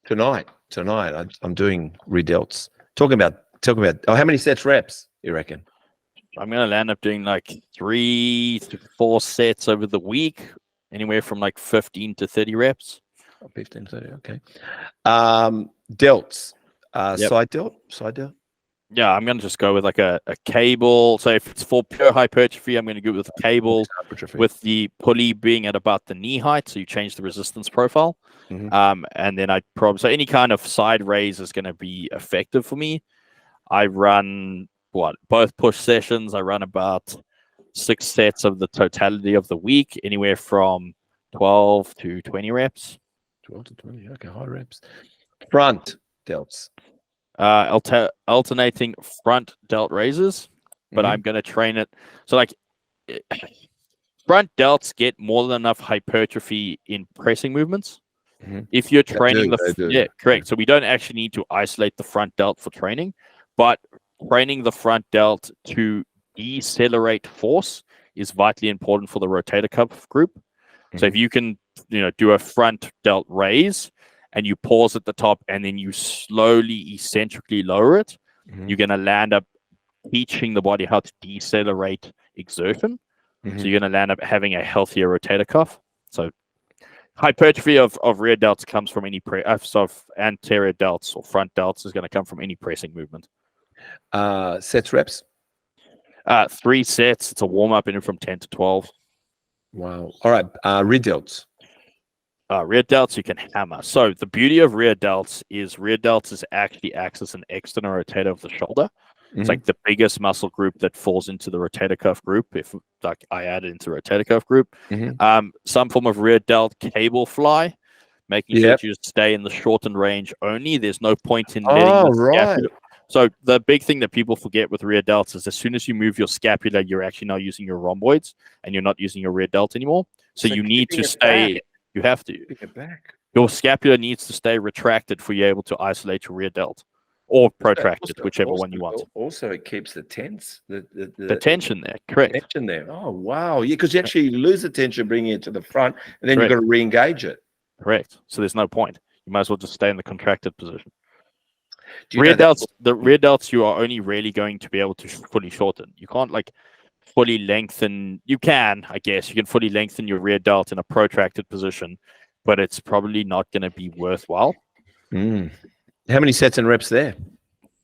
Tonight, I'm doing redelts. Talking about. How many sets reps you reckon? I'm gonna end up doing like 3 to 4 sets over the week, anywhere from like 15 to 30 reps. 15 to 30, okay. Delts, side delt. Yeah, I'm gonna just go with like a cable. So if it's for pure hypertrophy, I'm gonna go with a cable with the pulley being at about the knee height. So you change the resistance profile. And then I'd probably, so any kind of side raise is gonna be effective for me. I run both push sessions. I run about 6 sets of the totality of the week, anywhere from 12 to 20 reps. 12 to 20, okay, high reps. Front delts. Alternating front delt raises, but I'm going to train it. So like front delts get more than enough hypertrophy in pressing movements. If you're training correct. So we don't actually need to isolate the front delt for training, but training the front delt to decelerate force is vitally important for the rotator cuff group. So if you can, do a front delt raise and you pause at the top and then you slowly eccentrically lower it, you're going to land up teaching the body how to decelerate exertion. So you're going to land up having a healthier rotator cuff. So hypertrophy of rear delts comes from any anterior delts or front delts is going to come from any pressing movement. Sets reps? 3 sets. It's a warm-up in from 10 to 12. Wow. All right. Rear delts. Rear delts you can hammer. So the beauty of rear delts actually acts as an external rotator of the shoulder. It's like the biggest muscle group that falls into the rotator cuff group. If like I add it into rotator cuff group, some form of rear delt cable fly, making sure that you stay in the shortened range only. There's no point in letting the scapula. So the big thing that people forget with rear delts is as soon as you move your scapula, you're actually now using your rhomboids and you're not using your rear delt anymore. So you need to stay. Back. You have to. It back. Your scapula needs to stay retracted for you able to isolate your rear delt, or protracted, whichever one you want. Also, it keeps the tense, the tension there. Correct. Tension there. Oh wow! Yeah, because you actually lose the tension, bringing it to the front, and then you've got to re-engage it. Correct. So there's no point. You might as well just stay in the contracted position. Rear delts, the rear delts, you are only really going to be able to fully shorten. You can't like fully lengthen. You can, I guess, you can fully lengthen your rear delt in a protracted position, but it's probably not going to be worthwhile. How many sets and reps there?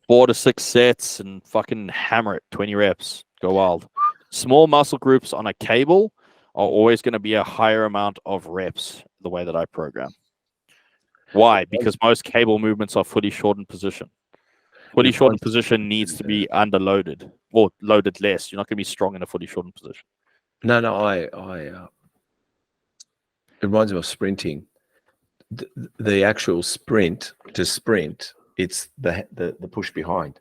4 to 6 sets and fucking hammer it. 20 reps. Go wild. Small muscle groups on a cable are always going to be a higher amount of reps the way that I program. Why? Because most cable movements are fully shortened position. Fully shortened position needs to be underloaded or loaded less. You're not going to be strong in a fully shortened position. No, it reminds me of sprinting. The actual sprint, it's the push behind,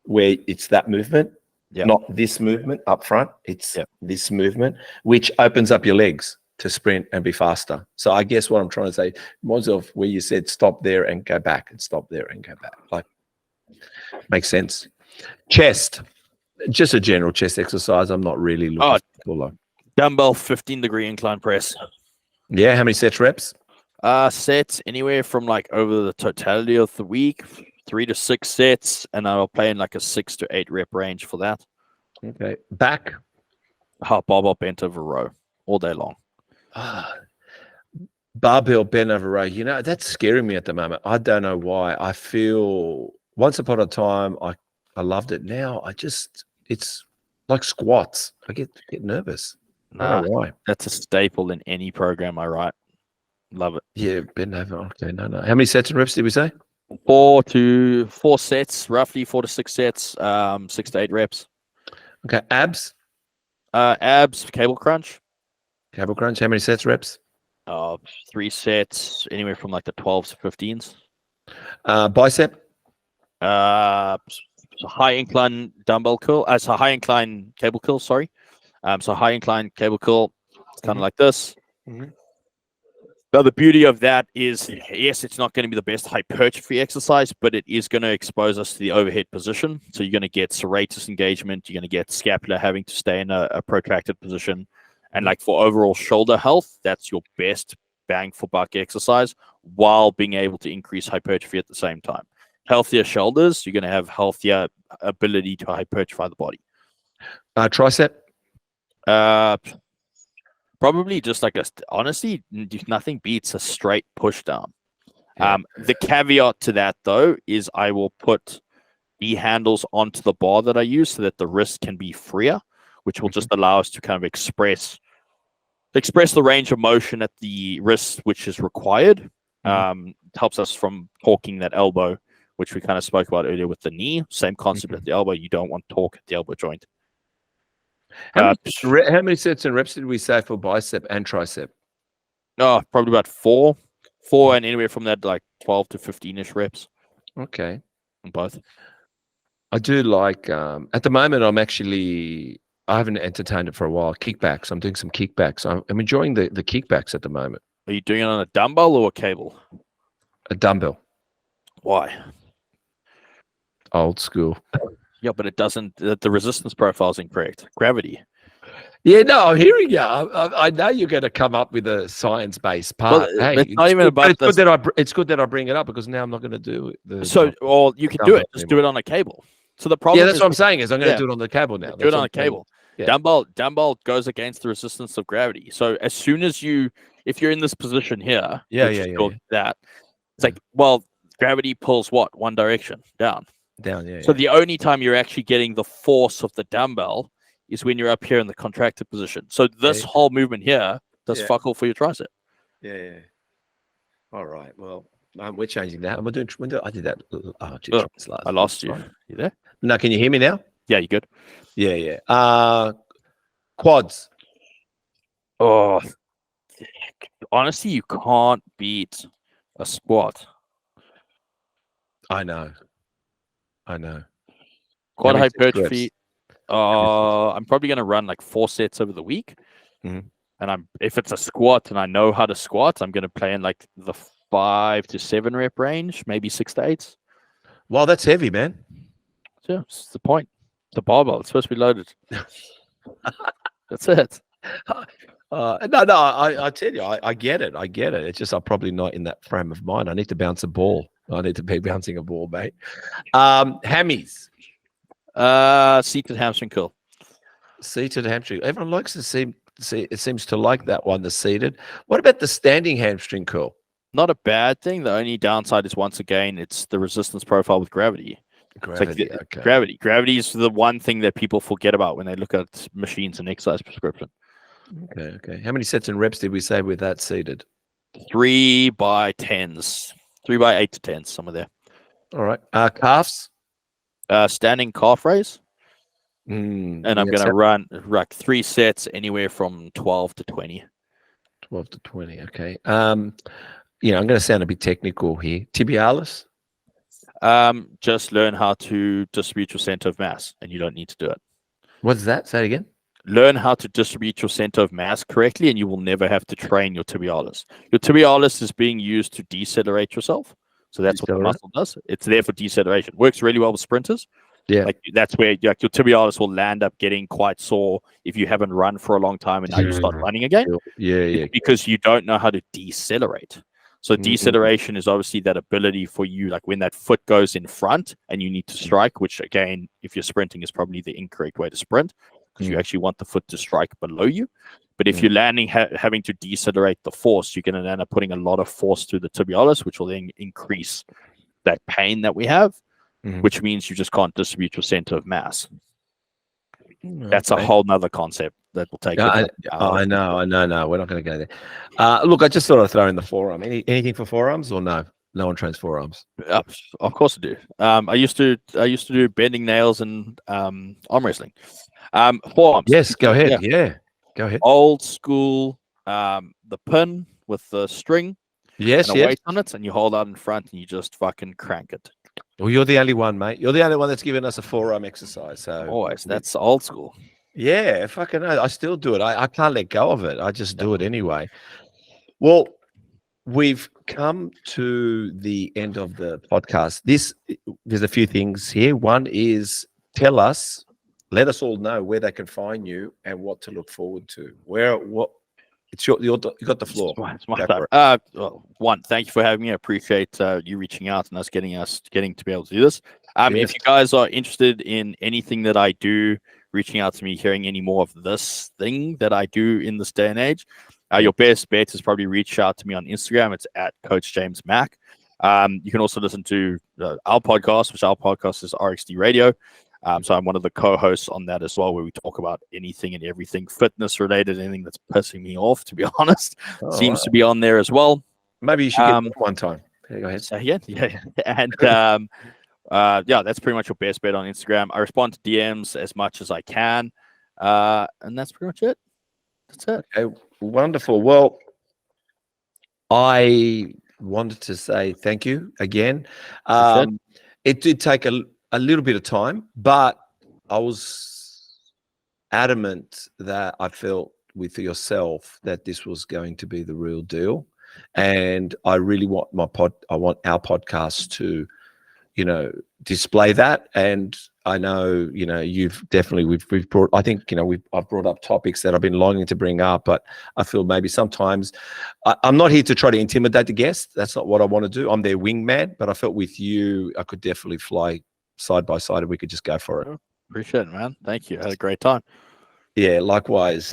where it's that movement, not this movement up front. It's this movement, which opens up your legs to sprint and be faster. So I guess what I'm trying to say, reminds of where you said stop there and go back, and stop there and go back. Like, makes sense. Chest, just a general chest exercise. I'm not really looking for dumbbell 15-degree incline press. Yeah, how many sets, reps? Sets anywhere from like over the totality of the week, 3 to 6 sets, and I'll play in like a 6 to 8 rep range for that. Okay. Back. Barbell bent over row all day long. Barbell bent over row. You know, that's scaring me at the moment. I don't know why. I feel once upon a time I loved it. Now it's like squats. I get nervous. I don't know why. That's a staple in any program I write. Love it. Yeah, bend over. Okay, no. How many sets and reps did we say? 4 sets, roughly 4 to 6 sets, 6 to 8 reps. Okay, abs. Abs, cable crunch. Cable crunch. How many sets, reps? 3 sets, anywhere from like the 12s to 15s. Bicep. High incline dumbbell curl. So high incline cable curl. Sorry. So high incline cable curl. It's kind of like this. Now, the beauty of that is, yes, it's not going to be the best hypertrophy exercise, but it is going to expose us to the overhead position. So you're going to get serratus engagement. You're going to get scapula having to stay in a protracted position. And like for overall shoulder health, that's your best bang for buck exercise while being able to increase hypertrophy at the same time. Healthier shoulders, you're going to have healthier ability to hypertrophy the body. Tricep. Probably just like honestly, nothing beats a straight push down. The caveat to that though is I will put the handles onto the bar that I use so that the wrist can be freer, which will just allow us to kind of express the range of motion at the wrist, which is required. Helps us from torquing that elbow, which we kind of spoke about earlier with the knee. Same concept at the elbow. You don't want torque at the elbow joint. How many sets and reps did we say for bicep and tricep? Probably about 4 and anywhere from that like 12 to 15-ish reps. Okay. On both. I do like, at the moment, I haven't entertained it for a while. Kickbacks. I'm doing some kickbacks. I'm enjoying the kickbacks at the moment. Are you doing it on a dumbbell or a cable? A dumbbell. Why? Old school. Yeah, but it doesn't. The resistance profile is incorrect. Gravity. Yeah, no, I'm hearing you. I know you're going to come up with a science-based part. Well, hey, it's not even about. It's good that I bring it up because now I'm not going to do it. Or you can do it. Just do it on a cable. So the problem. Yeah, that's what I'm saying is I'm going to do it on the cable now. Do it on a cable. Yeah. Dumbbell goes against the resistance of gravity. So as soon as if you're in this position here, that it's like, well, gravity pulls what? One direction, down. So the only time you're actually getting the force of the dumbbell is when you're up here in the contracted position. So this whole movement here does fuck all for your tricep. Yeah. All right. Well, we're changing that. I did that. I lost you. You there? No, can you hear me now? Yeah, you good? Yeah. Quads. Oh, honestly, you can't beat a squat. I know. Quad hypertrophy. I'm probably going to run like 4 sets over the week. And if it's a squat and I know how to squat, I'm going to play in like the 5 to 7 rep range, maybe 6 to 8. Wow, that's heavy, man. Yeah, that's the point. The barbell, it's supposed to be loaded. That's it. I tell you, I get it. It's just I'm probably not in that frame of mind. I need to bounce a ball. I need to be bouncing a ball, mate. Hammies. Seated hamstring curl. Seated hamstring. Everyone likes to see. It seems to like that one, the seated. What about the standing hamstring curl? Not a bad thing. The only downside is, once again, it's the resistance profile with gravity. Gravity is the one thing that people forget about when they look at machines and exercise prescription. Okay. How many sets and reps did we say with that seated? 3 by 10s. 3 by 8 to 10s, somewhere there. All right. Calves. Standing calf raise, And and I'm going to run like 3 sets anywhere from 12 to 20. 12 to 20. Okay. I'm going to sound a bit technical here. Tibialis. Just learn how to distribute your center of mass, and you don't need to do it. What's that? Say it again. Learn how to distribute your center of mass correctly, and you will never have to train your tibialis. Your tibialis is being used to decelerate yourself. So that's what the muscle does. It's there for deceleration. Works really well with sprinters. Yeah. Like that's where your tibialis will land up getting quite sore if you haven't run for a long time and now you start running again. Yeah. It's because you don't know how to decelerate. So deceleration is obviously that ability for you, like when that foot goes in front and you need to strike, which again, if you're sprinting is probably the incorrect way to sprint because you actually want the foot to strike below you. But if you're landing, having to decelerate the force, you're going to end up putting a lot of force through the tibialis, which will then increase that pain that we have, which means you just can't distribute your center of mass. That's a whole nother concept that will take. I know. We're not going to go there. Look, I just thought I'd throw in the forearm. Anything for forearms or no? No one trains forearms. Of course I do. I used to do bending nails and arm wrestling. Forearms. Yes, go ahead. Yeah, go ahead. Old school. The pin with the string. Yes, and a weight on it, and you hold out in front and you just fucking crank it. Well, you're the only one, mate. You're the only one that's given us a forearm exercise. So always, that's old school. Yeah, fucking I still do it. I can't let go of it. I just do it anyway. Well, we've come to the end of the podcast. There's a few things here. One is let us all know where they can find you and what to look forward to. You got the floor. It's my time. One, thank you for having me. I appreciate you reaching out and us getting to be able to do this. If you guys are interested in anything that I do, reaching out to me, hearing any more of this thing that I do in this day and age, your best bet is probably reach out to me on Instagram. It's at Coach James Mac. You can also listen to our podcast, which our podcast is RXD Radio. So I'm one of the co-hosts on that as well, where we talk about anything and everything fitness related, anything that's pissing me off, to be honest, seems to be on there as well. Maybe you should get one time. Okay, go ahead. So yeah. And that's pretty much your best bet on Instagram. I respond to DMs as much as I can. And that's pretty much it. That's it. Okay, wonderful. Well, I wanted to say thank you again. It did take a little bit of time, but I was adamant that I felt with yourself that this was going to be the real deal. And I really want our podcast to, display that. And I know, you've definitely, we've brought, I think, I've brought up topics that I've been longing to bring up, but I feel maybe sometimes I'm not here to try to intimidate the guests. That's not what I want to do. I'm their wingman, but I felt with you, I could definitely fly side by side and we could just go for it. Appreciate it, man. Thank you. I had a great time. Yeah, likewise.